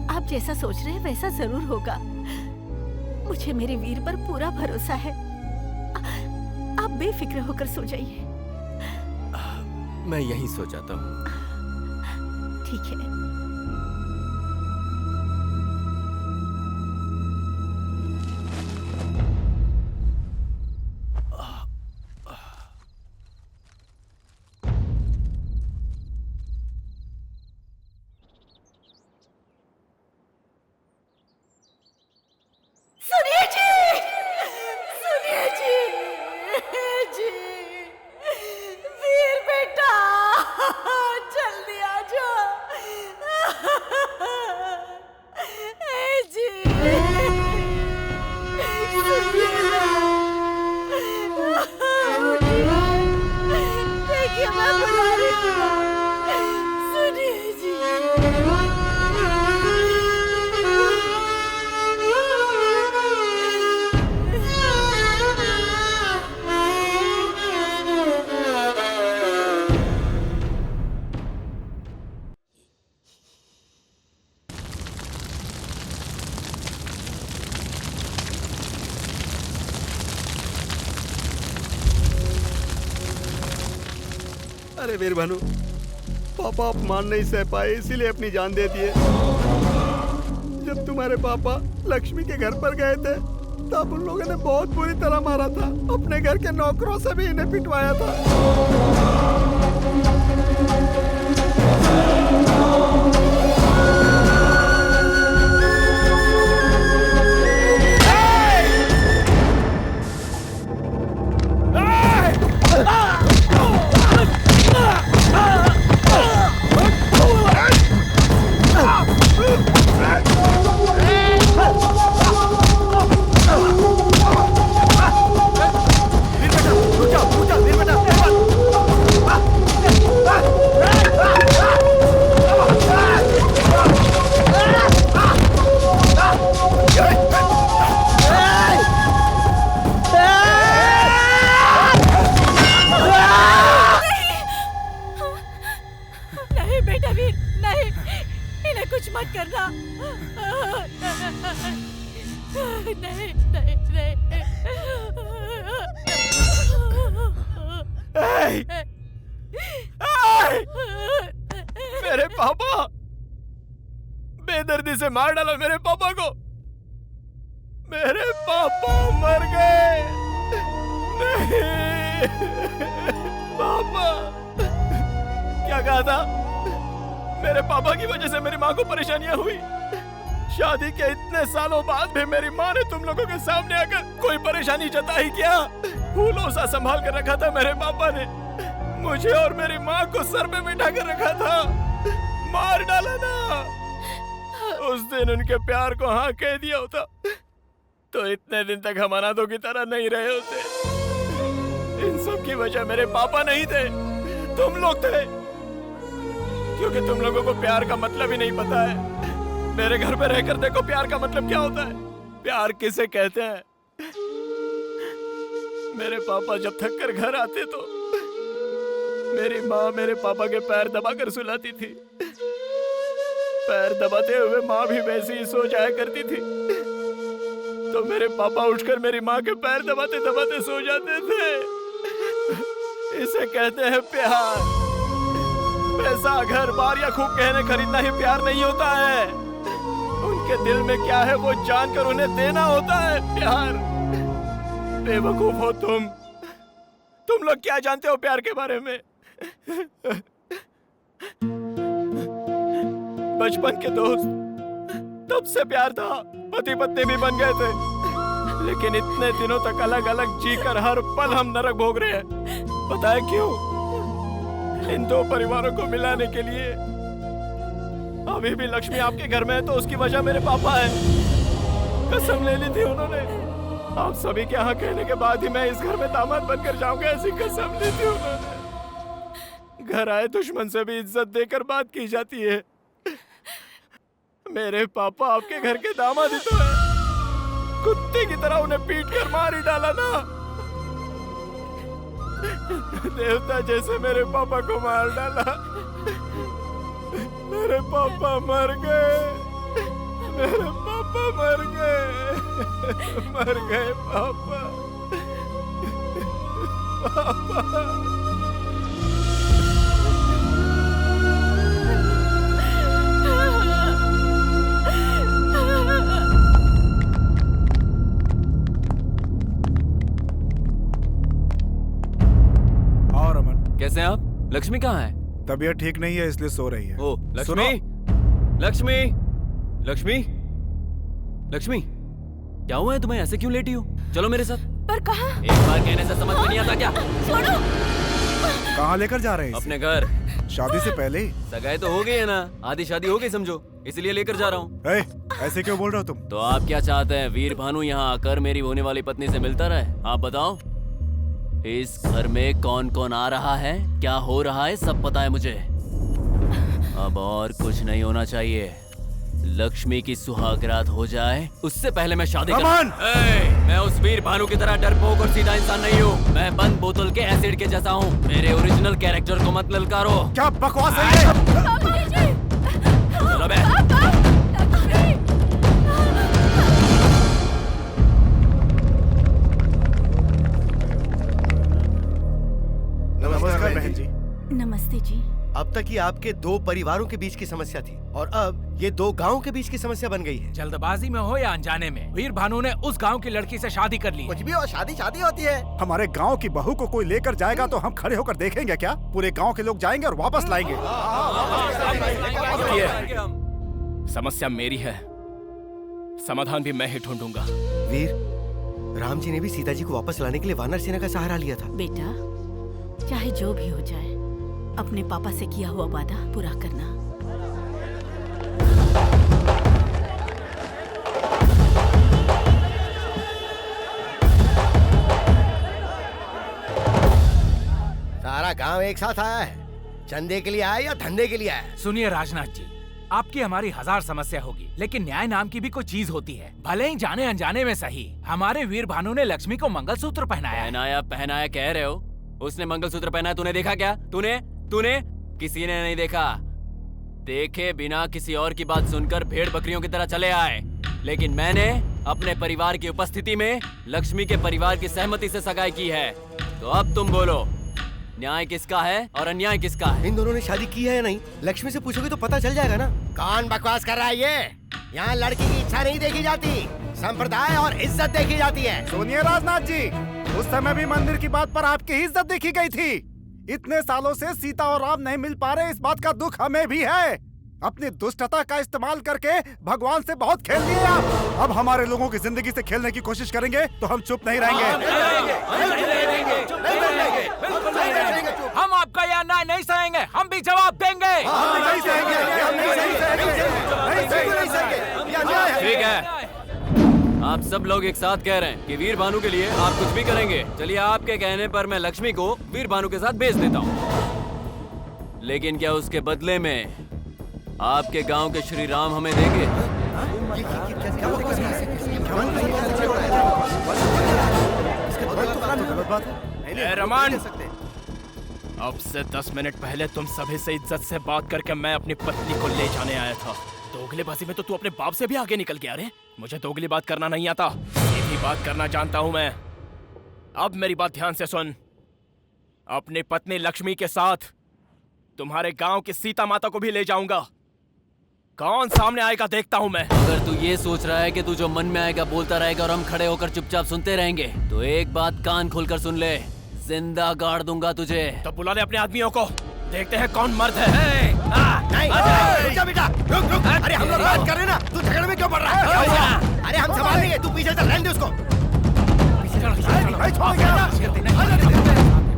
आप जैसा सोच रहे हैं वैसा जरूर होगा। मुझे मेरे वीर पर पूरा भरोसा है। आप बेफिक्र होकर सो जाइए। मैं यहीं सो जाता हूँ। ठीक है। सुनिए जी, वीर बेटा, जल्दी आ जाओ। अरे वीर भानु, पापा अपमान नहीं सह पाए इसीलिए अपनी जान दे दिए। जब तुम्हारे पापा लक्ष्मी के घर पर गए थे तब उन लोगों ने बहुत बुरी तरह मारा था। अपने घर के नौकरों से भी इन्हें पिटवाया था। मेरे पापा, बेदर्दी से मार डाला मेरे पापा को। मेरे पापा मर गए। नहीं पापा, क्या कहा था? मेरे पापा की वजह से मेरी माँ को परेशानियां हुई। शादी के इतने सालों बाद भी मेरी माँ ने तुम लोगों के सामने आकर कोई परेशानी जताई क्या? फूलों सा संभाल कर रखा था मेरे पापा ने। मुझे और मेरी माँ को सर पे बिठा कर रखा था। मार डाला ना। उस दिन उनके प्यार को हाँ कह दिया होता तो इतने दिन तक हम अनाथों की तरह नहीं रहे होते। इन सब की वजह मेरे पापा नहीं थे, तुम लोग थे। क्योंकि तुम लोगों को प्यार का मतलब ही नहीं पता है। मेरे घर पे रहकर देखो प्यार का मतलब क्या होता है, प्यार किसे कहते हैं। मेरे पापा जब थक कर घर आते तो मेरी माँ मेरे पापा के पैर दबाकर सुलाती थी। पैर दबाते हुए माँ भी वैसे ही सो जाया करती थी। तो मेरे पापा उठकर मेरी माँ के पैर दबाते दबाते सो जाते थे। इसे कहते हैं प्यार। पैसा, घर बार या खूब गहने खरीदना ही प्यार नहीं होता है। उनके दिल में क्या है वो जानकर उन्हें देना होता है प्यार। बेवकूफ हो तुम लोग क्या जानते हो प्यार के बारे में? बचपन के दोस्त, तब से प्यार था, पति पत्नी भी बन गए थे। लेकिन इतने दिनों तक अलग अलग जीकर हर पल हम नरक भोग रहे हैं। पता है क्यों? इन दो परिवारों को मिलाने के लिए। अभी भी लक्ष्मी आपके घर में है तो उसकी वजह मेरे पापा है। कसम ले ली थी उन्होंने। आप सभी के यहाँ कहने के बाद ही मैं इस घर में दामाद बनकर जाऊंगा, ऐसी कसम ली थी उन्होंने। घर आए दुश्मन से भी इज्जत देकर बात की जाती है। मेरे पापा आपके घर के दामाद ही तो है। कुत्ते की तरह उन्हें पीट कर मार ही डाला ना। देवता जैसे मेरे पापा को मार डाला। मेरे पापा मर गए। मेरे पापा मर गए। मर गए पापा। पापा। कैसे हैं आप? लक्ष्मी कहाँ है? तबीयत ठीक नहीं है इसलिए सो रही है। ओ लक्ष्मी, लक्ष्मी, लक्ष्मी, लक्ष्मी, क्या हुआ है तुम्हें? ऐसे क्यों लेटी हो? चलो मेरे साथ। पर कहाँ? एक बार कहने से समझ में नहीं आता क्या? छोड़ो। कहाँ लेकर जा रहे हैं? अपने घर। शादी से पहले ही? सगाई तो हो गई है ना, आधी शादी हो गई समझो, इसलिए लेकर जा रहा हूँ। ऐसे क्यों बोल रहे हो तुम? तो आप क्या चाहते हैं? वीर भानु यहाँ आकर मेरी होने वाली पत्नी से मिलता रहे? आप बताओ। इस घर में कौन कौन आ रहा है, क्या हो रहा है, सब पता है मुझे। अब और कुछ नहीं होना चाहिए। लक्ष्मी की सुहागरात हो जाए उससे पहले मैं शादी मैं उस वीर भानु की तरह डरपोक और सीधा इंसान नहीं हूँ। मैं बंद बोतल के एसिड के जैसा हूँ। मेरे ओरिजिनल कैरेक्टर को मत ललकारो। क्या बकवास है ये? चलो बे। नमस्कार बहन जी। नमस्ते जी। अब तक ये आपके दो परिवारों के बीच की समस्या थी और अब ये दो गांव के बीच की समस्या बन गई है। जल्दबाजी में हो या अनजाने में, वीर भानु ने उस गांव की लड़की से शादी कर ली। कुछ भी हो, शादी शादी होती है। हमारे गांव की बहू को कोई लेकर जाएगा तो हम खड़े होकर देखेंगे क्या? पूरे गांव के लोग जाएंगे और वापस लाएंगे। समस्या मेरी है, समाधान भी मैं ही ढूंढूंगा। वीर, राम जी ने भी सीता जी को वापस लाने के लिए वानर सेना का सहारा लिया था। बेटा, चाहे जो भी हो जाए, अपने पापा से किया हुआ वादा पूरा करना। सारा गांव एक साथ आया है, चंदे के लिए आया या धंधे के लिए आया? सुनिए राजनाथ जी, आपकी हमारी हजार समस्या होगी, लेकिन न्याय नाम की भी कोई चीज होती है। भले ही जाने अनजाने में सही, हमारे वीर भानु ने लक्ष्मी को मंगलसूत्र पहनाया। पहनाया कह रहे हो? उसने मंगलसूत्र पहना, तूने देखा क्या? तूने किसी ने नहीं देखा। देखे बिना किसी और की बात सुनकर भेड़ बकरियों की तरह चले आए, लेकिन मैंने अपने परिवार की उपस्थिति में लक्ष्मी के परिवार की सहमति से सगाई की है। तो अब तुम बोलो, न्याय किसका है और अन्याय किसका है? इन दोनों ने शादी की है या नहीं, लक्ष्मी से पूछोगे तो पता चल जाएगा ना। कौन बकवास कर रहा है ये? यहाँ लड़की की इच्छा नहीं देखी जाती, संप्रदाय और इज्जत देखी जाती है। सुनिए राजनाथ जी, उस समय भी मंदिर की बात पर आपकी ही इज्जत देखी गई थी। इतने सालों से सीता और राम नहीं मिल पा रहे, इस बात का दुख हमें भी है। अपनी दुष्टता का इस्तेमाल करके भगवान से बहुत खेल लिए आप। अब हमारे लोगों की जिंदगी से खेलने की कोशिश करेंगे तो हम चुप नहीं रहेंगे। हम आपका यह न्याय नहीं सहेंगे, हम भी जवाब देंगे। ठीक है, आप सब लोग एक साथ कह रहे हैं कि वीर भानु के लिए आप कुछ भी करेंगे। चलिए, आपके कहने पर मैं लक्ष्मी को वीर भानु के साथ भेज देता हूँ, लेकिन क्या उसके बदले में आपके गांव के श्री राम हमें देंगे? रमन, अब से 10 मिनट पहले तुम सभी से इज्जत से बात करके मैं अपनी पत्नी को ले जाने आया था। दोगलेबाजी में तो तू अपने बाप से भी आगे निकल गया रे। मुझे दोगली बात करना नहीं आता, सीधी बात करना जानता हूं मैं। अब मेरी बात ध्यान से सुन। अपनी पत्नी लक्ष्मी के साथ तुम्हारे गांव की सीता माता को भी ले जाऊंगा। कौन सामने आएगा देखता हूं मैं। अगर तू ये सोच रहा है कि तू जो मन में आएगा बोलता रहेगा और हम खड़े होकर चुपचाप सुनते रहेंगे, तो एक बात कान खोलकर सुन ले, जिंदा गाड़ दूंगा तुझे। तो बुला ले अपने आदमियों को, देखते हैं कौन मर्द है। नहीं, बेटा, रुक। अरे हम लोग बात कर रहे हैं ना, तू झगड़े में क्यों पड़ रहा है? अरे हम संभाल लेंगे, तू पीछे चल, रहने दे उसको।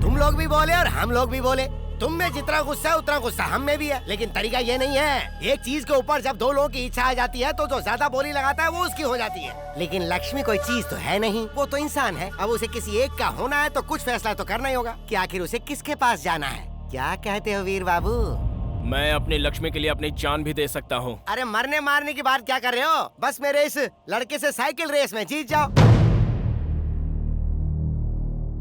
तुम लोग भी बोले और हम लोग भी बोले। तुम में जितना गुस्सा है उतना गुस्सा हम में भी है, लेकिन तरीका ये नहीं है। एक चीज के ऊपर जब दो लोगों की इच्छा आ जाती है तो जो ज्यादा बोली लगाता है वो उसकी हो जाती है। लेकिन लक्ष्मी कोई चीज तो है नहीं, वो तो इंसान है। अब उसे किसी एक का होना है तो कुछ फैसला तो करना ही होगा कि आखिर उसे किसके पास जाना है। क्या कहते हो वीर बाबू? मैं अपनी लक्ष्मी के लिए अपनी जान भी दे सकता हूँ। अरे मरने मारने की बात क्या कर रहे हो? बस मेरे इस लड़के से साइकिल रेस में जीत जाओ।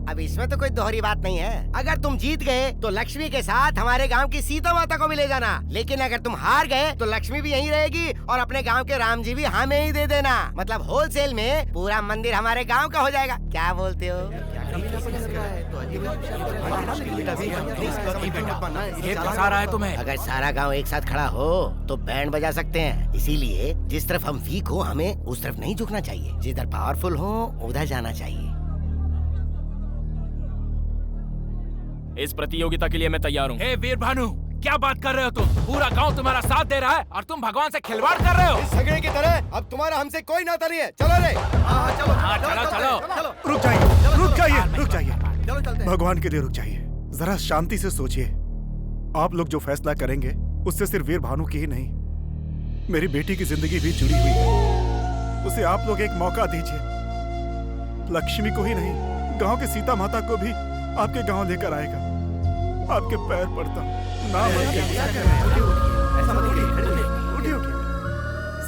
अब इसमें तो कोई दोहरी बात नहीं है। अगर तुम जीत गए तो लक्ष्मी के साथ हमारे गांव की सीता माता को भी ले जाना, लेकिन अगर तुम हार गए तो लक्ष्मी भी यहीं रहेगी और अपने गांव के राम जी भी हमें ही दे देना। मतलब होलसेल में पूरा मंदिर हमारे गांव का हो जाएगा। क्या बोलते हो? ये फंसा रहा है तुम्हें। अगर सारा गांव एक साथ खड़ा हो तो बैंड बजा सकते हैं। इसीलिए जिस तरफ हम वीक हो हमें उस तरफ नहीं झुकना चाहिए, जिधर पावरफुल हो उधर जाना चाहिए। इस प्रतियोगिता के लिए मैं तैयार हूँ। हे वीर भानु, क्या बात कर रहे हो तुम? पूरा गांव तुम्हारा साथ दे रहा है और तुम भगवान से खिलवाड़ कर रहे हो। इस झगड़े की तरह अब तुम्हारा हमसे कोई नाता नहीं है। चलो रे। चलो। रुक जाइए। भगवान के लिए रुक जाइए। जरा शांति से सोचिए। आप लोग जो फैसला करेंगे उससे सिर्फ वीर भानु की ही नहीं, मेरी बेटी की जिंदगी भी जुड़ी हुई है। उसे आप लोग एक मौका दीजिए। लक्ष्मी को ही नहीं, गांव के सीता माता को भी आपके गांव लेकर आएगा। आपके पैर पड़ता हूं, ना उठिए।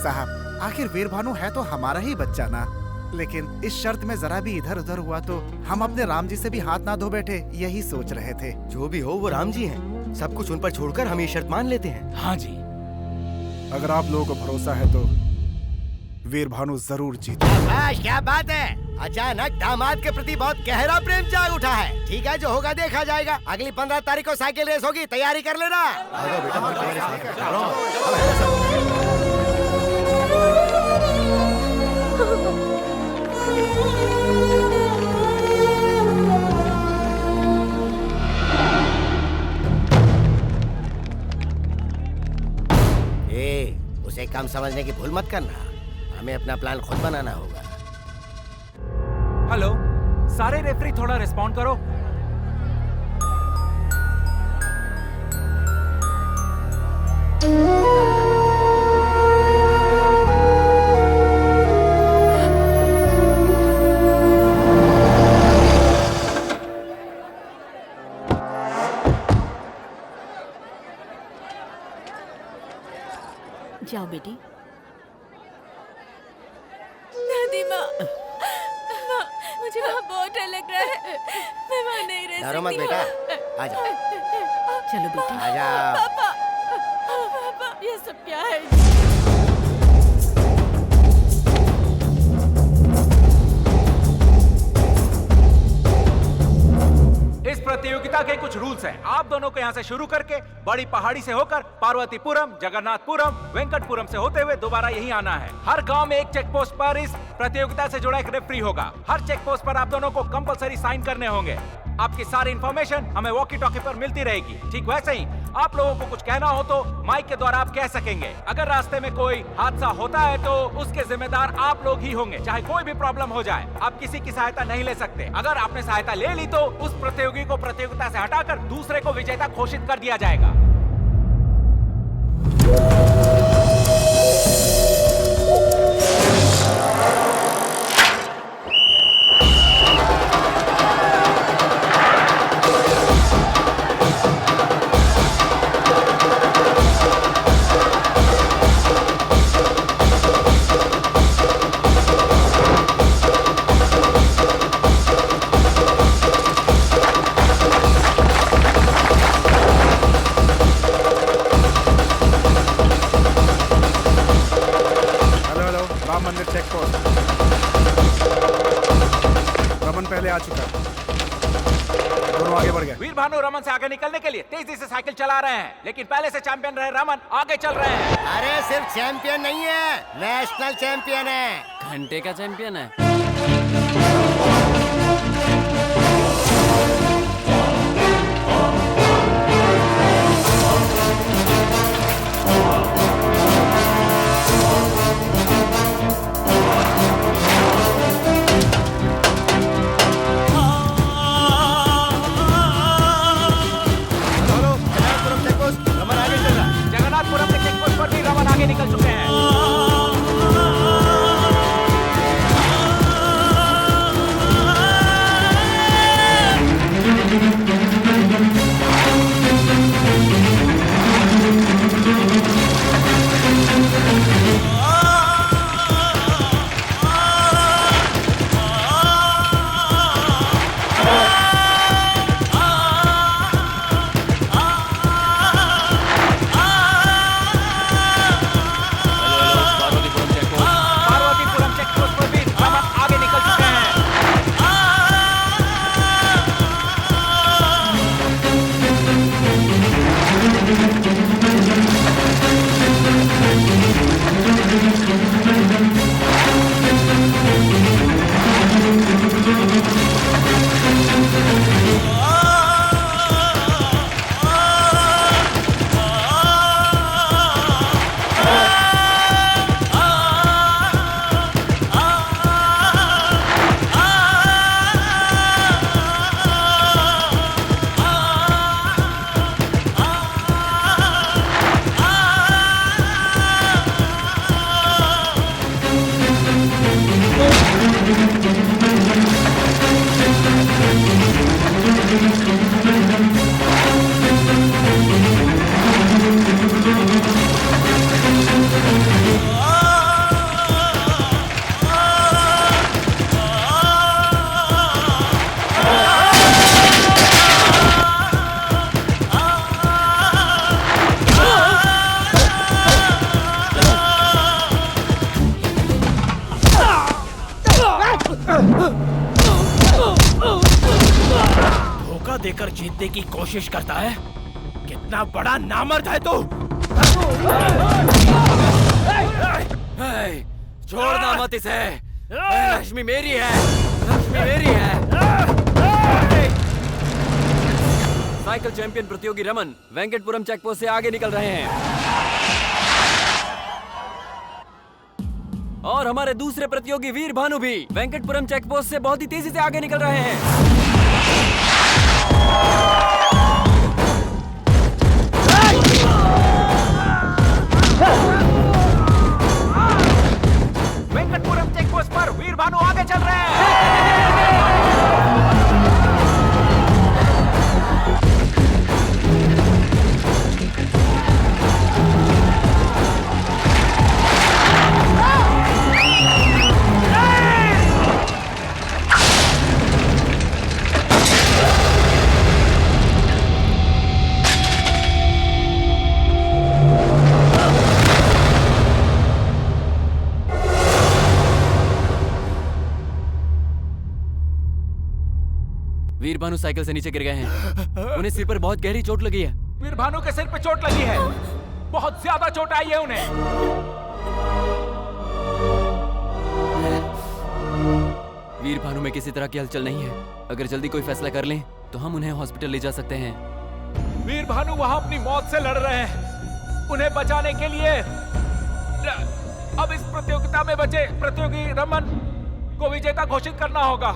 साहब, आखिर वीर भानु है तो हमारा ही बच्चा ना, लेकिन इस शर्त में जरा भी इधर उधर हुआ तो हम अपने राम जी से भी हाथ ना धो बैठे, यही सोच रहे थे। जो भी हो वो राम जी हैं, सब कुछ उन पर छोड़कर हम ये शर्त मान लेते हैं। हाँ जी। अगर आप लोगों को भरोसा है तो वीर भानु जरूर जीते। क्या बात है? अचानक दामाद के प्रति बहुत गहरा प्रेम जाग उठा है। ठीक है, जो होगा देखा जाएगा। अगली 15 तारीख को साइकिल रेस होगी, तैयारी कर लेना। उसे कम समझने की भूल मत करना। हमें अपना प्लान खुद बनाना होगा। हेलो, सारे रेफरी थोड़ा रिस्पॉन्ड करो। जाओ बेटी। दादी माँ, मुझे वहाँ बहुत डर लग रहा है। मैं वहाँ नहीं रह सकती। डरो मत बेटा, आजा। चलो बेटी। आजा। पापा, पापा, ये सब क्या है? इस प्रतियोगिता के कुछ रूल्स हैं। आप दोनों को यहाँ से शुरू करके बड़ी पहाड़ी से होकर पार्वतीपुरम, जगन्नाथपुरम, वेंकटपुरम से होते हुए दोबारा यही आना है। हर गांव में एक चेक पोस्ट पर इस प्रतियोगिता से जुड़ा एक रेफरी होगा। हर चेक पोस्ट पर आप दोनों को कंपलसरी साइन करने होंगे। आपकी सारी इंफॉर्मेशन हमें वॉकी टॉकी पर मिलती रहेगी। ठीक वैसे ही आप लोगों को कुछ कहना हो तो माइक के द्वारा आप कह सकेंगे। अगर रास्ते में कोई हादसा होता है तो उसके जिम्मेदार आप लोग ही होंगे, चाहे कोई भी प्रॉब्लम हो जाए। आप किसी की सहायता नहीं ले सकते। अगर आपने सहायता ले ली तो उस प्रतियोगी को प्रतियोगिता से हटाकर दूसरे को विजेता घोषित कर दिया जाएगा। रमन से आगे निकलने के लिए तेजी से साइकिल चला रहे हैं, लेकिन पहले से चैंपियन रहे रमन आगे चल रहे हैं। अरे सिर्फ चैंपियन नहीं है, नेशनल चैंपियन है। घंटे का चैंपियन है। जगन्नाथपुरम के चेक पोस्ट पर भी रमन आगे निकल चुके हैं। जीतने की कोशिश करता है? कितना बड़ा नामर्द है तू! छोड़ना मत इसे। लक्ष्मी मेरी है, लक्ष्मी मेरी है। साइकिल चैंपियन प्रतियोगी रमन वेंकटपुरम चेकपोस्ट से आगे निकल रहे हैं और हमारे दूसरे प्रतियोगी वीर भानु भी वेंकटपुरम चेकपोस्ट से बहुत ही तेजी से आगे निकल रहे हैं। वेंकटपुरम चेकपोस्ट पर वीर भानु आगे चल रहे हैं। वीर भानु साइकिल से नीचे गिर गए हैं। उन्हें सिर पर बहुत गहरी चोट लगी है। वीर भानु के सिर पे चोट लगी है, बहुत ज्यादा चोट आई है उन्हें। वीर भानु में किसी तरह की हलचल नहीं है। अगर जल्दी कोई फैसला कर लें तो हम उन्हें हॉस्पिटल ले जा सकते हैं। वीर भानु वहां अपनी मौत से लड़ रहे हैं। उन्हें बचाने के लिए अब इस प्रतियोगिता में बचे प्रतियोगी रमन को विजेता घोषित करना होगा।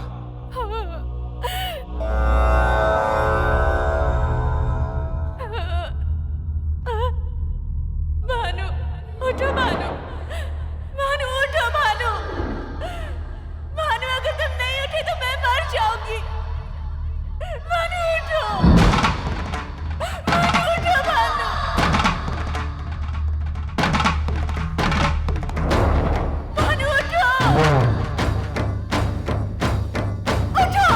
भानु उठो, भानु भानु उठो, भानु भानु अगर तुम नहीं उठे तो मैं मर जाऊंगी। भानु उठो, भानु उठो, भानु भानु उठो, उठो।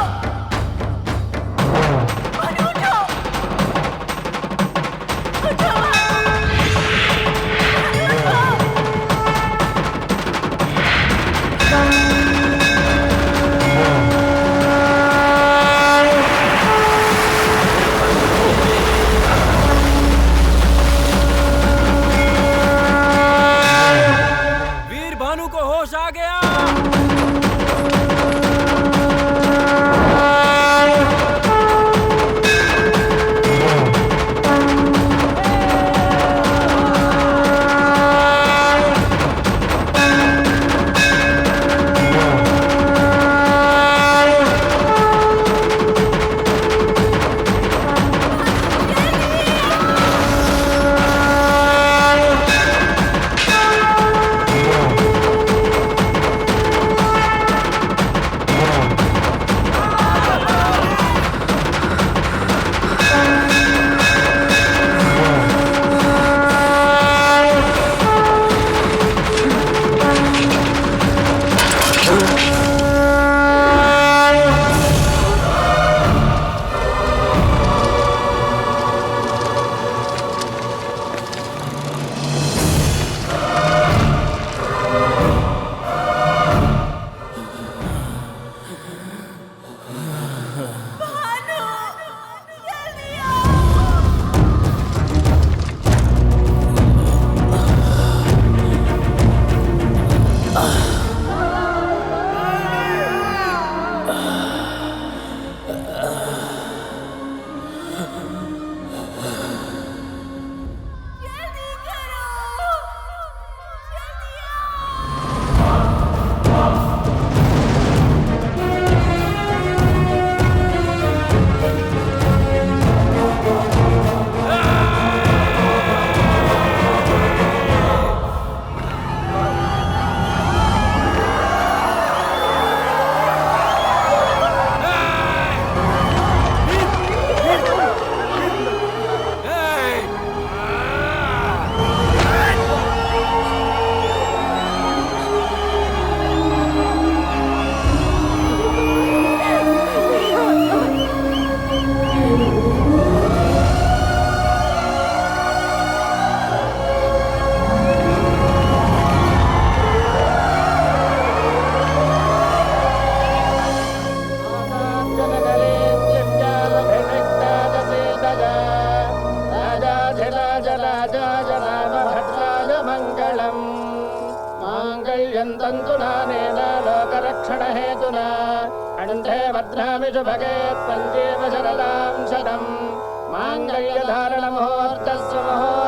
पर्यन्तन्तु नानेन लोकरक्षणहेतुना कण्ठे भद्रामि शुभगे त्वञ्जीव शरदां शतम् माङ्गल्यधारणमुहूर्तस्य मुहूर्तम्